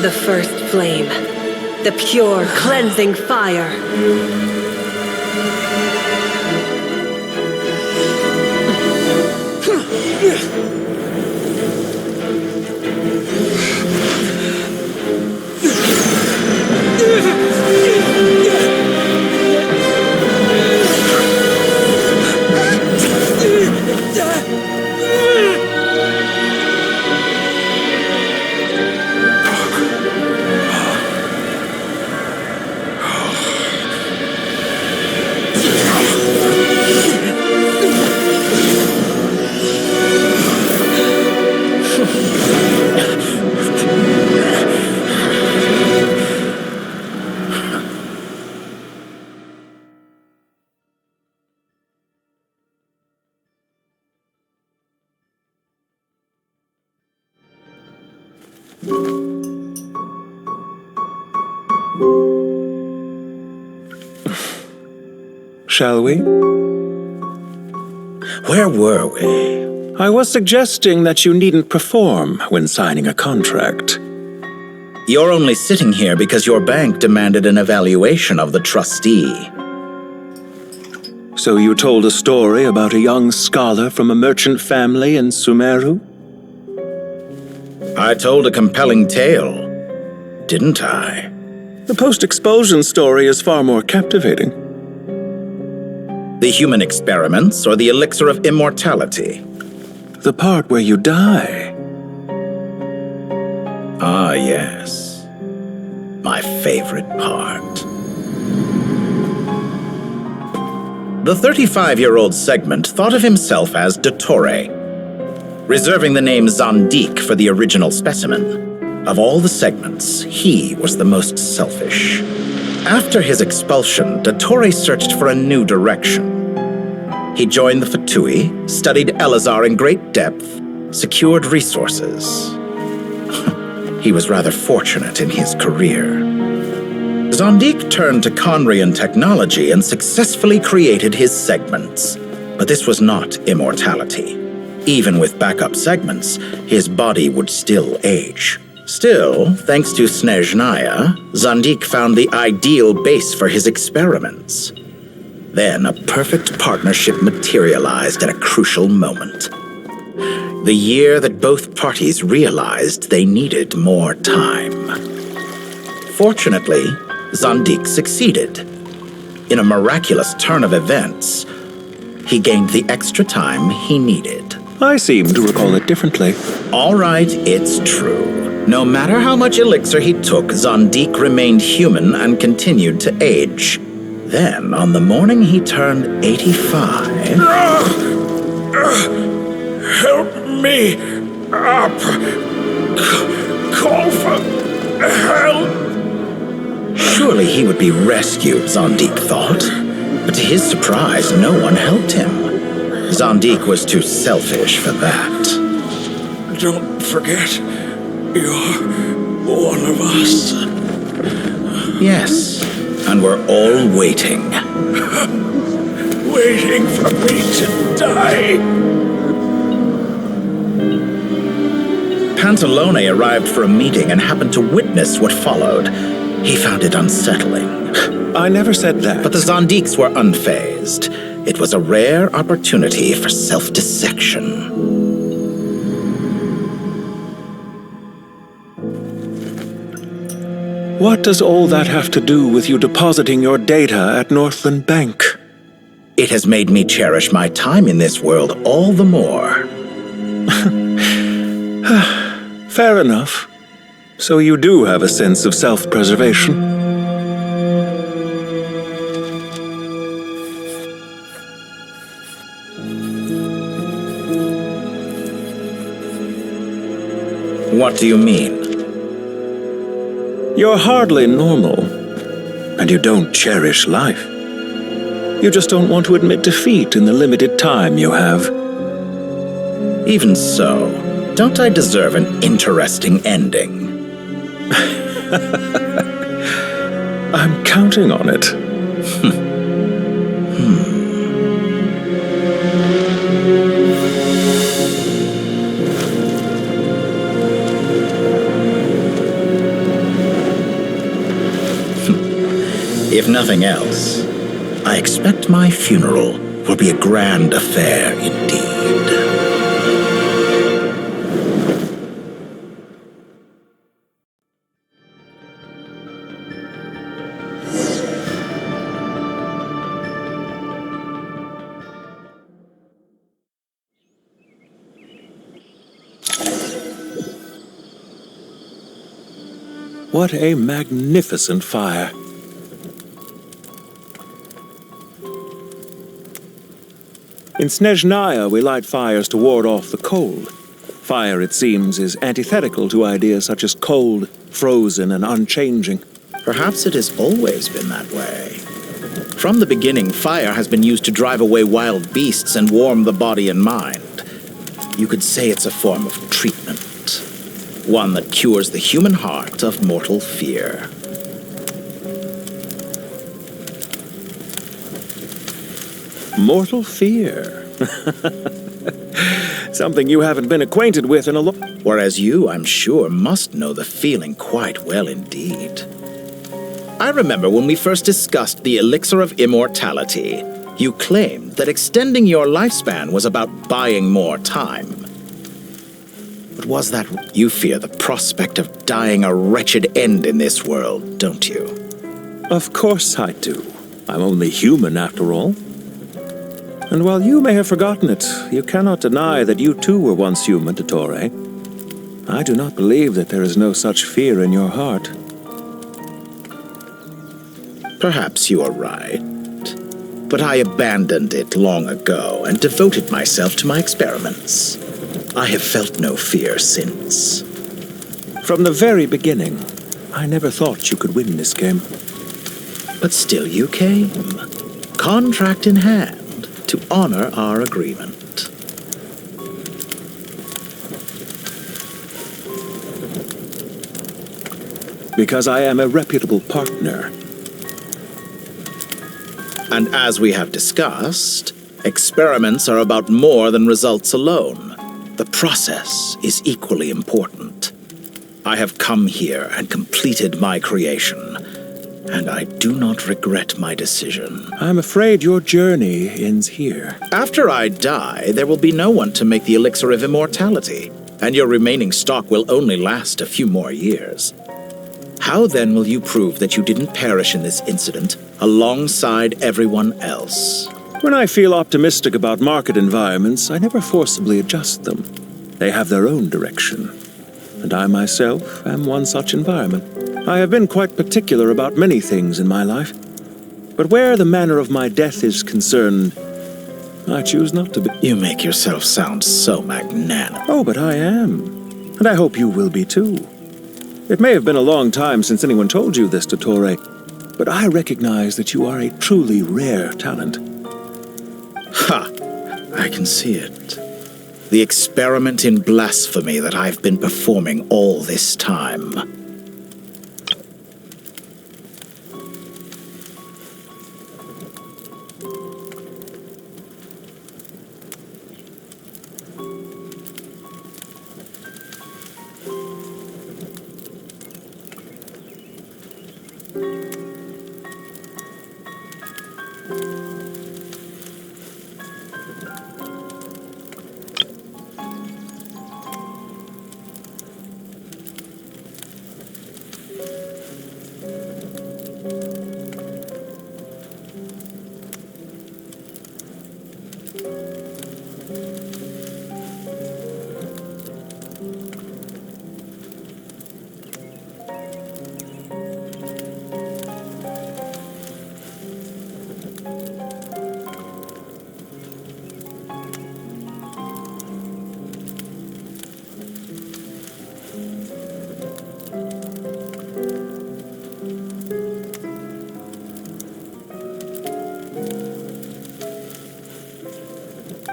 The first flame. The pure, cleansing fire.
Shall we?
Where were we?
I was suggesting that you needn't perform when signing a contract.
You're only sitting here because your bank demanded an evaluation of the trustee.
So you told a story about a young scholar from a merchant family in Sumeru?
I told a compelling tale, didn't I?
The post-expulsion story is far more captivating.
The human experiments or the elixir of immortality?
The part where you die.
Ah, yes. My favorite part. The 35-year-old Segment thought of himself as Dottore, reserving the name Zandik for the original specimen. Of all the Segments, he was the most selfish. After his expulsion, Dottore searched for a new direction. He joined the Fatui, studied Elazar in great depth, secured resources. He was rather fortunate in his career. Zandik turned to Conrian technology and successfully created his segments. But this was not immortality. Even with backup segments, his body would still age. Still, thanks to Snezhnaya, Zandik found the ideal base for his experiments. Then a perfect partnership materialized at a crucial moment. The year that both parties realized they needed more time. Fortunately, Zandik succeeded. In a miraculous turn of events, he gained the extra time he needed.
I seem to recall it differently.
All right, it's true. No matter how much elixir he took, Zandik remained human and continued to age. Then, on the morning he turned 85...
Help me up! Call for help!
Surely he would be rescued, Zandik thought. But to his surprise, no one helped him. Zandik was too selfish for that.
Don't forget, you're one of us.
Yes, and we're all waiting.
Waiting for me to die.
Pantalone arrived for a meeting and happened to witness what followed. He found it unsettling.
I never said that.
But the Zandiks were unfazed. It was a rare opportunity for self-dissection.
What does all that have to do with you depositing your data at Northland Bank?
It has made me cherish my time in this world all the more.
Fair enough. So you do have a sense of self-preservation.
What do you mean?
You're hardly normal, and you don't cherish life. You just don't want to admit defeat in the limited time you have.
Even so, don't I deserve an interesting ending?
I'm counting on it.
If nothing else, I expect my funeral will be a grand affair indeed.
What a magnificent fire. In Snezhnaya, we light fires to ward off the cold. Fire, it seems, is antithetical to ideas such as cold, frozen, and unchanging.
Perhaps it has always been that way. From the beginning, fire has been used to drive away wild beasts and warm the body and mind. You could say it's a form of treatment. One that cures the human heart of mortal fear.
Mortal fear. Something you haven't been acquainted with in a long...
Whereas you, I'm sure, must know the feeling quite well indeed. I remember when we first discussed the elixir of immortality, you claimed that extending your lifespan was about buying more time. But was that... You fear the prospect of dying a wretched end in this world, don't you?
Of course I do. I'm only human after all. And while you may have forgotten it, you cannot deny that you too were once human, Dottore. I do not believe that there is no such fear in your heart.
Perhaps you are right. But I abandoned it long ago and devoted myself to my experiments. I have felt no fear since.
From the very beginning, I never thought you could win this game.
But still you came, contract in hand, to honor our agreement.
Because I am a reputable partner.
And as we have discussed, experiments are about more than results alone. The process is equally important. I have come here and completed my creation, and I do not regret my decision.
I'm afraid your journey ends here.
After I die, there will be no one to make the elixir of immortality, and your remaining stock will only last a few more years. How then will you prove that you didn't perish in this incident alongside everyone else?
When I feel optimistic about market environments, I never forcibly adjust them. They have their own direction. And I myself am one such environment. I have been quite particular about many things in my life. But where the manner of my death is concerned, I choose not to be.
You make yourself sound so magnanimous.
Oh, but I am. And I hope you will be too. It may have been a long time since anyone told you this, Dottore, but I recognize that you are a truly rare talent.
Ha! I can see it. The experiment in blasphemy that I've been performing all this time.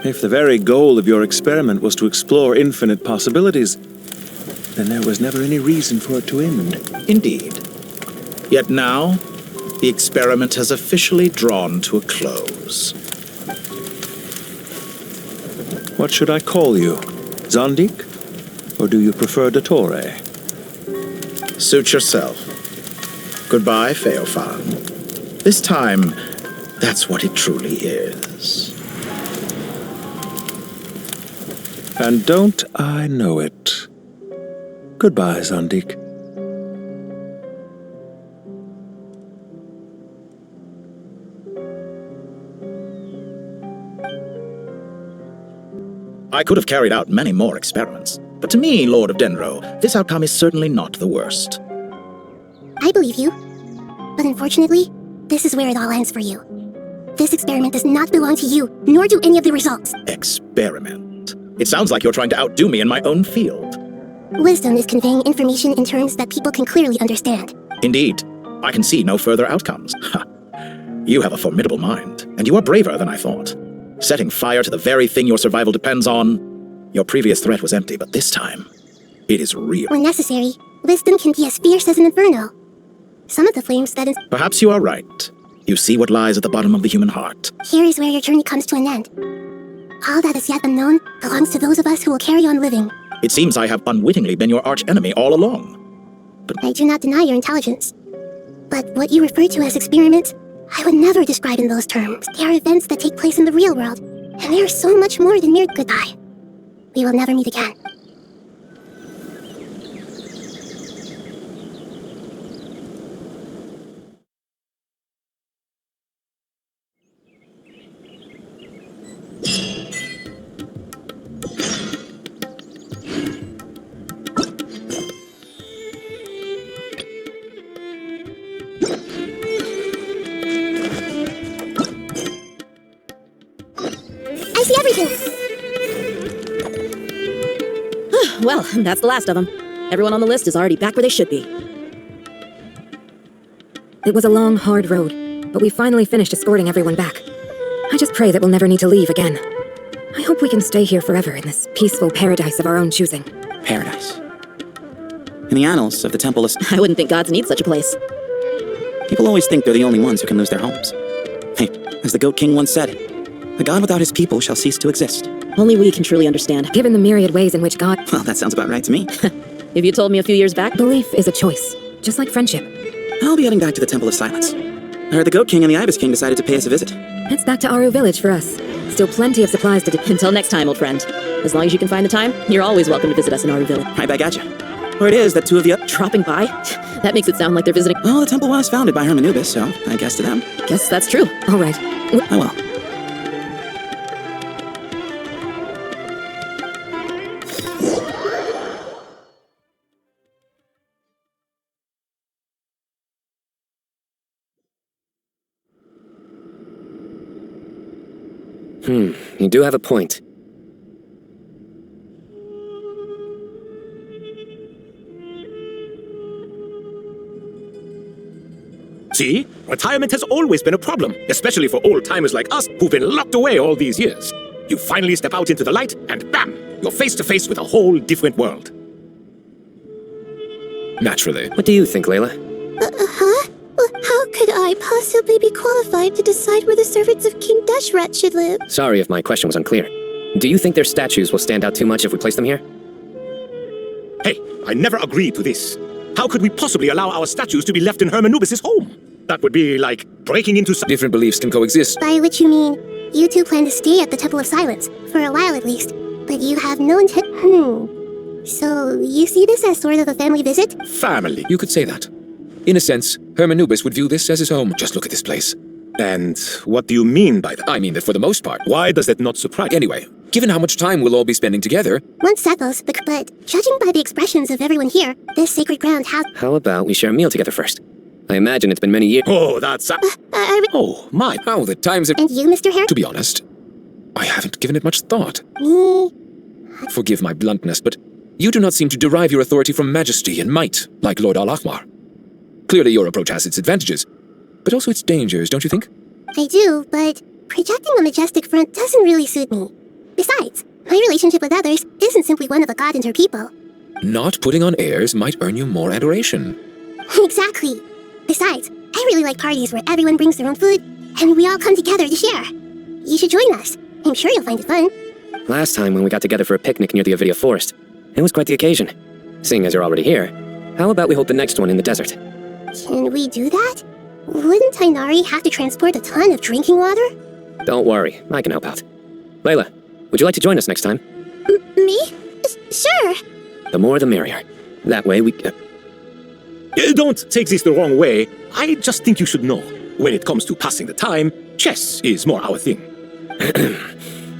If the very goal of your experiment was to explore infinite possibilities, then there was never any reason for it to end.
Indeed. Yet now, the experiment has officially drawn to a close.
What should I call you? Zandik? Or do you prefer Dottore?
Suit yourself. Goodbye, Feofan. This time, that's what it truly is.
And don't I know it? Goodbye, Zandik.
I could have carried out many more experiments, but to me, Lord of Denro, this outcome is certainly not the worst.
I believe you. But unfortunately, this is where it all ends for you. This experiment does not belong to you, nor do any of the results.
Experiment? It sounds like you're trying to outdo me in my own field.
Wisdom is conveying information in terms that people can clearly understand.
Indeed. I can see no further outcomes. You have a formidable mind, and you are braver than I thought. Setting fire to the very thing your survival depends on. Your previous threat was empty, but this time, it is real.
When necessary, wisdom can be as fierce as an inferno. Some of the flames that is—
Perhaps you are right. You see what lies at the bottom of the human heart.
Here is where your journey comes to an end. All that is yet unknown belongs to those of us who will carry on living.
It seems I have unwittingly been your arch-enemy all along. But
I do not deny your intelligence. But what you refer to as experiments, I would never describe in those terms. They are events that take place in the real world, and they are so much more than mere goodbye. We will never meet again.
Well, that's the last of them. Everyone on the list is already back where they should be.
It was a long, hard road, but we finally finished escorting everyone back. I just pray that we'll never need to leave again. I hope we can stay here forever in this peaceful paradise of our own choosing.
Paradise. In the annals of the Temple of...
I wouldn't think gods need such a place.
People always think they're the only ones who can lose their homes. Hey, as the Goat King once said, a god without his people shall cease to exist.
Only we can truly understand.
Given the myriad ways in which God...
Well, that sounds about right to me.
If you told me a few years back...
Belief is a choice, just like friendship.
I'll be heading back to the Temple of Silence. I heard the Goat King and the Ibis King decided to pay us a visit.
It's back to Aru Village for us. Still plenty of supplies to...
Until next time, old friend. As long as you can find the time, you're always welcome to visit us in Aru Village.
Right back at you. Or it is that two of you...
Dropping by? That makes it sound like they're visiting...
Well, the temple was founded by Herman Anubis, so I guess to them.
Guess that's true.
All right.
Oh well.
You do have a point.
See? Retirement has always been a problem, especially for old-timers like us who've been locked away all these years. You finally step out into the light, and bam! You're face-to-face with a whole different world.
Naturally.
What do you think, Layla?
Huh? Well, how could I possibly be qualified to decide where the servants of King Deshret should live?
Sorry if my question was unclear. Do you think their statues will stand out too much if we place them here?
Hey, I never agreed to this. How could we possibly allow our statues to be left in Herman Anubis' home? That would be like breaking into some...
Different beliefs can coexist.
By which you mean, you two plan to stay at the Temple of Silence, for a while at least, but you have no intent... So, you see this as sort of a family visit?
Family.
You could say that. In a sense, Herman Anubis would view this as his home. Just look at this place.
And what do you mean by that?
I mean that for the most part.
Why does that not surprise you?
Anyway, given how much time we'll all be spending together...
One settles, but judging by the expressions of everyone here, this sacred ground has...
How about we share a meal together first? I imagine it's been many years...
Oh, that's... Oh, my.
How the times have...
And you, Mr. Harry?
To be honest, I haven't given it much thought.
Me?
Forgive my bluntness, but you do not seem to derive your authority from majesty and might, like Lord Al-Akhmar. Clearly your approach has its advantages, but also its dangers, don't you think?
I do, but projecting a majestic front doesn't really suit me. Besides, my relationship with others isn't simply one of a god and her people.
Not putting on airs might earn you more adoration.
Exactly. Besides, I really like parties where everyone brings their own food, and we all come together to share. You should join us. I'm sure you'll find it fun.
Last time when we got together for a picnic near the Avidia Forest, it was quite the occasion. Seeing as you're already here, how about we hold the next one in the desert?
Can we do that? Wouldn't Tainari have to transport a ton of drinking water?
Don't worry, I can help out. Layla, would you like to join us next time?
Me? Sure.
The more the merrier. That way we...
Don't take this the wrong way. I just think you should know. When it comes to passing the time, chess is more our thing.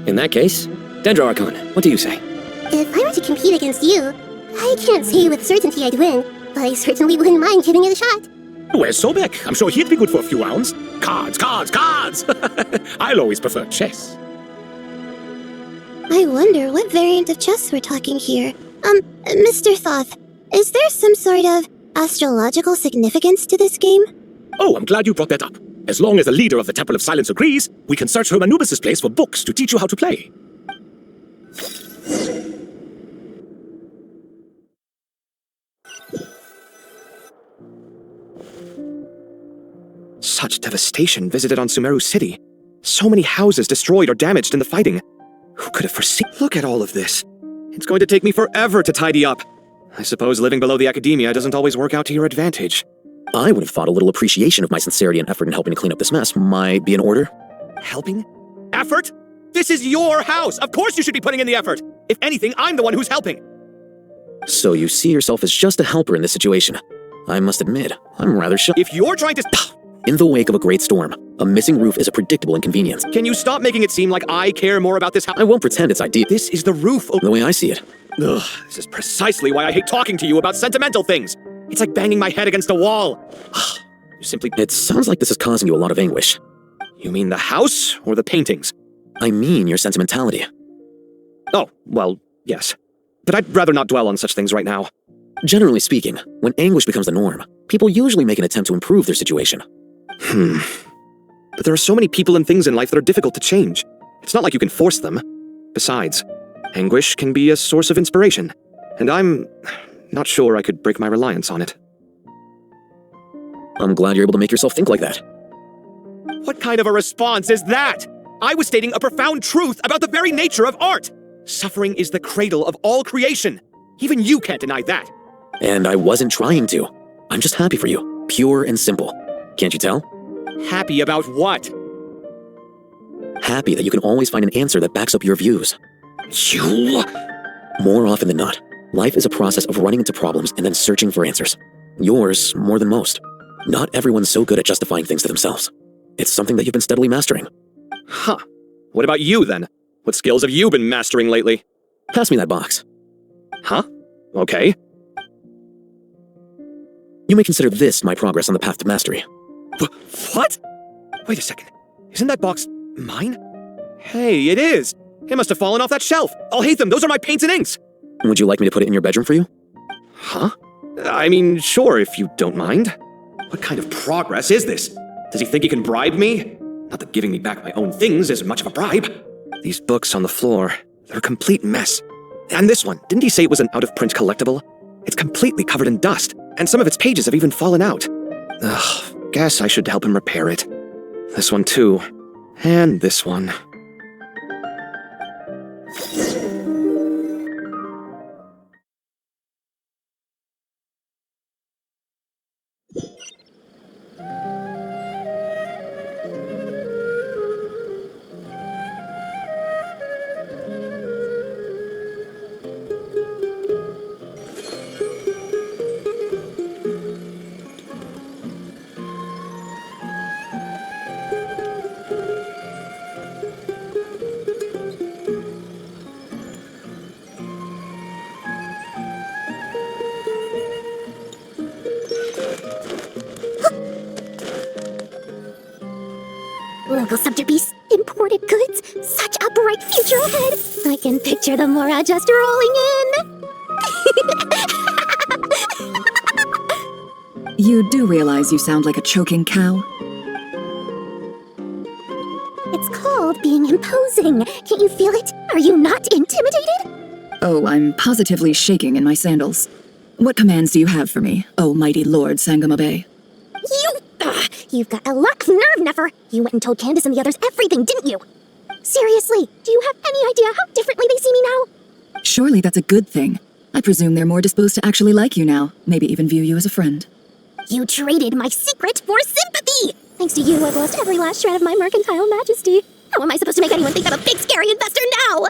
In that case, Dendro Archon, what do you say?
If I were to compete against you, I can't say with certainty I'd win, but I certainly wouldn't mind giving it a shot.
Where's Sobek? I'm sure he'd be good for a few rounds. Cards, cards, cards! I'll always prefer chess.
I wonder what variant of chess we're talking here. Mr. Thoth, is there some sort of astrological significance to this game?
Oh, I'm glad you brought that up. As long as the leader of the Temple of Silence agrees, we can search Herman Anubis' place for books to teach you how to play.
Such devastation visited on Sumeru City. So many houses destroyed or damaged in the fighting. Who could have foreseen? Look at all of this. It's going to take me forever to tidy up. I suppose living below the academia doesn't always work out to your advantage.
I would have thought a little appreciation of my sincerity and effort in helping to clean up this mess might be in order.
Helping? Effort? This is your house! Of course you should be putting in the effort! If anything, I'm the one who's helping!
So you see yourself as just a helper in this situation. I must admit, I'm rather shocked.
If you're trying to...
In the wake of a great storm, a missing roof is a predictable inconvenience.
Can you stop making it seem like I care more about this house?
I won't pretend it's ideal.
This is the roof
The way I see it.
Ugh, this is precisely why I hate talking to you about sentimental things. It's like banging my head against a wall. You simply...
It sounds like this is causing you a lot of anguish.
You mean the house or the paintings?
I mean your sentimentality.
Oh, well, yes. but I'd rather not dwell on such things right now.
Generally speaking, when anguish becomes the norm, people usually make an attempt to improve their situation.
But there are so many people and things in life that are difficult to change. It's not like you can force them. Besides, anguish can be a source of inspiration, and I'm not sure I could break my reliance on it.
I'm glad you're able to make yourself think like that.
What kind of a response is that? I was stating a profound truth about the very nature of art. Suffering is the cradle of all creation. Even you can't deny that.
And I wasn't trying to. I'm just happy for you. Pure and simple. Can't you tell?
Happy about what?
Happy that you can always find an answer that backs up your views.
You...
More often than not, life is a process of running into problems and then searching for answers. Yours more than most. Not everyone's so good at justifying things to themselves. It's something that you've been steadily mastering.
Huh. What about you, then? What skills have you been mastering lately?
Pass me that box.
Huh? Okay.
You may consider this my progress on the path to mastery.
What? Wait a second. Isn't that box mine? Hey, it is! It must have fallen off that shelf! I'll hate them! Those are my paints and inks!
Would you like me to put it in your bedroom for you?
Huh? I mean, sure, if you don't mind. What kind of progress is this? Does he think he can bribe me? Not that giving me back my own things is much of a bribe. These books on the floor, they're a complete mess. And this one, didn't he say it was an out-of-print collectible? It's completely covered in dust, and some of its pages have even fallen out. Ugh, guess I should help him repair it. This one too. And this one.
Local subterpiece, imported goods, such a bright future ahead. I can picture the Mora just rolling in.
You do realize you sound like a choking cow?
It's called being imposing. Can't you feel it? Are you not intimidated?
Oh, I'm positively shaking in my sandals. What commands do you have for me, oh mighty Lord Sangama Bay?
You've got a lot of nerve, Nefer. You went and told Candace and the others everything, didn't you? Seriously, do you have any idea how differently they see me now?
Surely that's a good thing. I presume they're more disposed to actually like you now, maybe even view you as a friend.
You traded my secret for sympathy! Thanks to you, I've lost every last shred of my mercantile majesty. How am I supposed to make anyone think I'm a big scary investor now?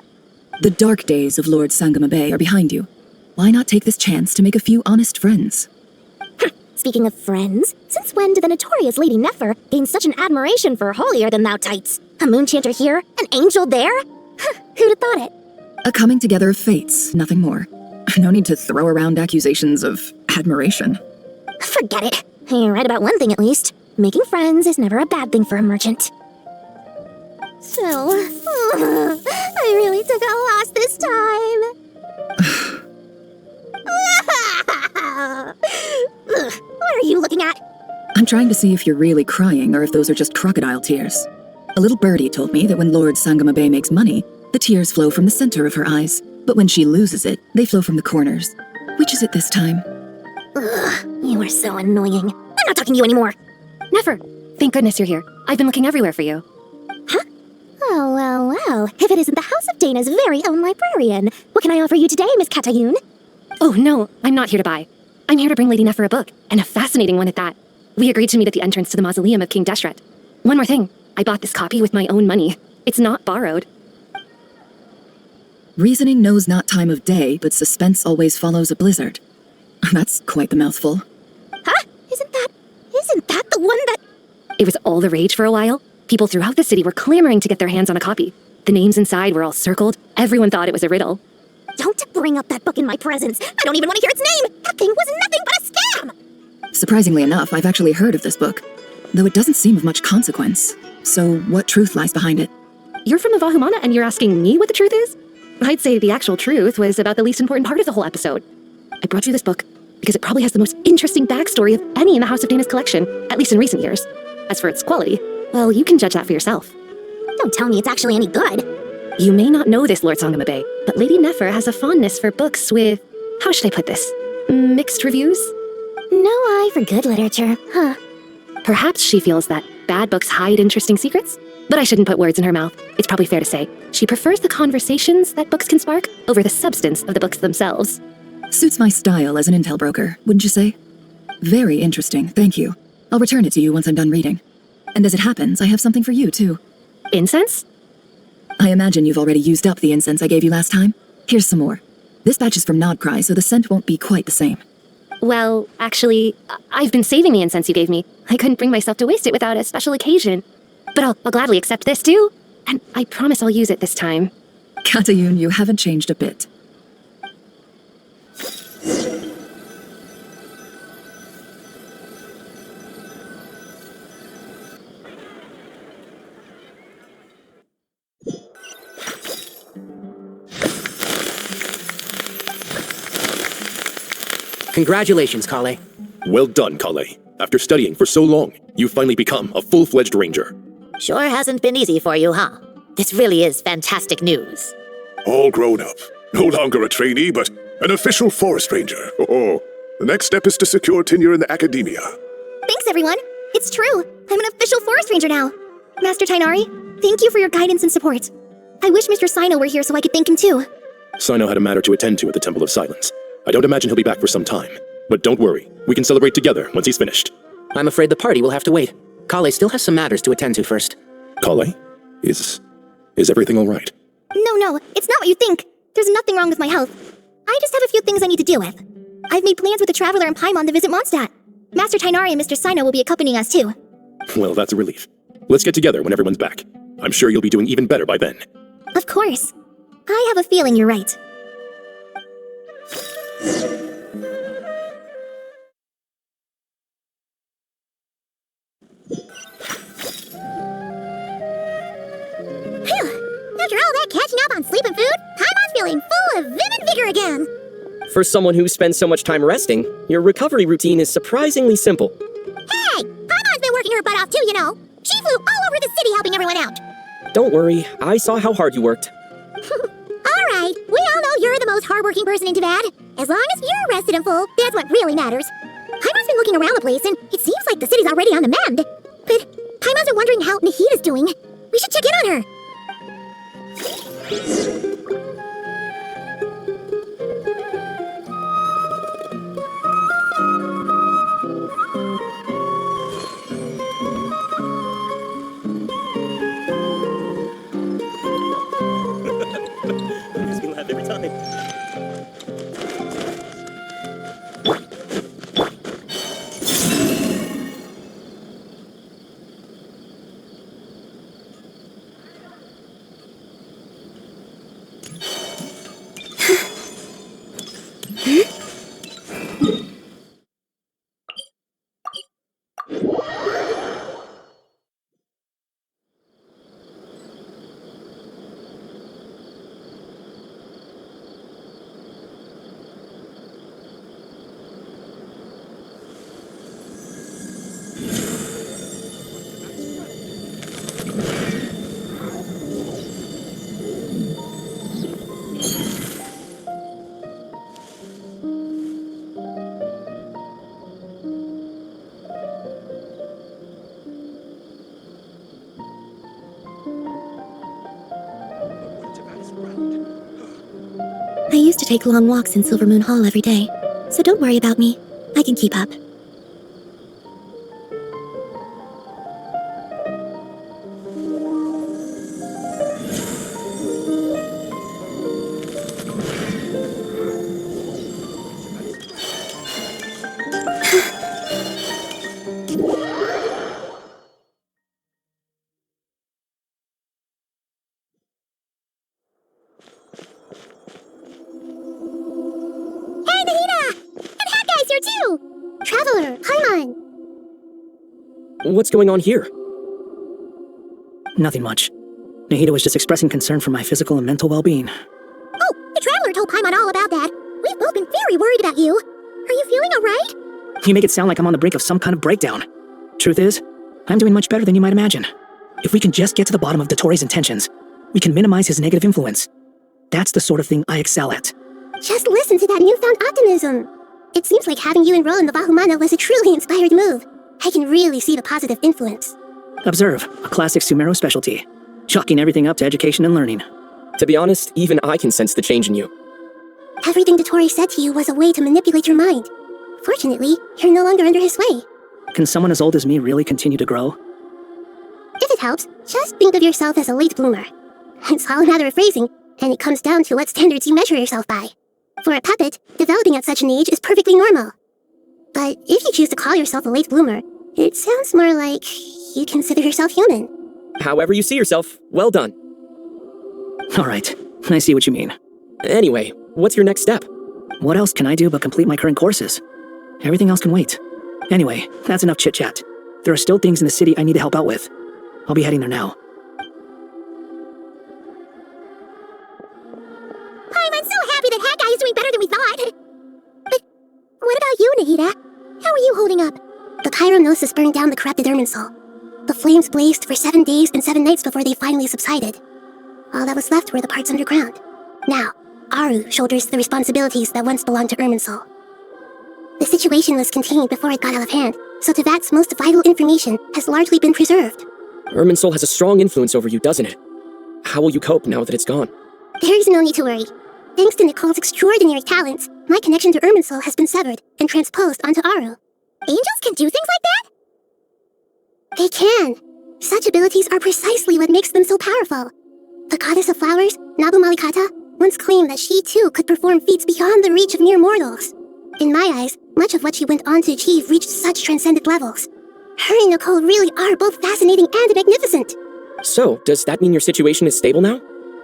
The dark days of Lord Sangama Bay are behind you. Why not take this chance to make a few honest friends?
Speaking of friends, since when did the notorious Lady Nefer gain such an admiration for holier-than-thou tights? A moonchanter here, an angel there? Who'd have thought it?
A coming together of fates, nothing more. No need to throw around accusations of admiration.
Forget it. You're right about one thing at least. Making friends is never a bad thing for a merchant. So, I really took a loss this time. What are you looking at?
I'm trying to see if you're really crying or if those are just crocodile tears. A little birdie told me that when Lord Sangama Bay makes money, the tears flow from the center of her eyes, but when she loses it, they flow from the corners. Which is it this time?
Ugh, you are so annoying. I'm not talking to you anymore.
Nefer, thank goodness you're here. I've been looking everywhere for you.
Huh? Oh, well. If it isn't the House of Dana's very own librarian. What can I offer you today, Miss Katayun?
Oh, no, I'm not here to buy. I'm here to bring Lady Nefer a book, and a fascinating one at that. We agreed to meet at the entrance to the mausoleum of King Deshret. One more thing, I bought this copy with my own money. It's not borrowed.
Reasoning knows not time of day, but suspense always follows a blizzard. That's quite the mouthful.
Huh? Isn't that the one that...
It was all the rage for a while. People throughout the city were clamoring to get their hands on a copy. The names inside were all circled. Everyone thought it was a riddle.
Don't bring up that book in my presence. I don't even want to hear its name. That thing was nothing but a scam.
Surprisingly enough, I've actually heard of this book, though it doesn't seem of much consequence. So what truth lies behind it?
You're from the Vahumana and you're asking me what the truth is?
I'd say the actual truth was about the least important part of the whole episode. I brought you this book because it probably has the most interesting backstory of any in the House of Dana's collection, at least in recent years. As for its quality, well, you can judge that for yourself.
Don't tell me it's actually any good.
You may not know this, Lord Sangamabe, but Lady Nefer has a fondness for books with, how should I put this, mixed reviews?
No eye for good literature, huh?
Perhaps she feels that bad books hide interesting secrets? But I shouldn't put words in her mouth. It's probably fair to say she prefers the conversations that books can spark over the substance of the books themselves.
Suits my style as an intel broker, wouldn't you say? Very interesting, thank you. I'll return it to you once I'm done reading. And as it happens, I have something for you, too.
Incense?
I imagine you've already used up the incense I gave you last time. Here's some more. This batch is from Nodcry, so the scent won't be quite the same.
Well, actually, I've been saving the incense you gave me. I couldn't bring myself to waste it without a special occasion. But I'll gladly accept this, too. And I promise I'll use it this time.
Katayun, you haven't changed a bit.
Congratulations, Kale.
Well done, Kale. After studying for so long, you've finally become a full-fledged ranger.
Sure hasn't been easy for you, huh? This really is fantastic news.
All grown up. No longer a trainee, but an official forest ranger. Oh, the next step is to secure tenure in the academia.
Thanks, everyone. It's true. I'm an official forest ranger now. Master Tainari, thank you for your guidance and support. I wish Mr. Sino were here so I could thank him too.
Sino had a matter to attend to at the Temple of Silence. I don't imagine he'll be back for some time. But don't worry, we can celebrate together once he's finished.
I'm afraid the party will have to wait. Kale still has some matters to attend to first.
Kale? Is everything all right?
No, it's not what you think. There's nothing wrong with my health. I just have a few things I need to deal with. I've made plans with the Traveler and Paimon to visit Mondstadt. Master Tainari and Mr. Sino will be accompanying us too.
Well, that's a relief. Let's get together when everyone's back. I'm sure you'll be doing even better by then.
Of course. I have a feeling you're right. After all that catching up on sleep and food, Paimon's feeling full of vim and vigor again.
For someone who spends so much time resting, your recovery routine is surprisingly simple.
Hey! Paimon's been working her butt off too, you know. She flew all over the city helping everyone out.
Don't worry, I saw how hard you worked.
Alright, we all know you're the most hardworking person in Teyvat. As long as you're rested and full, that's what really matters. Paimon's been looking around the place, and it seems like the city's already on the mend. But Paimon's been wondering how Nahita's doing. We should check in on her.
Makes me laugh every time.
I used to take long walks in Silvermoon Hall every day, so don't worry about me. I can keep up. Traveler, Paimon!
What's going on here?
Nothing much. Nahida was just expressing concern for my physical and mental well-being.
The Traveler told Paimon all about that. We've both been very worried about you. Are you feeling alright?
You make it sound like I'm on the brink of some kind of breakdown. Truth is, I'm doing much better than you might imagine. If we can just get to the bottom of Dottoro's intentions, we can minimize his negative influence. That's the sort of thing I excel at.
Just listen to that newfound optimism. It seems like having you enroll in the Vahumana was a truly inspired move. I can really see the positive influence.
Observe, a classic Sumeru specialty. Chalking everything up to education and learning.
To be honest, even I can sense the change in you.
Everything Dottori said to you was a way to manipulate your mind. Fortunately, you're no longer under his sway.
Can someone as old as me really continue to grow?
If it helps, just think of yourself as a late bloomer. It's all a matter of phrasing, and it comes down to what standards you measure yourself by. For a puppet, developing at such an age is perfectly normal. But if you choose to call yourself a late bloomer, it sounds more like you consider yourself human.
However you see yourself, well done.
Alright, I see what you mean.
Anyway, what's your next step?
What else can I do but complete my current courses? Everything else can wait. Anyway, that's enough chit-chat. There are still things in the city I need to help out with. I'll be heading there now.
I'm so happy that Haggai is doing better than we thought. But what about you, Nahida? How are you holding up? The Pyrognosis burned down the corrupted Irminsul. The flames blazed for 7 days and 7 nights before they finally subsided. All that was left were the parts underground. Now, Aru shoulders the responsibilities that once belonged to Irminsul. The situation was contained before it got out of hand, so Tevat's most vital information has largely been preserved.
Irminsul has a strong influence over you, doesn't it? How will you cope now that it's gone?
There's no need to worry. Thanks to Nicole's extraordinary talents, my connection to Irminsul has been severed and transposed onto Aru. Angels can do things like that? They can. Such abilities are precisely what makes them so powerful. The goddess of flowers, Nabu Malikata, once claimed that she too could perform feats beyond the reach of mere mortals. In my eyes, much of what she went on to achieve reached such transcendent levels. Her and Nicole really are both fascinating and magnificent.
So, does that mean your situation is stable now?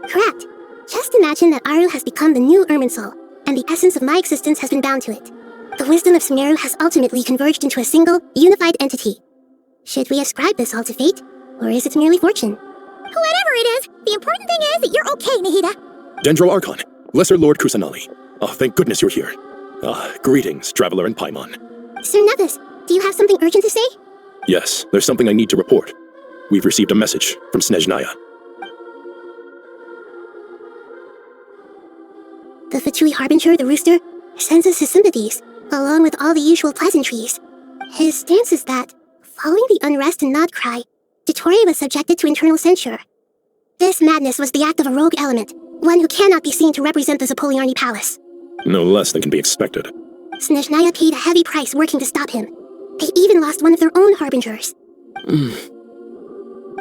Correct. Just imagine that Aru has become the new Irminsul, and the essence of my existence has been bound to it. The wisdom of Sumeru has ultimately converged into a single, unified entity. Should we ascribe this all to fate, or is it merely fortune? Whatever it is, the important thing is that you're okay, Nahida.
Dendro Archon, Lesser Lord Kusanali. Oh, thank goodness you're here. Greetings, Traveler and Paimon.
Sir Nevis, do you have something urgent to say?
Yes, there's something I need to report. We've received a message from Snezhnaya.
The Fatui Harbinger, the Rooster, sends us his sympathies, along with all the usual pleasantries. His stance is that, following the unrest in Nodcry, Dottori was subjected to internal censure. This madness was the act of a rogue element, one who cannot be seen to represent the Zapoliarni Palace.
No less than can be expected.
Snezhnaya paid a heavy price working to stop him. They even lost one of their own Harbingers. The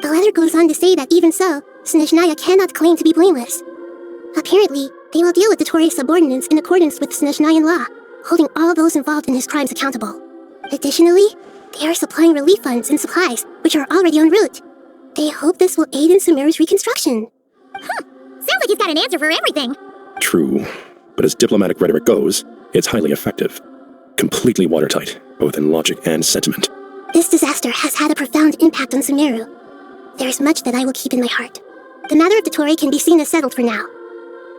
letter goes on to say that even so, Snezhnaya cannot claim to be blameless. Apparently, they will deal with Dottori's subordinates in accordance with Snezhnayan law, holding all those involved in his crimes accountable. Additionally, they are supplying relief funds and supplies, which are already en route. They hope this will aid in Sumeru's reconstruction. Sounds like he's got an answer for everything.
True, but as diplomatic rhetoric goes, it's highly effective. Completely watertight, both in logic and sentiment.
This disaster has had a profound impact on Sumeru. There's much that I will keep in my heart. The matter of Dottori can be seen as settled for now.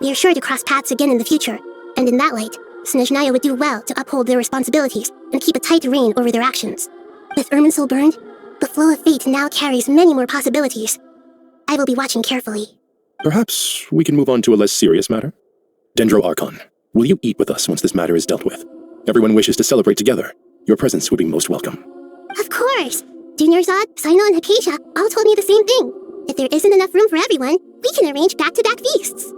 We are sure to cross paths again in the future, and in that light, Snezhnaya would do well to uphold their responsibilities and keep a tight rein over their actions. With Irminsul burned, the flow of fate now carries many more possibilities. I will be watching carefully.
Perhaps we can move on to a less serious matter? Dendro Archon, will you eat with us once this matter is dealt with? Everyone wishes to celebrate together. Your presence would be most welcome.
Of course! Junior Zod, Sino, and Hypatia all told me the same thing. If there isn't enough room for everyone, we can arrange back-to-back feasts.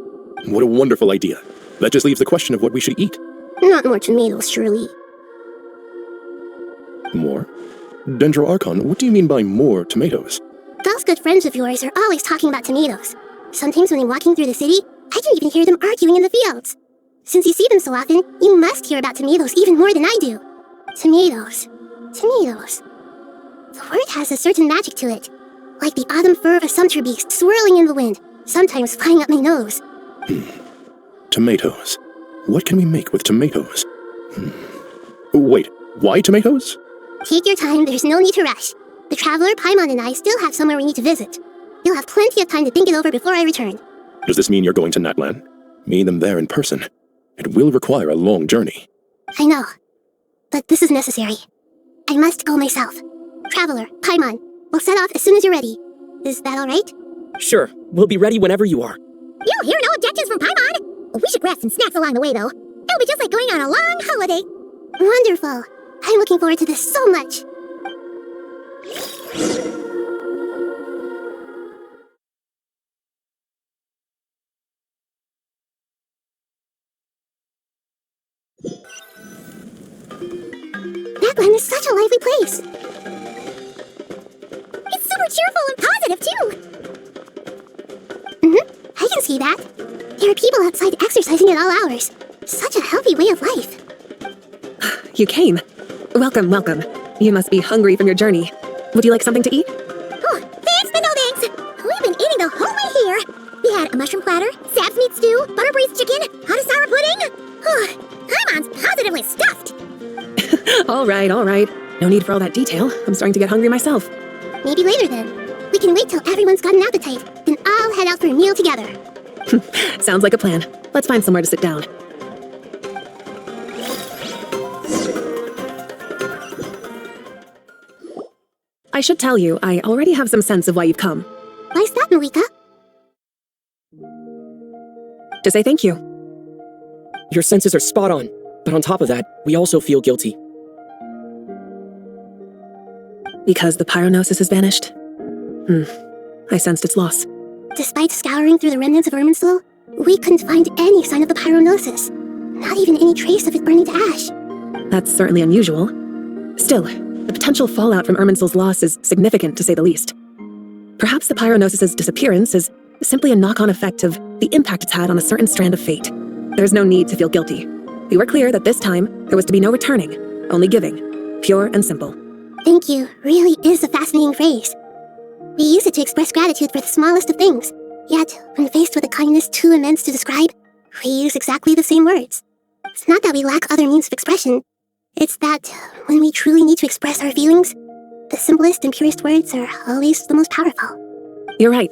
What a wonderful idea. That just leaves the question of what we should eat.
Not more tomatoes, surely.
More? Dendro Archon, what do you mean by more tomatoes?
Those good friends of yours are always talking about tomatoes. Sometimes when I'm walking through the city, I can even hear them arguing in the fields. Since you see them so often, you must hear about tomatoes even more than I do. Tomatoes. Tomatoes. The word has a certain magic to it. Like the autumn fur of a sumpter beast swirling in the wind, sometimes flying up my nose.
Tomatoes. What can we make with tomatoes? Wait, why tomatoes?
Take your time, there's no need to rush. The Traveler, Paimon, and I still have somewhere we need to visit. You'll have plenty of time to think it over before I return.
Does this mean you're going to Natlan? Meet them there in person. It will require a long journey.
I know, but this is necessary. I must go myself. Traveler, Paimon, we'll set off as soon as you're ready. Is that alright?
Sure, we'll be ready whenever you are.
You'll hear no objections from Paimon! We should grab some snacks along the way, though. It'll be just like going on a long holiday. Wonderful. I'm looking forward to this so much. Natlan is such a lively place. It's super cheerful and positive, too. I can see that. There are people outside exercising at all hours. Such a healthy way of life.
You came. Welcome, welcome. You must be hungry from your journey. Would you like something to eat?
Oh, thanks, but no thanks. We've been eating the whole way here. We had a mushroom platter, Sab's meat stew, butter braised chicken, hot sour pudding. Oh, Paimon's positively stuffed.
All right, all right. No need for all that detail. I'm starting to get hungry myself.
Maybe later then. We can wait till everyone's got an appetite, then all head out for a meal together.
Sounds like a plan. Let's find somewhere to sit down. I should tell you, I already have some sense of why you've come.
Why's that, Marika?
To say thank you.
Your senses are spot on, but on top of that, we also feel guilty.
Because the pyronosis has vanished? I sensed its loss.
Despite scouring through the remnants of Irminsul, we couldn't find any sign of the pyronosis. Not even any trace of it burning to ash.
That's certainly unusual. Still, the potential fallout from Irminsul's loss is significant, to say the least. Perhaps the pyronosis's disappearance is simply a knock-on effect of the impact it's had on a certain strand of fate. There's no need to feel guilty. We were clear that this time, there was to be no returning, only giving. Pure and simple.
Thank you really is a fascinating phrase. We use it to express gratitude for the smallest of things. Yet, when faced with a kindness too immense to describe, we use exactly the same words. It's not that we lack other means of expression. It's that, when we truly need to express our feelings, the simplest and purest words are always the most powerful.
You're right.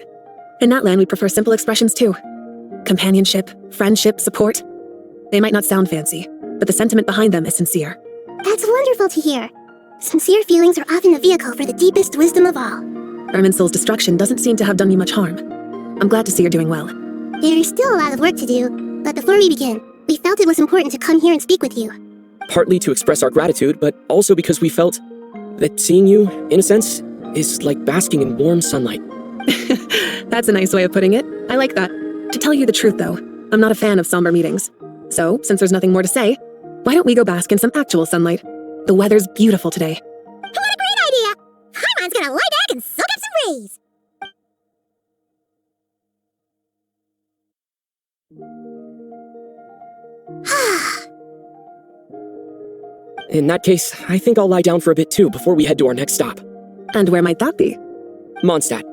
In Natlan, we prefer simple expressions too. Companionship, friendship, support. They might not sound fancy, but the sentiment behind them is sincere.
That's wonderful to hear. Sincere feelings are often a vehicle for the deepest wisdom of all.
Irminsul's destruction doesn't seem to have done you much harm. I'm glad to see you're doing well.
There's still a lot of work to do, but before we begin, we felt it was important to come here and speak with you.
Partly to express our gratitude, but also because we felt that seeing you, in a sense, is like basking in warm sunlight.
That's a nice way of putting it. I like that. To tell you the truth, though, I'm not a fan of somber meetings. So, since there's nothing more to say, why don't we go bask in some actual sunlight? The weather's beautiful today.
What a great idea! Paimon's gonna lie back and soak up some rays!
In that case, I think I'll lie down for a bit too before we head to our next stop.
And where might that be?
Mondstadt.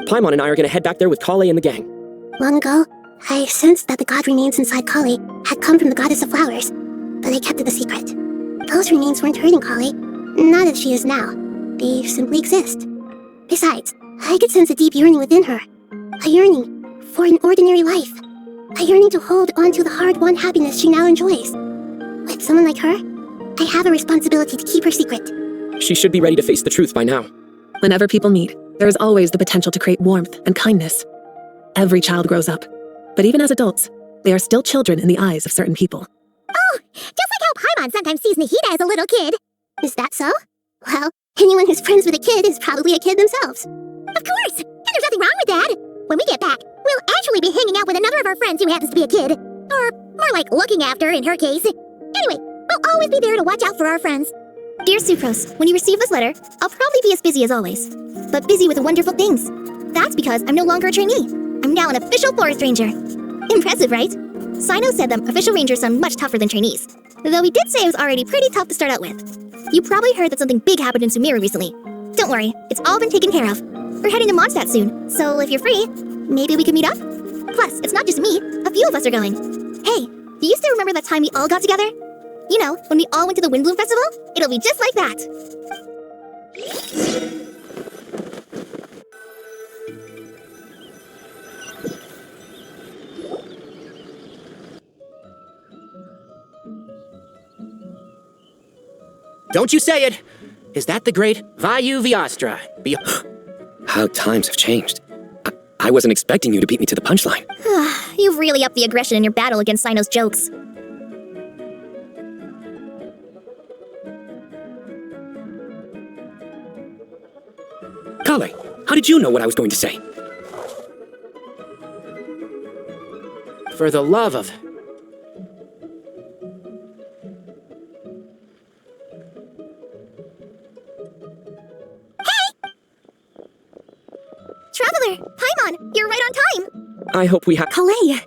Paimon and I are gonna head back there with Kale and the gang.
Long ago, I sensed that the god remains inside Kale had come from the goddess of flowers, but I kept it a secret. Those remains weren't hurting Kale, not as she is now. They simply exist. Besides, I could sense a deep yearning within her. A yearning for an ordinary life. A yearning to hold on to the hard-won happiness she now enjoys. With someone like her, I have a responsibility to keep her secret.
She should be ready to face the truth by now.
Whenever people meet, there is always the potential to create warmth and kindness. Every child grows up, but even as adults, they are still children in the eyes of certain people.
Oh, just like how Paimon sometimes sees Nahida as a little kid. Is that so? Well, anyone who's friends with a kid is probably a kid themselves. Of course! And there's nothing wrong with that! When we get back, we'll actually be hanging out with another of our friends who happens to be a kid. Or more like looking after, in her case. Anyway, we'll always be there to watch out for our friends.
Dear Sucrose, when you receive this letter, I'll probably be as busy as always. But busy with the wonderful things. That's because I'm no longer a trainee. I'm now an official forest ranger. Impressive, right? Sino said that official rangers sound much tougher than trainees. Though he did say it was already pretty tough to start out with. You probably heard that something big happened in Sumeru recently. Don't worry, it's all been taken care of. We're heading to Mondstadt soon, so if you're free, maybe we can meet up? Plus, it's not just me, a few of us are going. Hey, do you still remember that time we all got together? You know, when we all went to the Windbloom Festival? It'll be just like that.
Don't you say it! Is that the great Vayu Vyastra?
How times have changed. I wasn't expecting you to beat me to the punchline.
You've really upped the aggression in your battle against Sino's jokes.
Kale, how did you know what I was going to say?
For the love of...
Traveler! Paimon! You're right on time!
I hope we have.
Kalei!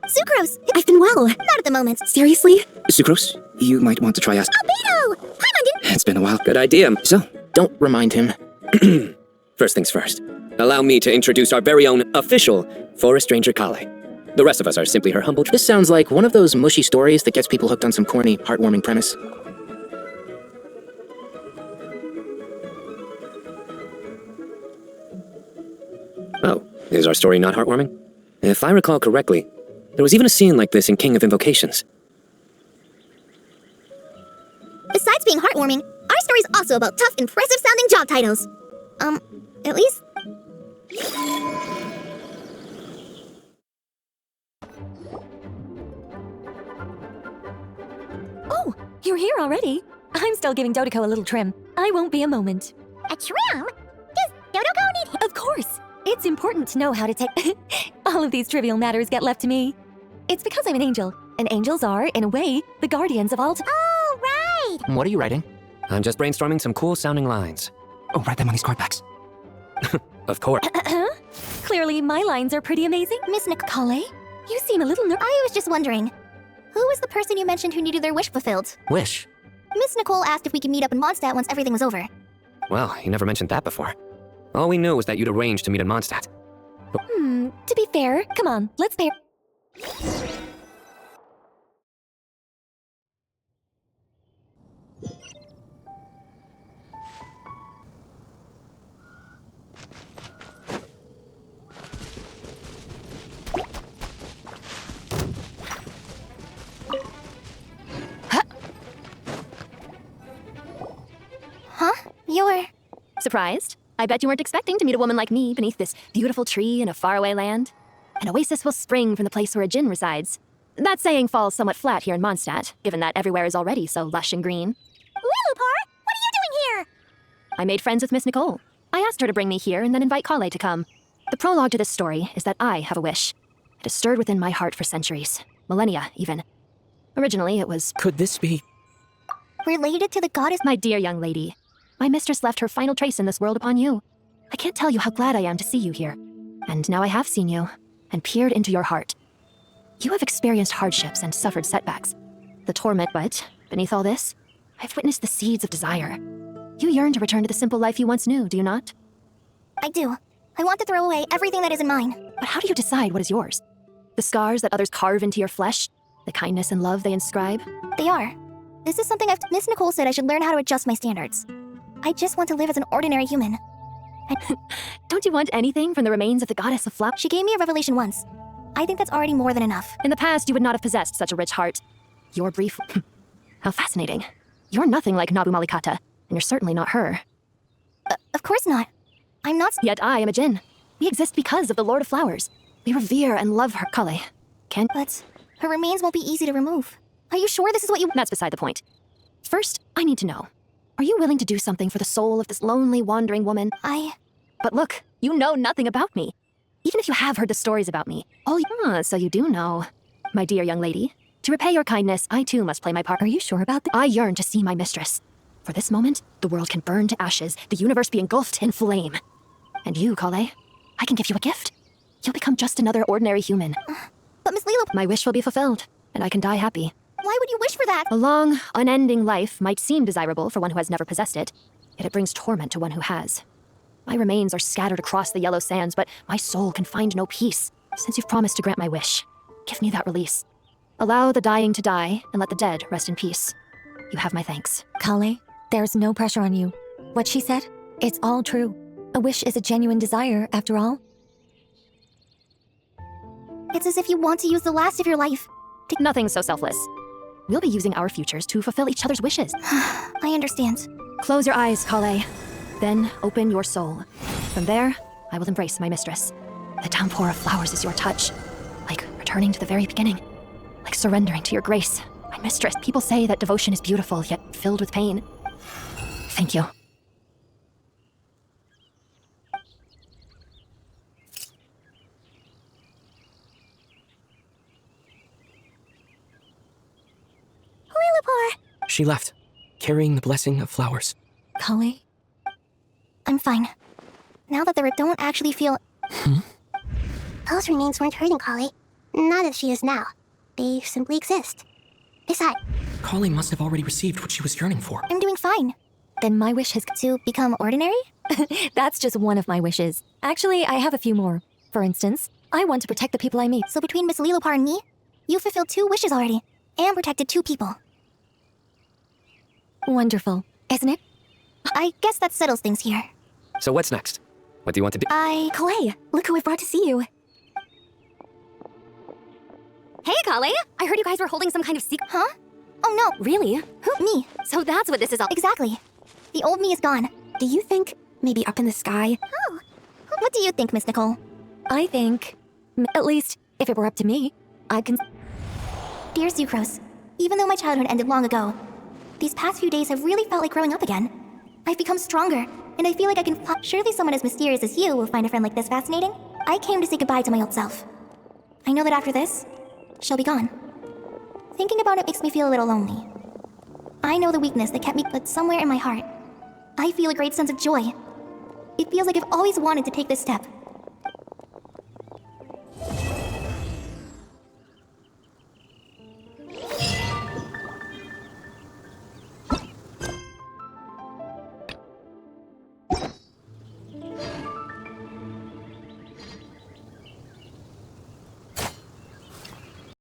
Sucrose!
I've been well.
Not at the moment.
Seriously?
Sucrose, you might want to try us.
Albedo! Paimon didn't.
It's been a while. Good idea. So,
don't remind him.
First things first. Allow me to introduce our very own official Forest Ranger Kale. The rest of us are simply her humble...
This sounds like one of those mushy stories that gets people hooked on some corny, heartwarming premise.
Oh, is our story not heartwarming? If I recall correctly, there was even a scene like this in King of Invocations.
Besides being heartwarming, our story's also about tough, impressive-sounding job titles. At least...
Oh, you're here already? I'm still giving Dodoko a little trim. I won't be a moment.
A trim? Does Dodoko need...
Of course! It's important to know how to take... All of these trivial matters get left to me. It's because I'm an angel, and angels are, in a way, the guardians of all...
Oh, right!
What are you writing?
I'm just brainstorming some cool-sounding lines.
Oh, write them on these card backs.
Of course.
Clearly, my lines are pretty amazing.
Miss
Nicole, you seem a little
I was just wondering, who was the person you mentioned who needed their wish fulfilled?
Wish?
Miss Nicole asked if we could meet up in Mondstadt once everything was over.
Well, you never mentioned that before. All we knew was that you'd arranged to meet in Mondstadt.
To be fair, come on, let's pair...
Huh? You're...
Surprised? I bet you weren't expecting to meet a woman like me beneath this beautiful tree in a faraway land. An oasis will spring from the place where a djinn resides. That saying falls somewhat flat here in Mondstadt, given that everywhere is already so lush and green.
Lilupar, what are you doing here?
I made friends with Miss Nicole. I asked her to bring me here and then invite Kale to come. The prologue to this story is that I have a wish. It has stirred within my heart for centuries. Millennia, even. Originally, it was...
Could this be...
related to the goddess?
My dear young lady, my mistress left her final trace in this world upon you. I can't tell you how glad I am to see you here. And now I have seen you, and peered into your heart. You have experienced hardships and suffered setbacks. The torment, but beneath all this, I've witnessed the seeds of desire. You yearn to return to the simple life you once knew, do you not?
I do. I want to throw away everything that isn't mine.
But how do you decide what is yours? The scars that others carve into your flesh? The kindness and love they inscribe?
They are. This is something Miss Nicole said I should learn how to adjust my standards. I just want to live as an ordinary human.
Don't you want anything from the remains of the goddess of flowers?
She gave me a revelation once. I think that's already more than enough.
In the past, you would not have possessed such a rich heart. Your brief... How fascinating. You're nothing like Nabu Malikata, and you're certainly not her.
Of course not. I'm not...
Yet I am a djinn. We exist because of the Lord of Flowers. We revere and love her, Kale.
But her remains won't be easy to remove. Are you sure this is what you...
That's beside the point. First, I need to know. Are you willing to do something for the soul of this lonely, wandering woman? But look, you know nothing about me. Even if you have heard the stories about me. So you do know. My dear young lady, to repay your kindness, I too must play my part.
Are you sure about that?
I yearn to see my mistress. For this moment, the world can burn to ashes, the universe be engulfed in flame. And you, Kale, I can give you a gift. You'll become just another ordinary human.
But Miss Lilo...
My wish will be fulfilled, and I can die happy.
Why would you wish for that?
A long, unending life might seem desirable for one who has never possessed it, yet it brings torment to one who has. My remains are scattered across the yellow sands, but my soul can find no peace. Since you've promised to grant my wish, give me that release. Allow the dying to die, and let the dead rest in peace. You have my thanks.
Kale, there's no pressure on you. What she said, it's all true. A wish is a genuine desire, after all.
It's as if you want to use the last of your life.
Nothing so selfless.
We'll be using our futures to fulfill each other's wishes.
I understand.
Close your eyes, Kale. Then open your soul. From there, I will embrace my mistress. The downpour of flowers is your touch. Like returning to the very beginning. Like surrendering to your grace. My mistress. People say that devotion is beautiful, yet filled with pain. Thank you.
Lillipore!
She left, carrying the blessing of flowers.
Kale?
I'm fine. Now that the don't actually feel...
Those remains weren't hurting Kali. Not as she is now. They simply exist. Besides,
Kali must have already received what she was yearning for.
I'm doing fine.
Then my wish has
To become ordinary?
That's just one of my wishes. Actually, I have a few more. For instance, I want to protect the people I meet.
So between Miss Lillipar and me, you fulfilled 2 wishes already. And protected 2 people.
Wonderful, isn't it?
I guess that settles things here.
So what's next? What do you want to do?
Kale, look who I've brought to see you.
hey, Kale! I heard you guys were holding some kind of secret.
Huh? Oh no.
Really?
Who? Me.
So that's what this is all.
Exactly. The old me is gone.
Do you think maybe up in the sky?
Oh. What do you think, Miss Nicole?
I think, at least, if it were up to me, I can...
Dear Sucrose, even though my childhood ended long ago, these past few days have really felt like growing up again. I've become stronger, and I feel like I can surely someone as mysterious as you will find a friend like this fascinating. I came to say goodbye to my old self. I know that after this, she'll be gone. Thinking about it makes me feel a little lonely. I know the weakness that kept me put somewhere in my heart. I feel a great sense of joy. It feels like I've always wanted to take this step,